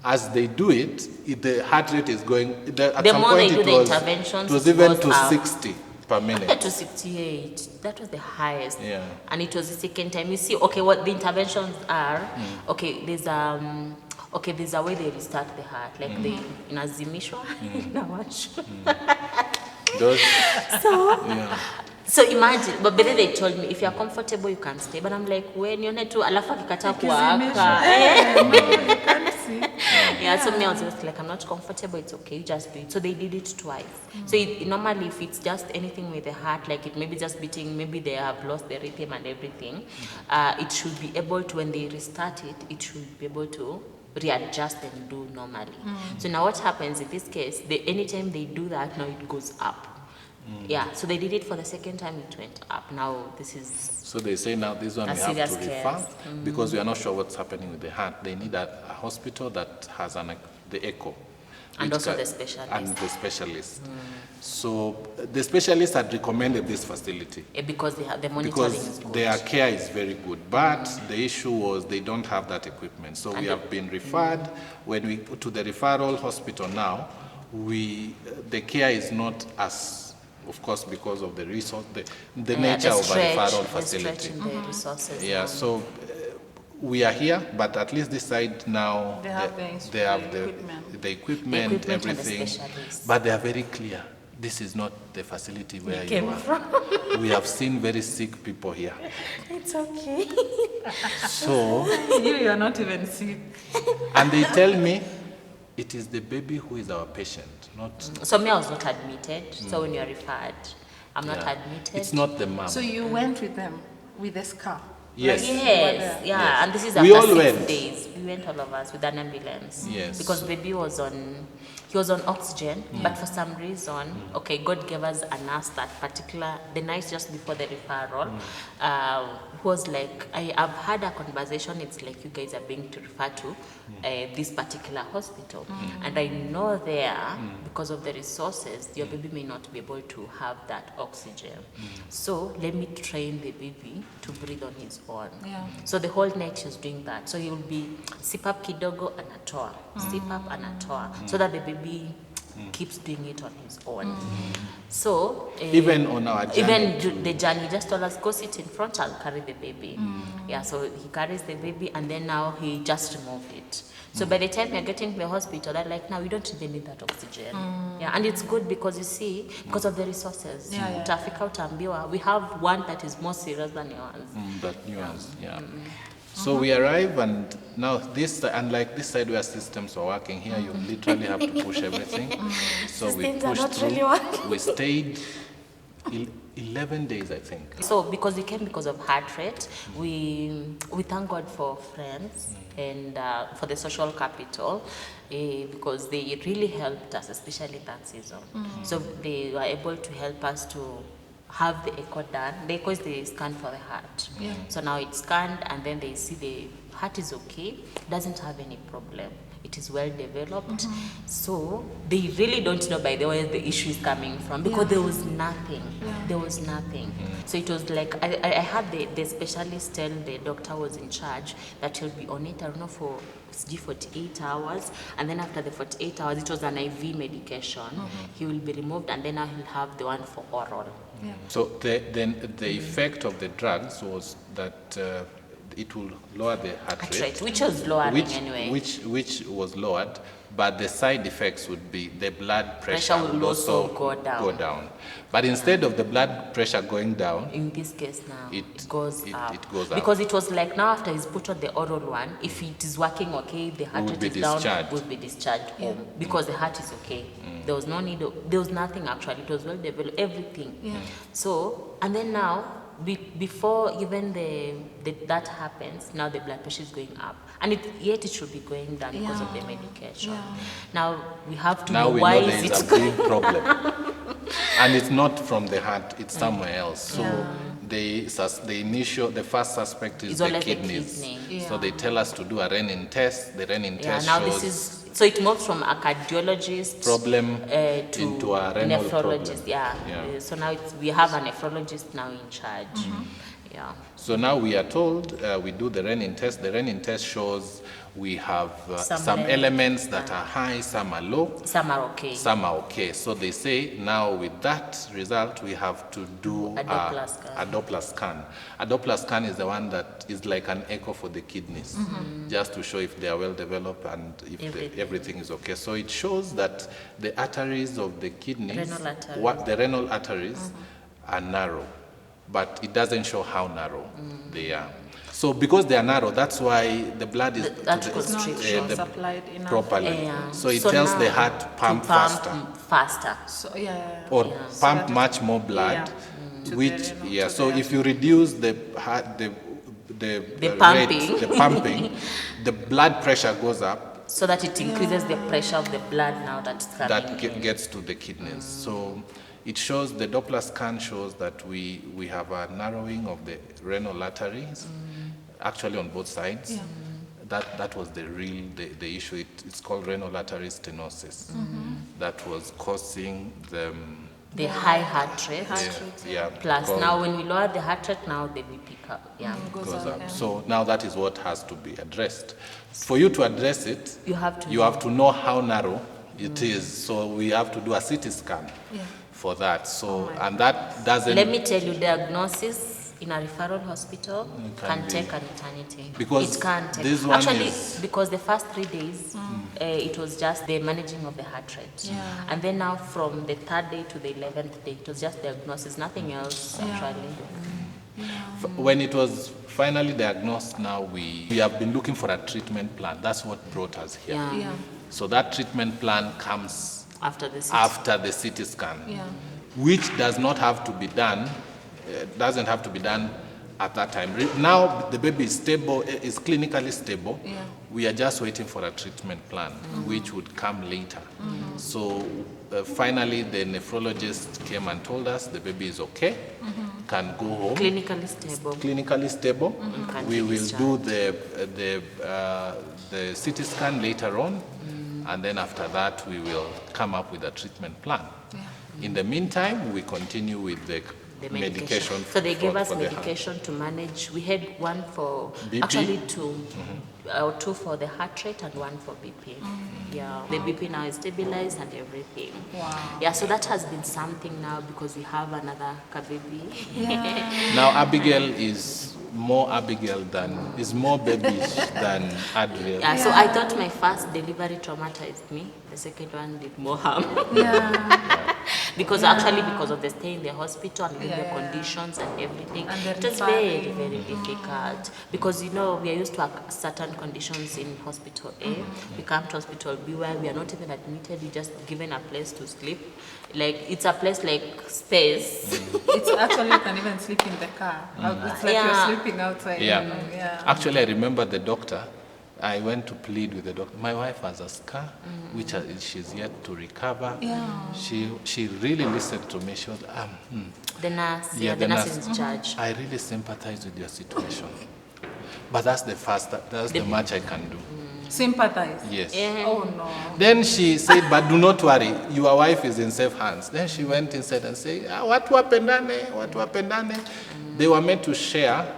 [SPEAKER 3] As they do it, the heart rate is going. At some point it was even to 60 per minute.
[SPEAKER 1] To 68. That was the highest.
[SPEAKER 3] Yeah. And
[SPEAKER 1] it was the second time. You see, okay, what the interventions are. Okay, there's a way they restart the heart, like they inazimishwa, inawashwa. So imagine, but then they told me if you're comfortable you can stay, but I'm like when you're not too alafu akikata kuwaka. So me I was just like I'm not comfortable, it's okay, you just do it. So they did it twice. So normally if it's just anything with the heart, like it may be just beating, maybe they have lost the rhythm and everything, it should be able to, when they restart it, it should be able to readjust and do normally. So now what happens in this case, anytime they do that, now it goes up. So they did it for the second time, it went up. Now this is.
[SPEAKER 3] So they say now this one we have to refer because we are not sure what's happening with the heart. They need a hospital that has the echo.
[SPEAKER 1] And also the specialist.
[SPEAKER 3] And the specialist. So the specialist had recommended this facility.
[SPEAKER 1] Because they have the monitoring is good.
[SPEAKER 3] Their care is very good. But the issue was they don't have that equipment. So we have been referred. When we go to the referral hospital now, the care is not as, of course, because of the resource, the nature of a referral facility.
[SPEAKER 1] The resources.
[SPEAKER 3] So we are here, but at least this side now,
[SPEAKER 2] they have
[SPEAKER 3] the equipment, everything. But they are very clear. This is not the facility where you are. We have seen very sick people here.
[SPEAKER 1] It's okay.
[SPEAKER 3] So,
[SPEAKER 2] You are not even sick.
[SPEAKER 3] and they tell me it is the baby who is our patient, not.
[SPEAKER 1] So me, I was not admitted. So when you're referred, I'm not
[SPEAKER 3] Yeah.
[SPEAKER 1] admitted.
[SPEAKER 3] It's not the mom.
[SPEAKER 2] So you went with them with a scar?
[SPEAKER 3] Yes.
[SPEAKER 2] Like, you were
[SPEAKER 1] Yes,
[SPEAKER 2] there?
[SPEAKER 1] yeah,
[SPEAKER 3] Yes.
[SPEAKER 1] and this is
[SPEAKER 3] We
[SPEAKER 1] after
[SPEAKER 3] all
[SPEAKER 1] 6
[SPEAKER 3] went.
[SPEAKER 1] days. We went all of us with an ambulance.
[SPEAKER 3] Yes.
[SPEAKER 1] Because baby was on oxygen, but for some reason, okay, God gave us a nurse the night just before the referral, who was like, I've had a conversation, it's like you guys are being to refer to this particular hospital. And I know there, because of the resources, your baby may not be able to have that oxygen. So let me train the baby to breathe on his own.
[SPEAKER 2] Yeah.
[SPEAKER 1] So the whole night she was doing that. So he will be sip-up kidogo anatoa, sip-up anatoa, so that the baby keeps doing it on his own. So
[SPEAKER 3] Even on our journey.
[SPEAKER 1] even the journey, he just told us, go sit in front, I'll carry the baby. Yeah, so he carries the baby and then now he just removed it. So by the time you're getting to the hospital, they're like, now we don't even need that oxygen. Yeah, and it's good because you see, because of the resources.
[SPEAKER 2] Yeah.
[SPEAKER 1] Utafika utaambiwa, we have one that is more serious than yours.
[SPEAKER 3] That nuance, yeah. So we arrive, and now unlike this side where systems are working, here you literally have to push everything. So we
[SPEAKER 1] Systems are
[SPEAKER 3] pushed
[SPEAKER 1] not
[SPEAKER 3] through.
[SPEAKER 1] really working.
[SPEAKER 3] We stayed 11 days, I think.
[SPEAKER 1] So because we came because of heart rate, we thank God for friends and for the social capital because they really helped us, especially that season. So they were able to help us to have the echo done. The echo is the scan for the heart.
[SPEAKER 2] Yeah.
[SPEAKER 1] So now it's scanned and then they see the heart is okay, doesn't have any problem. It is well developed. So they really don't know, by the way, the issue is coming from because there was nothing. There was nothing. So it was like, I had the specialist tell the doctor was in charge that he'll be on it, I don't know, for 48 hours. And then after the 48 hours, it was an IV medication. He will be removed and then he'll have the one for oral.
[SPEAKER 2] Yeah.
[SPEAKER 3] So the effect of the drugs was that it will lower the heart rate,
[SPEAKER 1] Which was lowering anyway.
[SPEAKER 3] which was lowered, but the side effects would be the blood pressure
[SPEAKER 1] Pressure will
[SPEAKER 3] would
[SPEAKER 1] also go down.
[SPEAKER 3] But instead of the blood pressure going down,
[SPEAKER 1] In this case now,
[SPEAKER 3] It
[SPEAKER 1] goes up.
[SPEAKER 3] it goes up.
[SPEAKER 1] Because it was like now after he's put on the oral one, if it is working okay, the heart
[SPEAKER 3] Will
[SPEAKER 1] rate
[SPEAKER 3] be
[SPEAKER 1] is down,
[SPEAKER 3] discharged.
[SPEAKER 1] will be discharged home because the heart is okay. There was no need, there was nothing actually, it was well developed, everything.
[SPEAKER 2] Yeah.
[SPEAKER 1] So, and then now, before even that happens, now the blood pressure is going up. And yet it should be going down because of the medication.
[SPEAKER 2] Yeah.
[SPEAKER 1] Now, we have to
[SPEAKER 3] now
[SPEAKER 1] know
[SPEAKER 3] we
[SPEAKER 1] why
[SPEAKER 3] know
[SPEAKER 1] is
[SPEAKER 3] there
[SPEAKER 1] it
[SPEAKER 3] is a big problem. And it's not from the heart, it's somewhere else. So the first suspect is
[SPEAKER 1] It's
[SPEAKER 3] the
[SPEAKER 1] always the
[SPEAKER 3] kidneys.
[SPEAKER 1] kidney.
[SPEAKER 3] So they tell us to do a renin test. The renin
[SPEAKER 1] Yeah,
[SPEAKER 3] test
[SPEAKER 1] now
[SPEAKER 3] shows
[SPEAKER 1] this is, so it moves from a cardiologist
[SPEAKER 3] problem
[SPEAKER 1] to
[SPEAKER 3] into a renal
[SPEAKER 1] nephrologist.
[SPEAKER 3] problem.
[SPEAKER 1] Yeah. So now we have a nephrologist now in charge. Yeah.
[SPEAKER 3] So now we are told we do the renin test. The renin test shows we have some elements that are high, some are low.
[SPEAKER 1] Some are okay.
[SPEAKER 3] Some are okay. So they say now with that result, we have to do
[SPEAKER 1] A Doppler scan.
[SPEAKER 3] a Doppler scan. A Doppler scan is the one that is like an echo for the kidneys, just to show if they are well developed and if everything is okay. So it shows that the arteries of the kidneys,
[SPEAKER 1] Renal arteries.
[SPEAKER 3] the renal arteries are narrow, but it doesn't show how narrow they are. So because they are narrow, that's why the blood is
[SPEAKER 1] That goes
[SPEAKER 2] Not
[SPEAKER 1] straight.
[SPEAKER 2] being supplied enough.
[SPEAKER 3] properly.
[SPEAKER 1] Yeah.
[SPEAKER 3] So it tells
[SPEAKER 1] now
[SPEAKER 3] the heart
[SPEAKER 1] to
[SPEAKER 3] pump faster.
[SPEAKER 1] faster.
[SPEAKER 2] So,
[SPEAKER 3] Or
[SPEAKER 2] So
[SPEAKER 3] pump
[SPEAKER 2] that-
[SPEAKER 3] much more blood,
[SPEAKER 2] To the
[SPEAKER 3] which
[SPEAKER 2] renal- to
[SPEAKER 3] so
[SPEAKER 2] the
[SPEAKER 3] if you reduce the heart, the
[SPEAKER 1] pumping.
[SPEAKER 3] rate, the pumping, the blood pressure goes up.
[SPEAKER 1] So that it increases the pressure of the blood now that's coming
[SPEAKER 3] That
[SPEAKER 1] in.
[SPEAKER 3] gets to the kidneys. So it shows, the Doppler scan shows that we have a narrowing of the renal arteries, actually on both sides. That was the issue. It's called renal artery stenosis. That was causing
[SPEAKER 1] The high heart rate. Plus
[SPEAKER 3] called-
[SPEAKER 1] now when we lower the heart rate, now the BP
[SPEAKER 3] goes up. So now that is what has to be addressed. For you to address it,
[SPEAKER 1] You have to
[SPEAKER 3] you have to know how narrow it is. So we have to do a CT scan for that. So and that doesn't.
[SPEAKER 1] Let me tell you, diagnosis in a referral hospital can
[SPEAKER 3] be-
[SPEAKER 1] take an eternity.
[SPEAKER 3] Because
[SPEAKER 1] it can take.
[SPEAKER 3] this one
[SPEAKER 1] Actually,
[SPEAKER 3] is-
[SPEAKER 1] because the first 3 days, it was just the managing of the heart rate. And then now from the 3rd day to the 11th day, it was just diagnosis, nothing else actually.
[SPEAKER 3] When it was finally diagnosed, now we have been looking for a treatment plan. That's what brought us here.
[SPEAKER 2] Yeah.
[SPEAKER 3] So that treatment plan comes
[SPEAKER 1] After the
[SPEAKER 3] CT scan,
[SPEAKER 2] Yeah.
[SPEAKER 3] which does not have to be done, doesn't have to be done at that time. Now the baby is stable, is clinically stable.
[SPEAKER 2] Yeah.
[SPEAKER 3] We are just waiting for a treatment plan, which would come later. So finally, the nephrologist came and told us the baby is okay, can go home.
[SPEAKER 1] clinically stable.
[SPEAKER 3] Clinically stable.
[SPEAKER 1] Can
[SPEAKER 3] We
[SPEAKER 1] be
[SPEAKER 3] will
[SPEAKER 1] discharged.
[SPEAKER 3] do the CT scan later on, and then after that we will come up with a treatment plan. In the meantime, we continue with the medication.
[SPEAKER 1] So they gave us
[SPEAKER 3] for the heart.
[SPEAKER 1] medication to manage. We had one for,
[SPEAKER 3] BP?
[SPEAKER 1] actually two. Two for the heart rate and one for BP. Yeah, the BP now is stabilized and everything.
[SPEAKER 2] Wow.
[SPEAKER 1] Yeah, so that has been something now because we have another baby.
[SPEAKER 3] Now Abigail is more babyish than Adriel.
[SPEAKER 1] Yeah, so I thought my first delivery traumatized me. The second one did more harm.
[SPEAKER 2] Yeah.
[SPEAKER 1] Because of the stay in the hospital and the conditions and everything,
[SPEAKER 2] And the
[SPEAKER 1] it was very,
[SPEAKER 2] referring.
[SPEAKER 1] very difficult. Because we are used to certain conditions in hospital A. We come to hospital B where we are not even admitted, we're just given a place to sleep. Like, it's a place like space.
[SPEAKER 2] It's actually, you can even sleep in the car. It's like you're sleeping outside.
[SPEAKER 3] Yeah. Actually, I remember the doctor. I went to plead with the doctor. My wife has a scar, which she's yet to recover.
[SPEAKER 2] Yeah.
[SPEAKER 3] She really listened to me. She was,
[SPEAKER 1] The nurse,
[SPEAKER 3] Yeah,
[SPEAKER 1] the
[SPEAKER 3] the
[SPEAKER 1] nurse
[SPEAKER 3] nurse.
[SPEAKER 1] is in charge.
[SPEAKER 3] I really sympathize with your situation. But that's the much I can do.
[SPEAKER 2] Sympathize.
[SPEAKER 3] Yes.
[SPEAKER 2] Oh no.
[SPEAKER 3] Then she said, but do not worry, your wife is in safe hands. Then she went inside and said, what happened? They were meant to share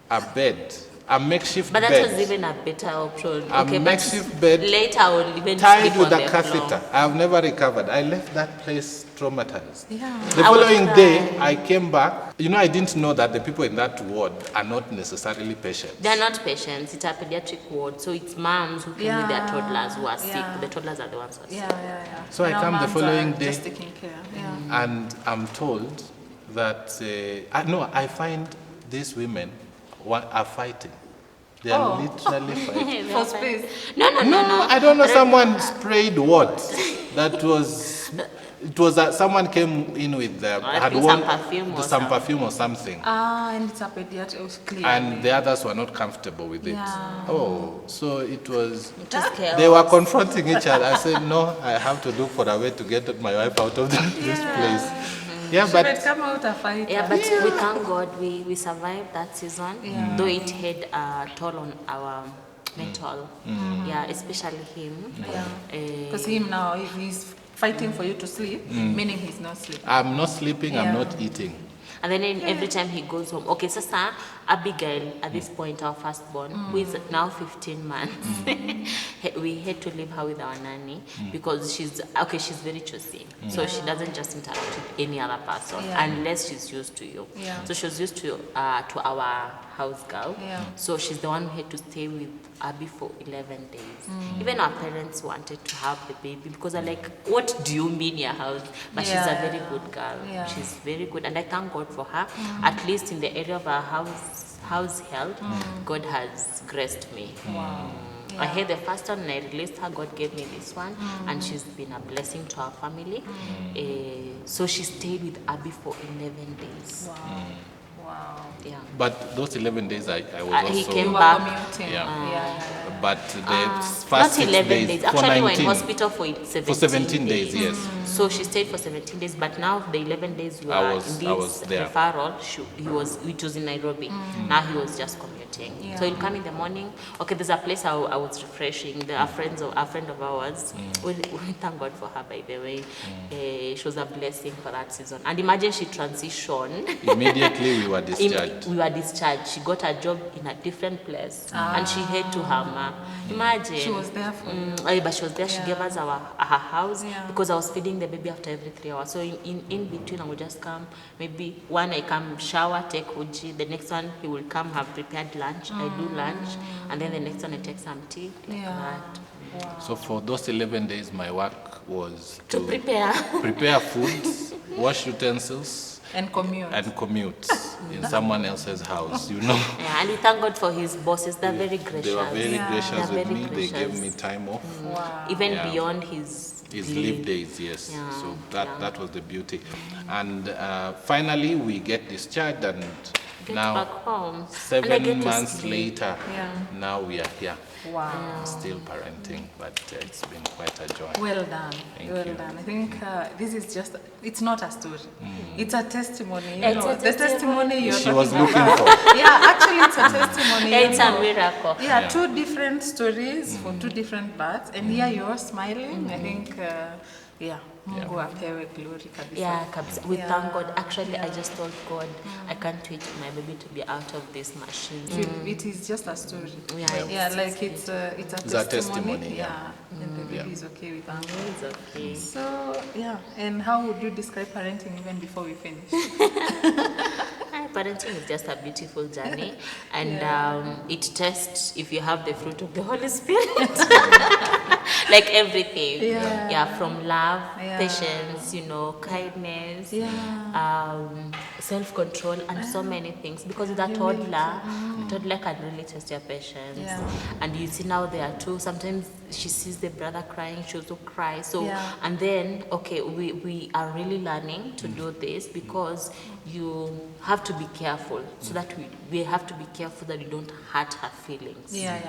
[SPEAKER 3] a bed, a makeshift
[SPEAKER 1] But that
[SPEAKER 3] bed.
[SPEAKER 1] was even a better option.
[SPEAKER 3] A
[SPEAKER 1] but
[SPEAKER 3] makeshift bed
[SPEAKER 1] later I will even
[SPEAKER 3] tied
[SPEAKER 1] sleep
[SPEAKER 3] with
[SPEAKER 1] on
[SPEAKER 3] a
[SPEAKER 1] the
[SPEAKER 3] catheter.
[SPEAKER 1] floor.
[SPEAKER 3] I have never recovered. I left that place traumatized.
[SPEAKER 2] Yeah.
[SPEAKER 3] The
[SPEAKER 1] I would
[SPEAKER 3] following
[SPEAKER 1] cry.
[SPEAKER 3] day, I came back. I didn't know that the people in that ward are not necessarily patients.
[SPEAKER 1] They are not patients. It's a pediatric ward, so it's moms who came with their
[SPEAKER 2] Yeah.
[SPEAKER 1] toddlers who are sick.
[SPEAKER 2] Yeah.
[SPEAKER 1] The toddlers are the ones who are sick.
[SPEAKER 2] Yeah.
[SPEAKER 3] So I
[SPEAKER 2] Now
[SPEAKER 3] come the
[SPEAKER 2] moms
[SPEAKER 3] following
[SPEAKER 2] are
[SPEAKER 3] day.
[SPEAKER 2] just taking care. Yeah.
[SPEAKER 3] And I'm told that, I find these women are fighting. They are literally fighting.
[SPEAKER 2] For space.
[SPEAKER 1] No.
[SPEAKER 3] I don't know, someone sprayed what? It was that someone came in with
[SPEAKER 1] I think some perfume or
[SPEAKER 3] some
[SPEAKER 1] something.
[SPEAKER 3] perfume or something.
[SPEAKER 2] And it's a pediatric clear.
[SPEAKER 3] And the others were not comfortable with it.
[SPEAKER 2] Yeah.
[SPEAKER 3] Oh, so it was...
[SPEAKER 1] Just chaos.
[SPEAKER 3] They were confronting each other. I said, no, I have to look for a way to get my wife out of this place. Yeah,
[SPEAKER 2] She might
[SPEAKER 3] but
[SPEAKER 2] come out a fighter.
[SPEAKER 1] Yeah, but we thank God we survived that season, though it had a toll on our mental. Yeah, especially him.
[SPEAKER 2] Because him now, if he's fighting for you to sleep, meaning he's not sleeping.
[SPEAKER 3] I'm not sleeping, I'm
[SPEAKER 2] Yeah.
[SPEAKER 3] not eating.
[SPEAKER 1] And then every time he goes home, okay, so sir, Abigail, at this point, our firstborn, who is now 15 months, we had to leave her with our nanny because she's very choosy. So she doesn't just interact with any other person unless she's used to you.
[SPEAKER 2] Yeah.
[SPEAKER 1] So she was used to our house girl.
[SPEAKER 2] Yeah.
[SPEAKER 1] So she's the one who had to stay with Abby for 11 days. Even our parents wanted to have the baby because they're like, what do you mean your house? But she's a very good girl.
[SPEAKER 2] Yeah.
[SPEAKER 1] She's very good. And I thank God for her. At least in the area of our house health, God has graced me.
[SPEAKER 2] Wow.
[SPEAKER 1] I had the first one and I released her. God gave me this one, and she's been a blessing to our family. So she stayed with Abby for 11 days.
[SPEAKER 2] Wow.
[SPEAKER 1] Yeah.
[SPEAKER 3] But those 11 days I was
[SPEAKER 1] He
[SPEAKER 3] also...
[SPEAKER 1] came
[SPEAKER 2] You were
[SPEAKER 1] back.
[SPEAKER 2] commuting.
[SPEAKER 3] Yeah. But the first
[SPEAKER 1] Not
[SPEAKER 3] 6
[SPEAKER 1] 11
[SPEAKER 3] days,
[SPEAKER 1] days.
[SPEAKER 3] for
[SPEAKER 1] Actually, we were in
[SPEAKER 3] 19,
[SPEAKER 1] hospital for 17
[SPEAKER 3] for 17 days, yes.
[SPEAKER 1] So she stayed for 17 days, but now the 11 days we
[SPEAKER 3] I
[SPEAKER 1] were
[SPEAKER 3] was
[SPEAKER 1] in this
[SPEAKER 3] there.
[SPEAKER 1] referral, it was in Nairobi. Now he was just commuting.
[SPEAKER 2] Yeah.
[SPEAKER 1] So he'll come in the morning. Okay, there's a place I was refreshing. There are a friend of ours. We thank God for her, by the way. She was a blessing for that season. And imagine she transitioned.
[SPEAKER 3] Immediately we were discharged.
[SPEAKER 1] We were discharged. She got a job in a different place, and she had to hammer. Imagine.
[SPEAKER 2] She was there for you.
[SPEAKER 1] But she was there. She gave us her house because I was feeding the baby after every 3 hours. So in between, I would just come. Maybe one I come shower, take Uji. The next one he will come have prepared lunch. I do lunch, and then the next one I take some tea like that.
[SPEAKER 2] Wow.
[SPEAKER 3] So for those 11 days, my work was
[SPEAKER 1] To prepare.
[SPEAKER 3] prepare food, wash utensils,
[SPEAKER 2] And commute.
[SPEAKER 3] And commute in someone else's house, you know.
[SPEAKER 1] Yeah, and we thank God for his bosses. They're very gracious.
[SPEAKER 3] They were very gracious
[SPEAKER 1] They're
[SPEAKER 3] with
[SPEAKER 1] very
[SPEAKER 3] me. They gave
[SPEAKER 1] gracious.
[SPEAKER 3] me time off.
[SPEAKER 2] Wow.
[SPEAKER 1] Even
[SPEAKER 3] Yeah.
[SPEAKER 1] beyond his
[SPEAKER 3] Leave days, yes.
[SPEAKER 1] Yeah,
[SPEAKER 3] So
[SPEAKER 1] yeah.
[SPEAKER 3] that was the beauty. And finally, we get discharged, and
[SPEAKER 1] Get
[SPEAKER 3] now
[SPEAKER 1] back home. And I
[SPEAKER 3] 7
[SPEAKER 1] get to
[SPEAKER 3] months
[SPEAKER 1] sleep.
[SPEAKER 3] later,
[SPEAKER 2] Yeah.
[SPEAKER 3] now we are here,
[SPEAKER 2] Wow.
[SPEAKER 3] still parenting, but it's been quite a joy.
[SPEAKER 2] Well done.
[SPEAKER 3] Thank
[SPEAKER 2] well
[SPEAKER 3] you.
[SPEAKER 2] done. I think this is just, it's not a story. It's a testimony. You
[SPEAKER 1] It's
[SPEAKER 2] know,
[SPEAKER 1] a
[SPEAKER 2] the testimony you're
[SPEAKER 3] She was
[SPEAKER 2] talking
[SPEAKER 3] looking
[SPEAKER 2] about.
[SPEAKER 3] for.
[SPEAKER 2] Yeah, actually it's a testimony. you
[SPEAKER 1] It's a
[SPEAKER 2] know.
[SPEAKER 1] miracle.
[SPEAKER 2] Yeah,
[SPEAKER 3] Yeah.
[SPEAKER 2] 2 different stories for 2 different parts. And here you're smiling. I think, yeah, Mungu apewe glory kabisa.
[SPEAKER 1] Yeah, kabisa. We
[SPEAKER 2] Yeah.
[SPEAKER 1] thank God. Actually, I just told God, I can't wait for my baby to be out of this machine.
[SPEAKER 2] It is just a story.
[SPEAKER 1] Yeah,
[SPEAKER 2] Yeah, like it's a testimony.
[SPEAKER 3] yeah.
[SPEAKER 2] And the baby is okay with that.
[SPEAKER 1] It's okay.
[SPEAKER 2] So, yeah. And how would you describe parenting even before we finish?
[SPEAKER 1] Parenting is just a beautiful journey, and it tests if you have the fruit of the Holy Spirit. Like everything.
[SPEAKER 2] Yeah.
[SPEAKER 1] From love,
[SPEAKER 2] Yeah.
[SPEAKER 1] patience, kindness, self-control, and so many things. Because with a toddler can really test your patience.
[SPEAKER 2] Yeah.
[SPEAKER 1] And you see now there are 2. Sometimes she sees the brother crying, she also cries. So,
[SPEAKER 2] Yeah.
[SPEAKER 1] and then, okay, we are really learning to do this because you have to be careful, so that we have to be careful that you don't hurt her feelings.
[SPEAKER 2] Yeah.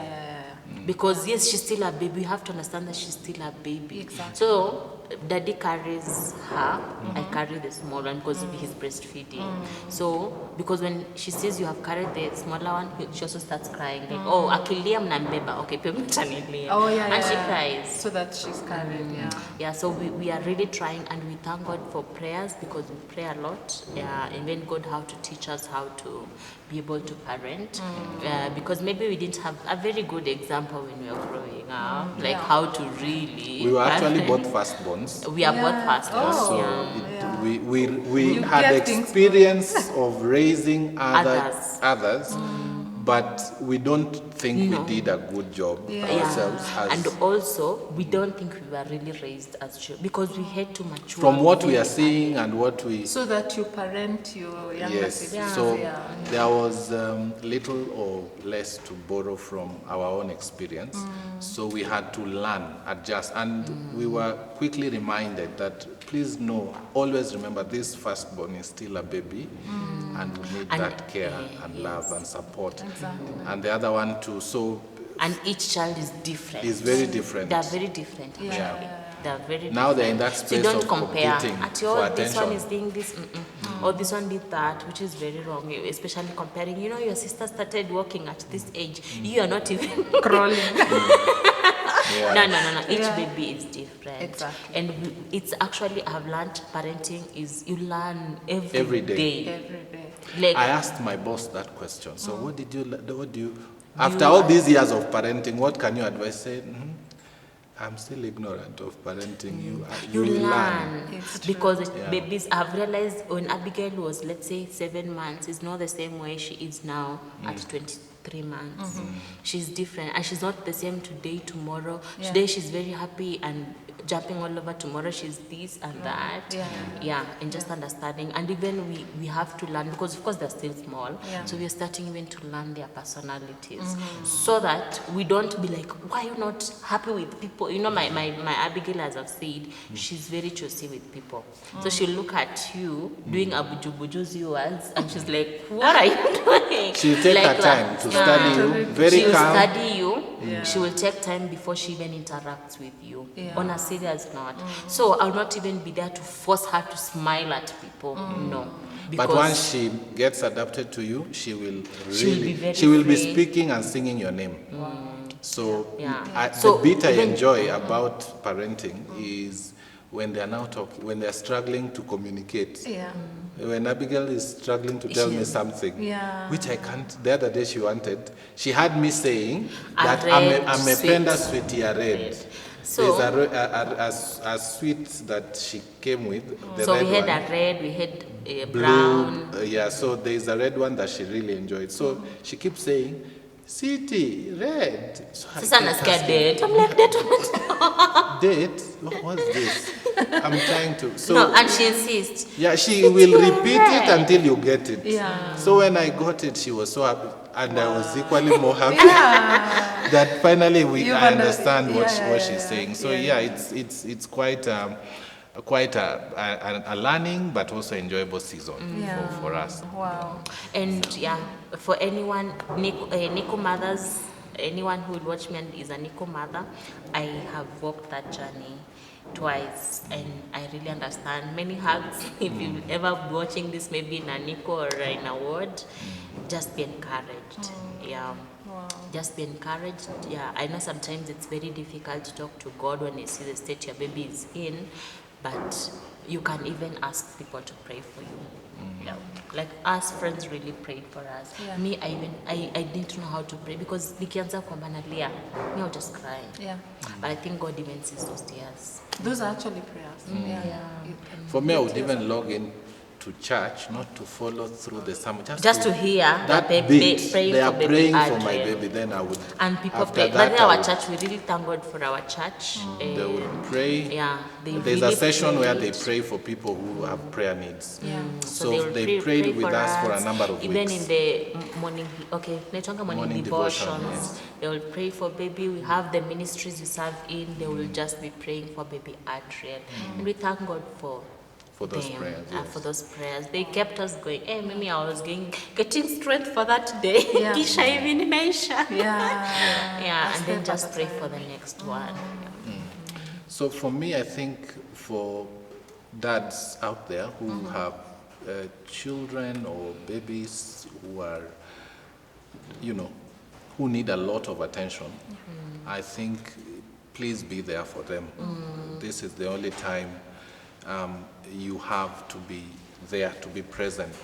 [SPEAKER 1] Because yes, she's still a baby. You have to understand that she's still a baby.
[SPEAKER 2] Exactly.
[SPEAKER 1] So daddy carries her, I carry the small one because he's breastfeeding. So because when she sees you have carried the smaller one, she also starts crying. Like, oh, akilia mnambeba, okay, pema mtanilia.
[SPEAKER 2] Oh, yeah,
[SPEAKER 1] and she
[SPEAKER 2] yeah.
[SPEAKER 1] cries.
[SPEAKER 2] So that she's carried, yeah.
[SPEAKER 1] Yeah, so we are really trying, and we thank God for prayers because we pray a lot. And then God how to teach us how to be able to parent. Because maybe we didn't have a very good example when we were growing up, like how to really.
[SPEAKER 3] We were actually both firstborns.
[SPEAKER 1] We are both firstborns.
[SPEAKER 3] So
[SPEAKER 1] yeah.
[SPEAKER 3] we
[SPEAKER 2] You
[SPEAKER 3] had
[SPEAKER 2] get things
[SPEAKER 3] experience of raising others, but we don't think we did a good job ourselves.
[SPEAKER 1] And also, we don't think we were really raised as children because we had to mature.
[SPEAKER 3] From what we are seeing and what we...
[SPEAKER 2] So that you parent your younger
[SPEAKER 3] Yes,
[SPEAKER 2] siblings.
[SPEAKER 3] so
[SPEAKER 2] Yeah.
[SPEAKER 3] there was little or less to borrow from our own experience. So we had to learn, adjust, and we were quickly reminded that please always remember this firstborn is still a baby and we need that care and love and support.
[SPEAKER 2] Exactly.
[SPEAKER 3] And the other one too. So
[SPEAKER 1] And each child is different.
[SPEAKER 3] it's very different.
[SPEAKER 1] They're very different. Actually.
[SPEAKER 3] Yeah.
[SPEAKER 1] They're very different.
[SPEAKER 3] Now they're in that
[SPEAKER 1] So
[SPEAKER 3] space
[SPEAKER 1] don't
[SPEAKER 3] of
[SPEAKER 1] compare.
[SPEAKER 3] competing
[SPEAKER 1] At
[SPEAKER 3] for
[SPEAKER 1] all, this one
[SPEAKER 3] attention.
[SPEAKER 1] is doing this, or this one did that, which is very wrong. Especially comparing. Your sister started walking at this age. You are not even
[SPEAKER 2] Crawling.
[SPEAKER 3] Yeah.
[SPEAKER 1] No. Each
[SPEAKER 2] Yeah.
[SPEAKER 1] baby is different.
[SPEAKER 2] Exactly.
[SPEAKER 1] And it's actually, I've learned parenting is you learn
[SPEAKER 3] Every day.
[SPEAKER 2] Every day.
[SPEAKER 1] Like,
[SPEAKER 3] I asked my boss that question. So what do you, after all these years of parenting, what can you advise? Say, I'm still ignorant of parenting. You will learn.
[SPEAKER 2] It's true.
[SPEAKER 1] because
[SPEAKER 3] Yeah.
[SPEAKER 1] babies, I've realized when Abigail was, let's say, 7 months, it's not the same way she is now at 23 months. She's different, and she's not the same today, tomorrow.
[SPEAKER 2] Yeah.
[SPEAKER 1] Today she's very happy and jumping all over. Tomorrow she's this and that.
[SPEAKER 2] Yeah.
[SPEAKER 1] And just understanding. And even we have to learn, because of course they're still small.
[SPEAKER 2] Yeah.
[SPEAKER 1] So we're starting even to learn their personalities, so that we don't be like, why are you not happy with people? My Abigail, as I've said, she's very choosy with people. So she'll look at you doing a buju words, and she's like, what are you doing?
[SPEAKER 3] She'll take
[SPEAKER 1] Like
[SPEAKER 3] her
[SPEAKER 1] that.
[SPEAKER 3] time to study you, very
[SPEAKER 1] She will
[SPEAKER 3] calm.
[SPEAKER 1] study you.
[SPEAKER 2] Yeah.
[SPEAKER 1] She will take time before she even interacts with you on a serious note. So I'll not even be there to force her to smile at people. No.
[SPEAKER 3] But once she gets adapted to you, she will
[SPEAKER 1] be very
[SPEAKER 3] be
[SPEAKER 1] free.
[SPEAKER 3] speaking and singing your name. So,
[SPEAKER 1] Yeah.
[SPEAKER 3] the
[SPEAKER 1] So
[SPEAKER 3] bit I
[SPEAKER 1] even-
[SPEAKER 3] enjoy about parenting is when they are now when they are struggling to communicate.
[SPEAKER 2] Yeah.
[SPEAKER 3] When Abigail is struggling to tell me something,
[SPEAKER 2] Yeah.
[SPEAKER 3] which I can't. The other day she had me saying
[SPEAKER 1] A
[SPEAKER 3] that
[SPEAKER 1] red
[SPEAKER 3] amependa
[SPEAKER 1] sweet.
[SPEAKER 3] sweet ya red.
[SPEAKER 1] So-
[SPEAKER 3] There's a sweet that she came with. The
[SPEAKER 1] So
[SPEAKER 3] red
[SPEAKER 1] we had
[SPEAKER 3] one.
[SPEAKER 1] a red, we had a
[SPEAKER 3] Blue,
[SPEAKER 1] brown.
[SPEAKER 3] yeah, so there's a red one that she really enjoyed. So she keeps saying, City, red. So I
[SPEAKER 1] Sasa
[SPEAKER 3] kept
[SPEAKER 1] nasikia
[SPEAKER 3] asking,
[SPEAKER 1] date. I'm like, date?
[SPEAKER 3] date? What's this? I'm trying to. So
[SPEAKER 1] No, and she insists.
[SPEAKER 3] yeah, she will repeat it until you get it.
[SPEAKER 2] Yeah.
[SPEAKER 3] So when I got it, she was so happy, and I was equally more happy that finally I understand what she's saying. So it's quite a learning but also enjoyable season for us.
[SPEAKER 2] Wow.
[SPEAKER 1] And for anyone, NICU mothers, anyone who will watch me and is a NICU mother, I have walked that journey twice, and I really understand. Many hugs. If you ever be watching this, maybe in a NICU or in a ward, just be encouraged. Yeah.
[SPEAKER 2] Wow.
[SPEAKER 1] Just be encouraged. Yeah, I know sometimes it's very difficult to talk to God when you see the state your baby is in, but you can even ask people to pray for you. Yeah. Like us friends really prayed for us.
[SPEAKER 2] Yeah.
[SPEAKER 1] Me, I didn't know how to pray because nikianza kwamba nalia, me I'll just cry.
[SPEAKER 2] Yeah.
[SPEAKER 1] But I think God even sees those tears.
[SPEAKER 2] Those are actually prayers. Yeah.
[SPEAKER 3] For me, I would even log in to church, not to follow through the sermon,
[SPEAKER 1] Just to hear
[SPEAKER 3] that
[SPEAKER 1] the
[SPEAKER 3] bit.
[SPEAKER 1] praying
[SPEAKER 3] They are
[SPEAKER 1] for baby
[SPEAKER 3] praying for
[SPEAKER 1] Adrian.
[SPEAKER 3] my baby. Then I would.
[SPEAKER 1] And people
[SPEAKER 3] after
[SPEAKER 1] pray.
[SPEAKER 3] that,
[SPEAKER 1] But in
[SPEAKER 3] I
[SPEAKER 1] our
[SPEAKER 3] would-
[SPEAKER 1] church, we really thank God for our church.
[SPEAKER 3] They would pray.
[SPEAKER 1] Yeah,
[SPEAKER 3] There's a session where they
[SPEAKER 1] prayed.
[SPEAKER 3] pray for people who have prayer needs.
[SPEAKER 2] Yeah.
[SPEAKER 3] So
[SPEAKER 1] will
[SPEAKER 3] they prayed
[SPEAKER 1] pray
[SPEAKER 3] with us for a number of
[SPEAKER 1] even
[SPEAKER 3] weeks.
[SPEAKER 1] in the morning, morning
[SPEAKER 3] Morning devotion,
[SPEAKER 1] devotions, they will pray for baby. We have the ministries we serve in, they will just be praying for baby Adrian. And we thank God for
[SPEAKER 3] those
[SPEAKER 1] them,
[SPEAKER 3] prayers. Yes.
[SPEAKER 1] for those prayers. They kept us going. Hey, Mimi, I was getting strength for that day.
[SPEAKER 2] Yeah.
[SPEAKER 1] Kisha hivi nimeisha.
[SPEAKER 2] Yeah.
[SPEAKER 1] Yeah, and then
[SPEAKER 2] step
[SPEAKER 1] just
[SPEAKER 2] at a
[SPEAKER 1] pray
[SPEAKER 2] time.
[SPEAKER 1] for the next one.
[SPEAKER 3] So for me, I think for dads out there who have children or babies who are, who need a lot of attention, I think please be there for them. This is the only time you have to be there, to be present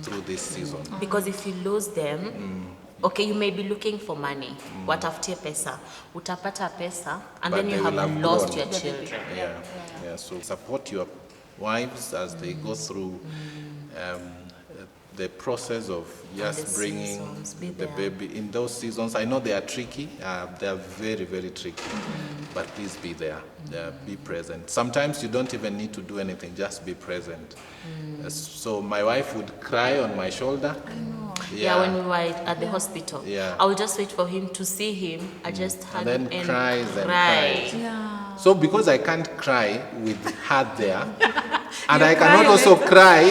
[SPEAKER 3] through this season.
[SPEAKER 1] Because if you lose them, okay, you may be looking for money. Watafutie pesa. Utapata pesa, and
[SPEAKER 3] But
[SPEAKER 1] then you
[SPEAKER 3] they
[SPEAKER 1] have
[SPEAKER 3] will have
[SPEAKER 1] lost
[SPEAKER 3] grown.
[SPEAKER 1] your children.
[SPEAKER 3] Yeah. So support your wives as they go through the process of just
[SPEAKER 1] the
[SPEAKER 3] bringing
[SPEAKER 1] seasons, be
[SPEAKER 3] the
[SPEAKER 1] there.
[SPEAKER 3] baby in those seasons. I know they are tricky. They are very, very tricky. But please be there. Be present. Sometimes you don't even need to do anything. Just be present. So my wife would cry on my shoulder.
[SPEAKER 2] I know.
[SPEAKER 1] Yeah, when we were at the hospital,
[SPEAKER 3] Yeah.
[SPEAKER 1] I would just wait for him to see him. I just hug
[SPEAKER 3] then
[SPEAKER 1] him and
[SPEAKER 3] cries and
[SPEAKER 1] cry.
[SPEAKER 3] cries.
[SPEAKER 2] Yeah.
[SPEAKER 3] So because I can't cry with her there, and I cannot also cry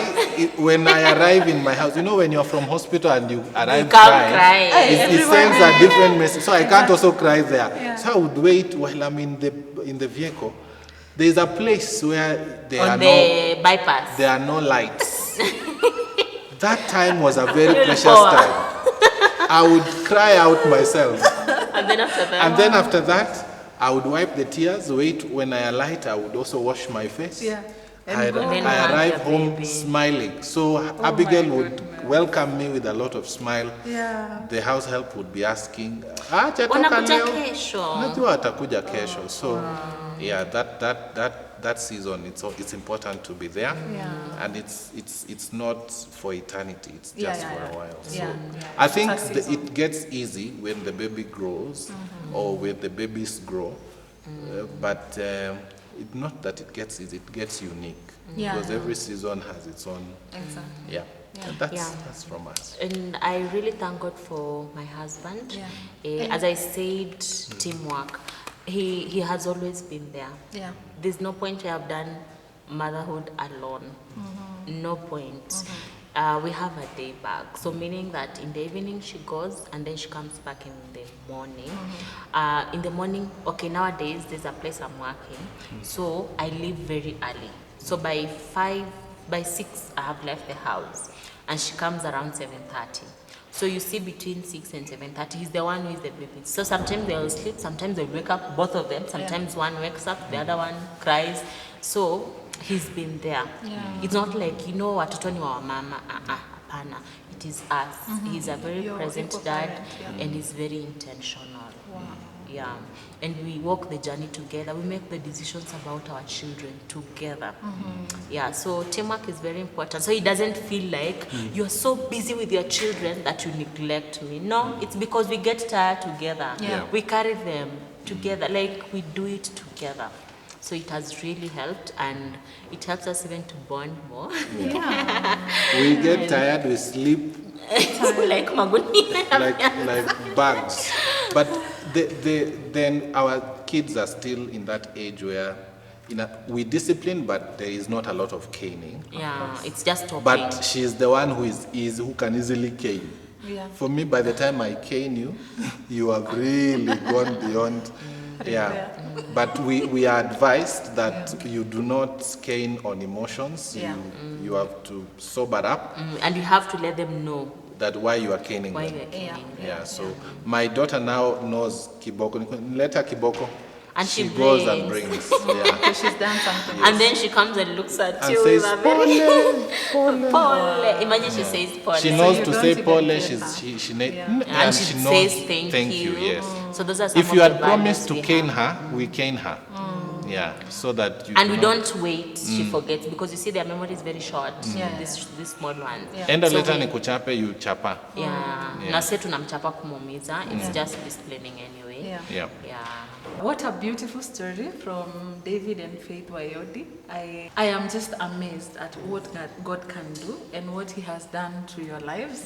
[SPEAKER 3] when I arrive in my house. When you're from hospital and you arrive
[SPEAKER 1] can't
[SPEAKER 3] crying,
[SPEAKER 1] cry.
[SPEAKER 3] it sends a different message. So I can't also cry there. So I would wait while I'm in the vehicle. There's a place where there
[SPEAKER 1] On the bypass.
[SPEAKER 3] are no lights. That time was a very precious
[SPEAKER 1] Power.
[SPEAKER 3] time. I would cry out myself.
[SPEAKER 1] And then after that,
[SPEAKER 3] And then after that, I would wipe the tears, wait. When I alight, I would also wash my face.
[SPEAKER 2] Yeah.
[SPEAKER 3] I
[SPEAKER 2] And go.
[SPEAKER 1] Then
[SPEAKER 3] I
[SPEAKER 1] hug
[SPEAKER 3] arrive
[SPEAKER 1] your
[SPEAKER 3] home
[SPEAKER 1] baby.
[SPEAKER 3] smiling. So Abigail
[SPEAKER 2] my
[SPEAKER 3] would
[SPEAKER 2] goodness.
[SPEAKER 3] welcome me with a lot of smile.
[SPEAKER 2] Yeah.
[SPEAKER 3] The house help would be asking, "Hajatoka
[SPEAKER 1] wanakuja
[SPEAKER 3] leo?"
[SPEAKER 1] kesho.
[SPEAKER 3] Najua atakuja kesho. So yeah, that season, it's important to be there.
[SPEAKER 2] Yeah.
[SPEAKER 3] And it's not for eternity. It's
[SPEAKER 2] Yeah,
[SPEAKER 3] just
[SPEAKER 2] yeah,
[SPEAKER 3] for
[SPEAKER 2] yeah.
[SPEAKER 3] a while. So
[SPEAKER 2] Yeah.
[SPEAKER 3] I think
[SPEAKER 2] It's a season.
[SPEAKER 3] it gets easy when the baby grows or when the babies grow. But not that it gets easy, it gets unique.
[SPEAKER 2] Yeah.
[SPEAKER 3] Because every season has its own.
[SPEAKER 2] Exactly.
[SPEAKER 3] Yeah.
[SPEAKER 2] Yeah.
[SPEAKER 3] And that's from us.
[SPEAKER 1] And I really thank God for my husband.
[SPEAKER 2] Yeah.
[SPEAKER 1] As I said, teamwork. He has always been there.
[SPEAKER 2] Yeah.
[SPEAKER 1] There's no point where I've done motherhood alone. No point. We have a day back. So meaning that in the evening she goes and then she comes back in the morning. In the morning, okay, nowadays there's a place I'm working. So I leave very early. So by 6, I have left the house. And she comes around 7:30. So you see between 6 and 7:30, he's the one who is the baby. So sometimes they'll sleep, sometimes they'll wake up, both of them. Sometimes one wakes up, the other one cries. So he's been there.
[SPEAKER 2] Yeah.
[SPEAKER 1] It's not like, watoto ni wa mama. Hapana. It is us. He's a very
[SPEAKER 2] You're
[SPEAKER 1] present
[SPEAKER 2] equal
[SPEAKER 1] dad,
[SPEAKER 2] parent, yeah.
[SPEAKER 1] and he's very intentional.
[SPEAKER 2] Wow.
[SPEAKER 1] Yeah, and we walk the journey together. We make the decisions about our children together. Yeah, so teamwork is very important. So it doesn't feel like you're so busy with your children that you neglect me. No, it's because we get tired together.
[SPEAKER 2] Yeah.
[SPEAKER 1] We carry them together, like we do it together. So it has really helped, and it helps us even to bond more.
[SPEAKER 3] We get tired, we sleep
[SPEAKER 1] Like maguni.
[SPEAKER 3] like bugs. But then our kids are still in that age where we discipline, but there is not a lot of caning.
[SPEAKER 1] Yeah, it's just talking.
[SPEAKER 3] But she's the one who can easily cane.
[SPEAKER 2] Yeah.
[SPEAKER 3] For me, by the time I cane you, you have really gone beyond. Yeah. But we are advised that you do not cane on emotions.
[SPEAKER 2] Yeah.
[SPEAKER 3] You have to sober up.
[SPEAKER 1] And you have to let them know
[SPEAKER 3] That why you are caning
[SPEAKER 1] why
[SPEAKER 3] them.
[SPEAKER 1] you're caning.
[SPEAKER 3] Yeah, so my daughter now knows kiboko. Let her kiboko.
[SPEAKER 1] And she
[SPEAKER 3] goes and
[SPEAKER 1] brings.
[SPEAKER 3] brings. Yeah.
[SPEAKER 2] So she's done something.
[SPEAKER 1] And then she comes and looks at
[SPEAKER 3] And
[SPEAKER 1] you
[SPEAKER 3] says,
[SPEAKER 1] with a very
[SPEAKER 3] Pole.
[SPEAKER 1] Pole. Imagine she says Pole.
[SPEAKER 3] She
[SPEAKER 2] So
[SPEAKER 3] knows
[SPEAKER 2] you
[SPEAKER 3] to
[SPEAKER 2] don't
[SPEAKER 3] say
[SPEAKER 2] even
[SPEAKER 3] Pole.
[SPEAKER 2] get
[SPEAKER 3] And
[SPEAKER 1] And she
[SPEAKER 3] knows
[SPEAKER 1] says thank
[SPEAKER 3] you. Yes.
[SPEAKER 1] So those are some
[SPEAKER 3] If
[SPEAKER 1] of
[SPEAKER 3] you
[SPEAKER 1] the
[SPEAKER 3] had promised to
[SPEAKER 1] values we
[SPEAKER 3] cane
[SPEAKER 1] have.
[SPEAKER 3] her, we cane her. Yeah, so that you.
[SPEAKER 1] And we
[SPEAKER 3] do not-
[SPEAKER 1] don't wait, she forgets, because you see their memory is very short,
[SPEAKER 2] Yeah.
[SPEAKER 1] these small ones.
[SPEAKER 2] Yeah.
[SPEAKER 3] Enda
[SPEAKER 1] So
[SPEAKER 3] later
[SPEAKER 1] we-
[SPEAKER 3] ni kuchape, you chapa.
[SPEAKER 1] Yeah.
[SPEAKER 3] Yeah.
[SPEAKER 1] Na sisi tunamchapa kumuumiza, it's just disciplining anyway.
[SPEAKER 2] Yeah.
[SPEAKER 3] Yeah.
[SPEAKER 1] Yeah.
[SPEAKER 2] What a beautiful story from David and Faith Wayodi. I am just amazed at what God can do and what He has done to your lives.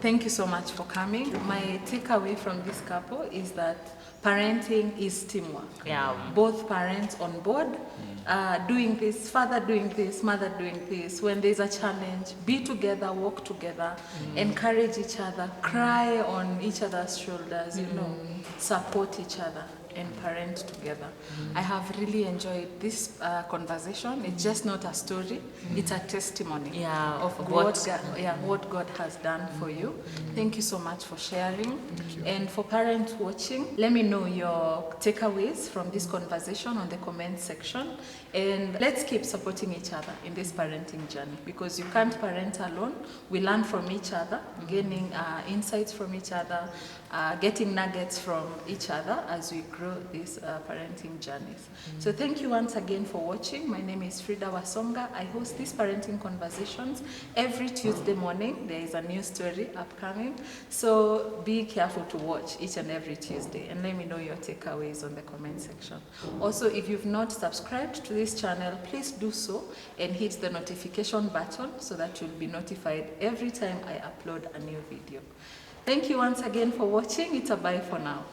[SPEAKER 2] Thank you so much for coming. My takeaway from this couple is that parenting is teamwork.
[SPEAKER 1] Yeah.
[SPEAKER 2] Both parents on board, doing this, father doing this, mother doing this. When there's a challenge, be together, walk together, encourage each other, cry on each other's shoulders, support each other and parent together. I have really enjoyed this conversation. It's just not a story, it's a testimony
[SPEAKER 1] Yeah,
[SPEAKER 2] of what God has done for you. Thank you so much for sharing. And for parents watching, let me know your takeaways from this conversation on the comment section. And let's keep supporting each other in this parenting journey, because you can't parent alone. We learn from each other, gaining insights from each other, getting nuggets from each other as we grow these parenting journeys. So thank you once again for watching. My name is Frida Wasonga. I host these parenting conversations every Tuesday morning. There is a new story upcoming. So be careful to watch each and every Tuesday, and let me know your takeaways on the comment section. Also, if you've not subscribed to this channel, please do so and hit the notification button so that you'll be notified every time I upload a new video. Thank you once again for watching. It's a bye for now.